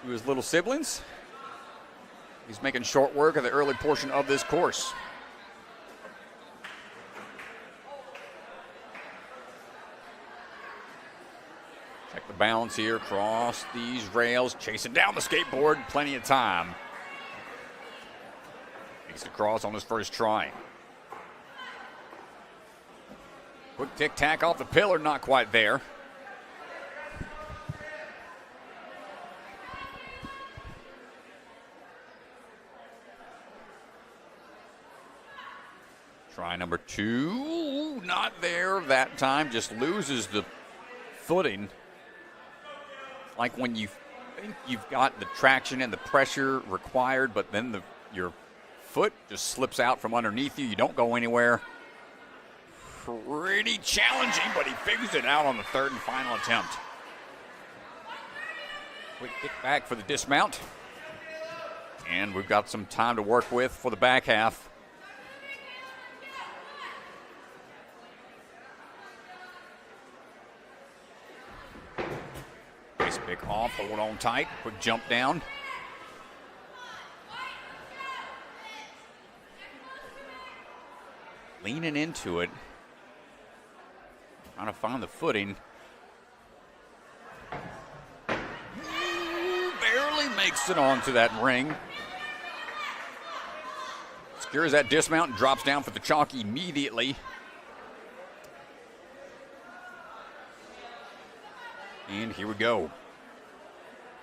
to his little siblings. He's making short work of the early portion of this course. Check the balance here, across these rails, chasing down the skateboard, plenty of time. Makes the cross on his first try. Quick tic-tac off the pillar, not quite there. Try number 2, not there that time, just loses the footing. Like when you think you've got the traction and the pressure required, but then your foot just slips out from underneath you. You don't go anywhere. Pretty challenging, but he figures it out on the third and final attempt. Quick kick back for the dismount. And we've got some time to work with for the back half. Nice pick off, hold on tight, quick jump down. Leaning into it, trying to find the footing. Barely makes it onto that ring. Secures that dismount and drops down for the chalk immediately. And here we go.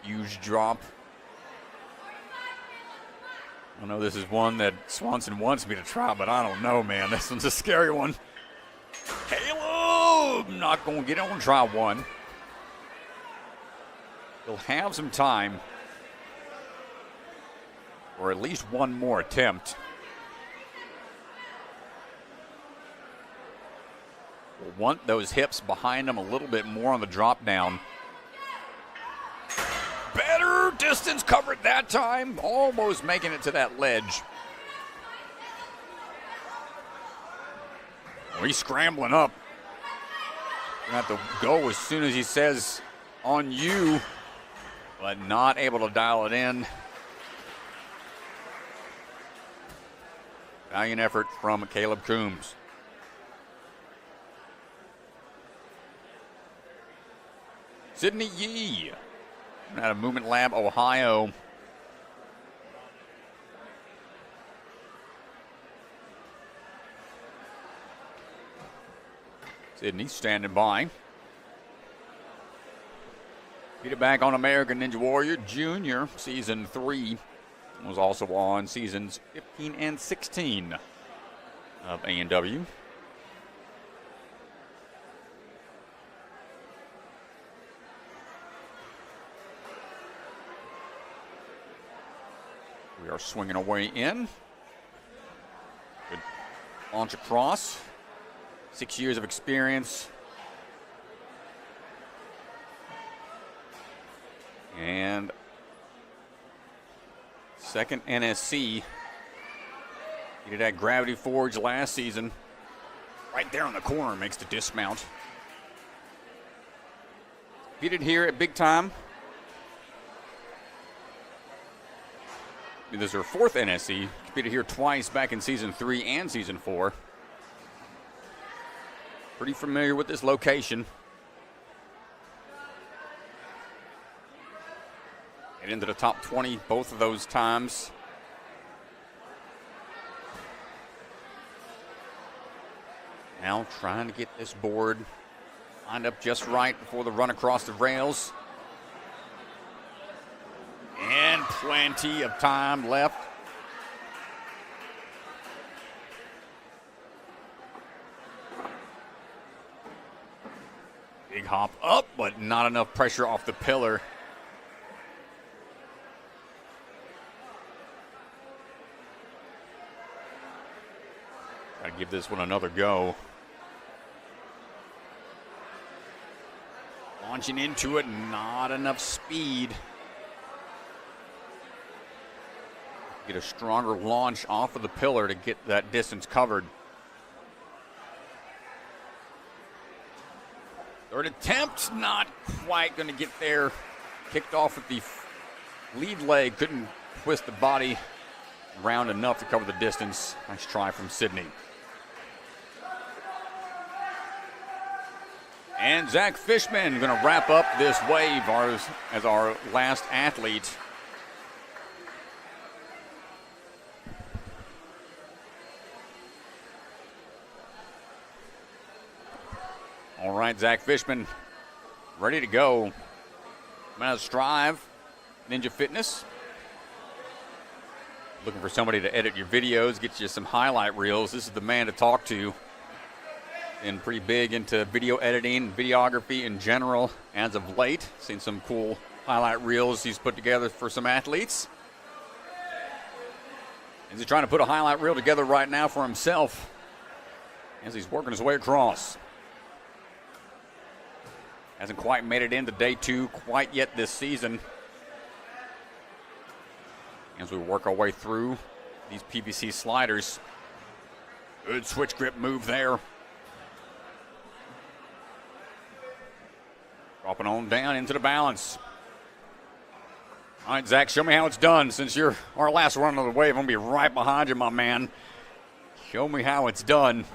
Huge drop. I know this is one that Swanson wants me to try, but I don't know, man. This one's a scary one. Hale not going to get on try one. He'll have some time for at least one more attempt. We'll want those hips behind him a little bit more on the drop down. Better distance covered that time, almost making it to that ledge. Oh, he's scrambling up. Gonna have to go as soon as he says on you, but not able to dial it in. Valiant effort from Caleb Coombs. Sydney Yee out of Movement Lab, Ohio. Sydney standing by. Get it back on American Ninja Warrior Junior, Season 3. Was also on Seasons 15 and 16 of A&W. We are swinging away in. Good launch across. 6 years of experience. And second NSC. He did that Gravity Forge last season. Right there on the corner makes the dismount. Competed here at Big Time. This is her fourth NSC. Competed here twice back in Season 3 and Season 4. Pretty familiar with this location. And into the top 20 both of those times. Now trying to get this board lined up just right before the run across the rails. And plenty of time left. Big hop up, but not enough pressure off the pillar. Gotta give this one another go. Launching into it, not enough speed. Get a stronger launch off of the pillar to get that distance covered. Third attempt, not quite going to get there. Kicked off with the lead leg, couldn't twist the body round enough to cover the distance. Nice try from Sydney. And Zach Fishman going to wrap up this wave as our last athlete. All right, Zach Fishman ready to go. Minus Strive, Ninja Fitness. Looking for somebody to edit your videos, get you some highlight reels. This is the man to talk to. And pretty big into video editing, videography in general as of late. Seen some cool highlight reels he's put together for some athletes. He's trying to put a highlight reel together right now for himself as he's working his way across. Hasn't quite made it into day 2 quite yet this season. As we work our way through these PVC sliders. Good switch grip move there. Dropping on down into the balance. All right, Zach, show me how it's done. Since you're our last run of the wave, I'm going to be right behind you, my man. Show me how it's done.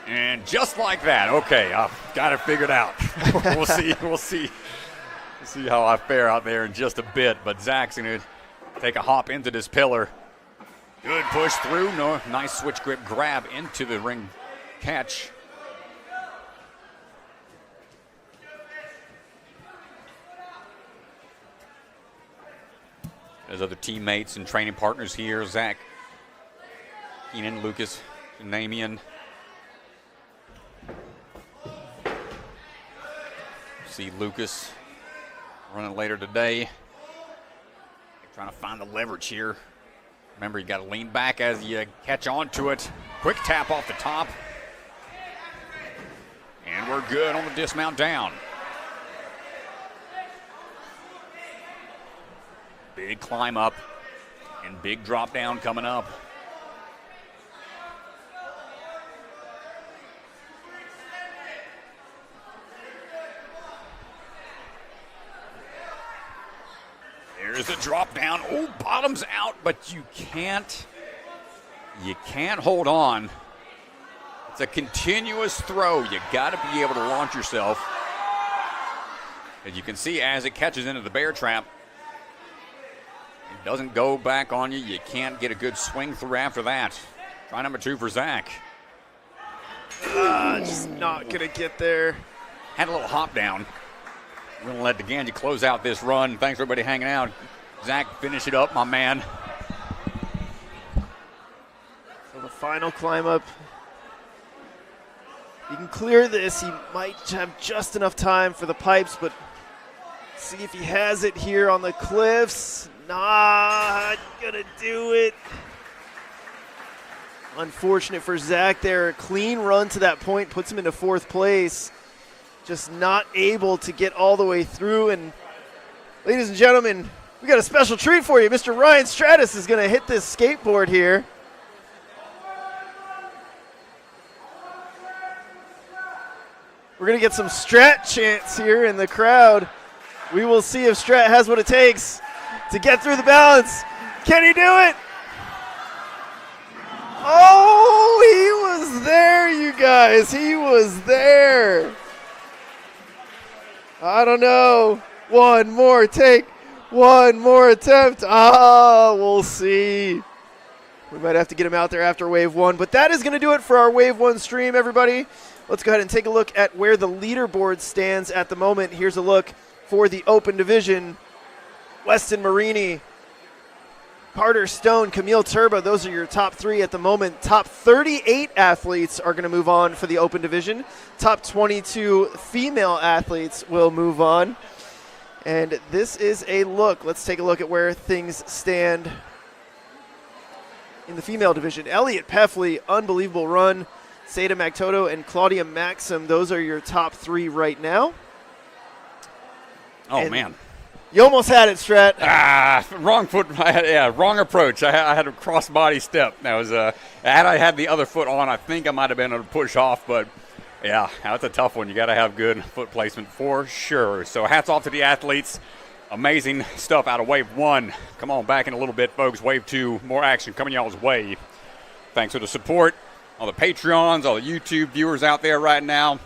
And just like that, okay, I've got it figured out. We'll see how I fare out there in just a bit. But Zach's going to take a hop into this pillar. Good push through. No, nice switch grip grab into the ring catch. His other teammates and training partners here, Zach, Keenan, Lucas, Namian. See Roukous running later today. Trying to find the leverage here. Remember, you got to lean back as you catch on to it. Quick tap off the top. And we're good on the dismount down. Big climb up and big drop down coming up. There's a drop down. Oh, bottom's out, but you can't hold on. It's a continuous throw. You got to be able to launch yourself. As you can see, as it catches into the bear trap, it doesn't go back on you. You can't get a good swing through after that. Try number 2 for Zach. Just not going to get there. Had a little hop down. We're going to let DeGanji close out this run. Thanks, everybody, hanging out. Zach, finish it up, my man. So the final climb up. He can clear this. He might have just enough time for the pipes, but see if he has it here on the cliffs. Not gonna do it. Unfortunate for Zach there. A clean run to that point puts him into 4th place. Just not able to get all the way through. And ladies and gentlemen, we got a special treat for you. Mr. Ryan Stratus is going to hit this skateboard here. We're going to get some Strat chants here in the crowd. We will see if Strat has what it takes to get through the balance. Can he do it? Oh, he was there, you guys. He was there. I don't know. One more take. One more attempt. We'll see. We might have to get him out there after Wave 1. But that is going to do it for our Wave 1 stream, everybody. Let's go ahead and take a look at where the leaderboard stands at the moment. Here's a look for the Open Division. Weston Marini, Carter Stone, Kamil Turba, those are your top 3 at the moment. Top 38 athletes are going to move on for the Open Division. Top 22 female athletes will move on. And this is a look. Let's take a look at where things stand in the female division. Elliot Peffly, unbelievable run. Sayda Magtoto and Claudia Maxim, those are your top 3 right now. Oh, and man. You almost had it, Strat. Wrong foot. Wrong approach. I had a cross-body step. That was had I had the other foot on, I think I might have been able to push off, but yeah, that's a tough one. You got to have good foot placement for sure. So hats off to the athletes. Amazing stuff out of Wave 1. Come on, back in a little bit, folks. Wave 2, more action coming y'all's way. Thanks for the support. All the Patreons, all the YouTube viewers out there right now.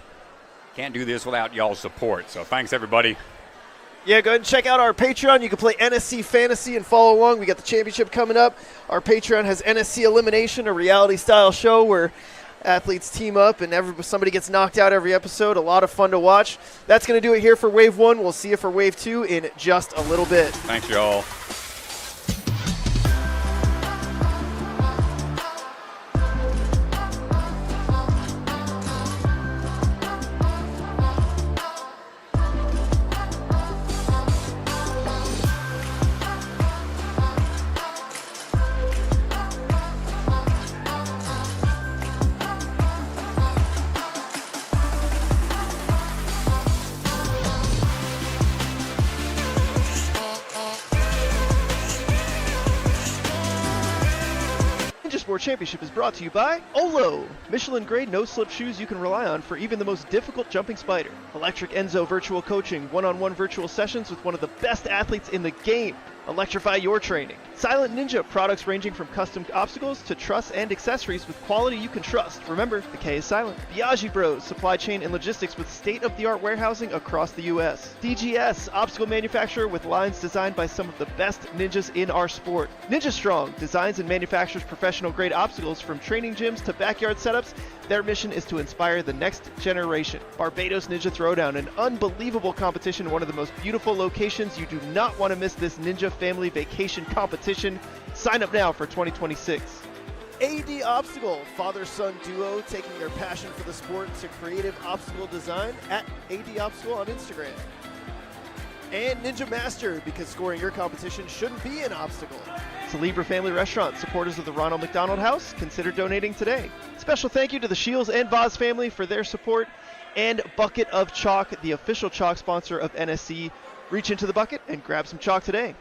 Can't do this without y'all's support. So thanks, everybody. Yeah, go ahead and check out our Patreon. You can play NSC Fantasy and follow along. We got the championship coming up. Our Patreon has NSC Elimination, a reality-style show where athletes team up and somebody gets knocked out every episode. A lot of fun to watch. That's going to do it here for Wave 1. We'll see you for Wave 2 in just a little bit. Thanks, y'all. Championship is brought to you by Olo, Michelin grade no-slip shoes you can rely on for even the most difficult jumping spider. Electric Enzo virtual coaching, one-on-one virtual sessions with one of the best athletes in the game. Electrify your training. Silent Ninja, products ranging from custom obstacles to truss and accessories with quality you can trust. Remember, the K is silent. Biaggi Bros, supply chain and logistics with state-of-the-art warehousing across the U.S. DGS, obstacle manufacturer with lines designed by some of the best ninjas in our sport. Ninja Strong, designs and manufactures professional-grade obstacles from training gyms to backyard setups. Their mission is to inspire the next generation. Barbados Ninja Throwdown, an unbelievable competition, one of the most beautiful locations. You do not want to miss this Ninja Family Vacation competition. Sign up now for 2026. AD Obstacle, father-son duo taking their passion for the sport to creative obstacle design at AD Obstacle on Instagram. And Ninja Master, because scoring your competition shouldn't be an obstacle. Celebre Family Restaurant, supporters of the Ronald McDonald House, consider donating today. Special thank you to the Shields and Voz family for their support, and Bucket of Chalk, the official chalk sponsor of NSC. Reach into the bucket and grab some chalk today.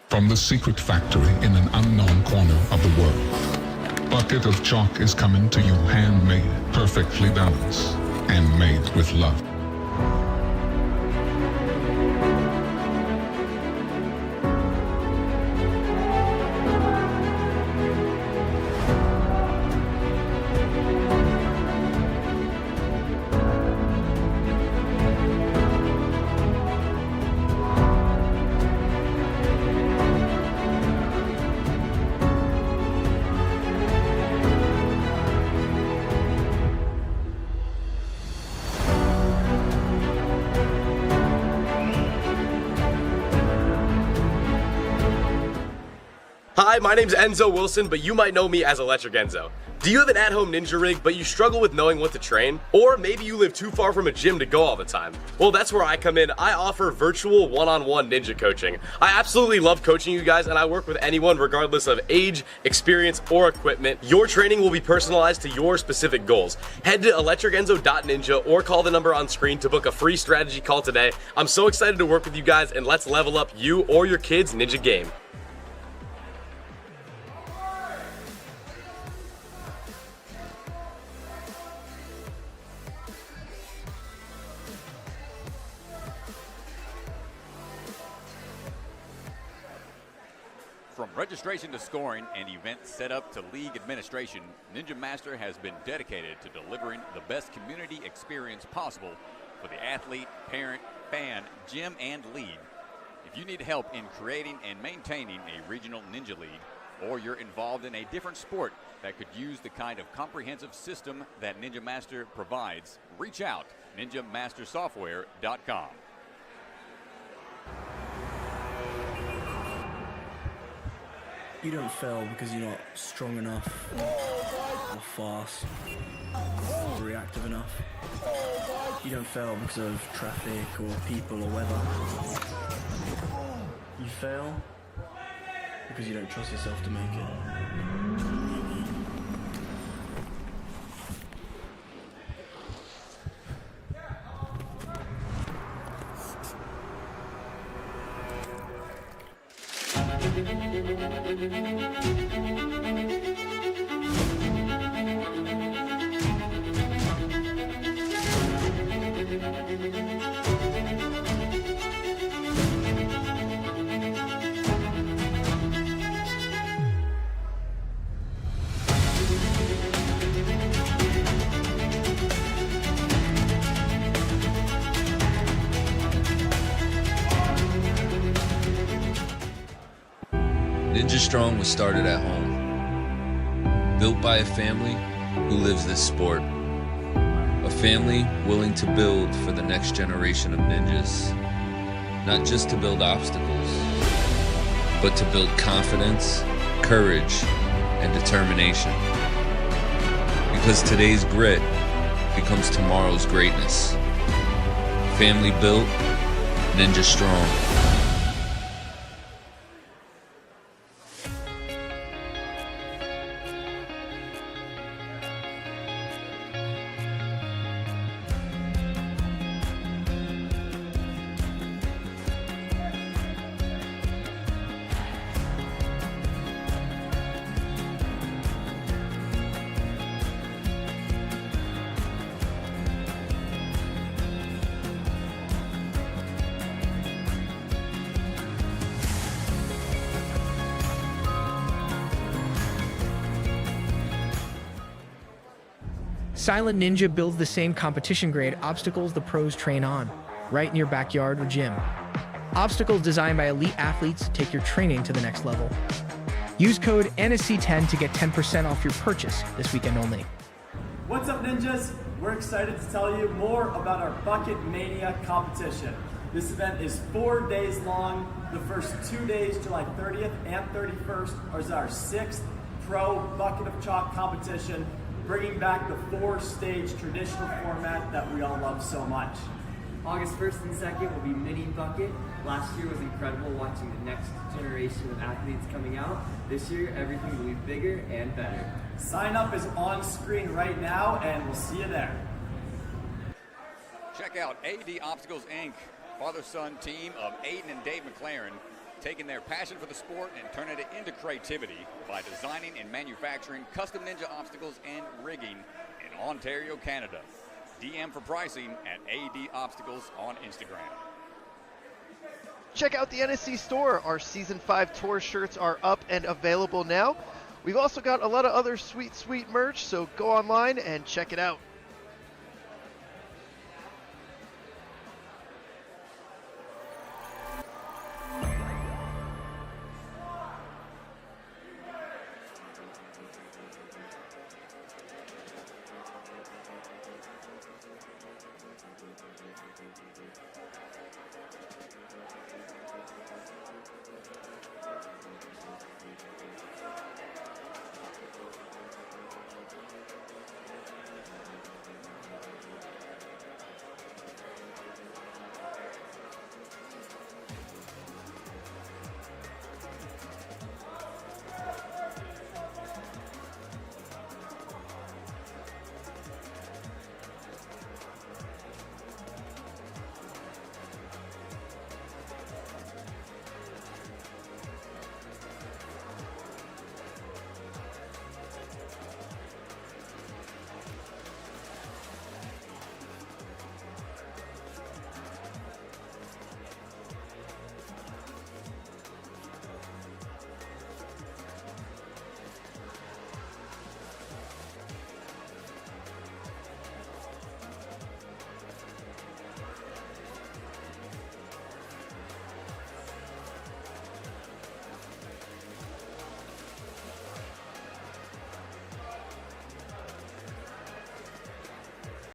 From the secret factory in an unknown corner of the world, Bucket of Chalk is coming to you handmade, perfectly balanced, and made with love. Hi, my name's Enzo Wilson, but you might know me as Electric Enzo. Do you have an at-home ninja rig, but you struggle with knowing what to train? Or maybe you live too far from a gym to go all the time? Well, that's where I come in. I offer virtual one-on-one ninja coaching. I absolutely love coaching you guys, and I work with anyone regardless of age, experience, or equipment. Your training will be personalized to your specific goals. Head to electricenzo.ninja or call the number on screen to book a free strategy call today. I'm so excited to work with you guys, and let's level up you or your kids' ninja game. From registration to scoring and event setup to league administration, Ninja Master has been dedicated to delivering the best community experience possible for the athlete, parent, fan, gym, and league. If you need help in creating and maintaining a regional ninja league, or you're involved in a different sport that could use the kind of comprehensive system that Ninja Master provides, reach out, ninjamastersoftware.com. You don't fail because you're not strong enough, or fast, or reactive enough. You don't fail because of traffic or people or weather. You fail because you don't trust yourself to make it. Ninja Strong was started at home, built by a family who lives this sport. A family willing to build for the next generation of ninjas, not just to build obstacles, but to build confidence, courage, and determination. Because today's grit becomes tomorrow's greatness. Family built, Ninja Strong. Silent Ninja builds the same competition-grade obstacles the pros train on, right in your backyard or gym. Obstacles designed by elite athletes take your training to the next level. Use code NSC10 to get 10% off your purchase this weekend only. What's up, ninjas? We're excited to tell you more about our Bucket Mania competition. This event is 4 days long, The first 2 days, July 30th and 31st, is our 6th Pro Bucket of Chalk competition, bringing back the 4-stage traditional format that we all love so much. August 1st and 2nd will be Mini Bucket. Last year was incredible watching the next generation of athletes coming out. This year, everything will be bigger and better. Sign up is on screen right now, and we'll see you there. Check out AD Obstacles Inc., father-son team of Aiden and Dave McLaren, taking their passion for the sport and turning it into creativity by designing and manufacturing custom ninja obstacles and rigging in Ontario, Canada. DM for pricing at AD Obstacles on Instagram. Check out the NSC store. Our Season 5 tour shirts are up and available now. We've also got a lot of other sweet merch, so go online and check it out.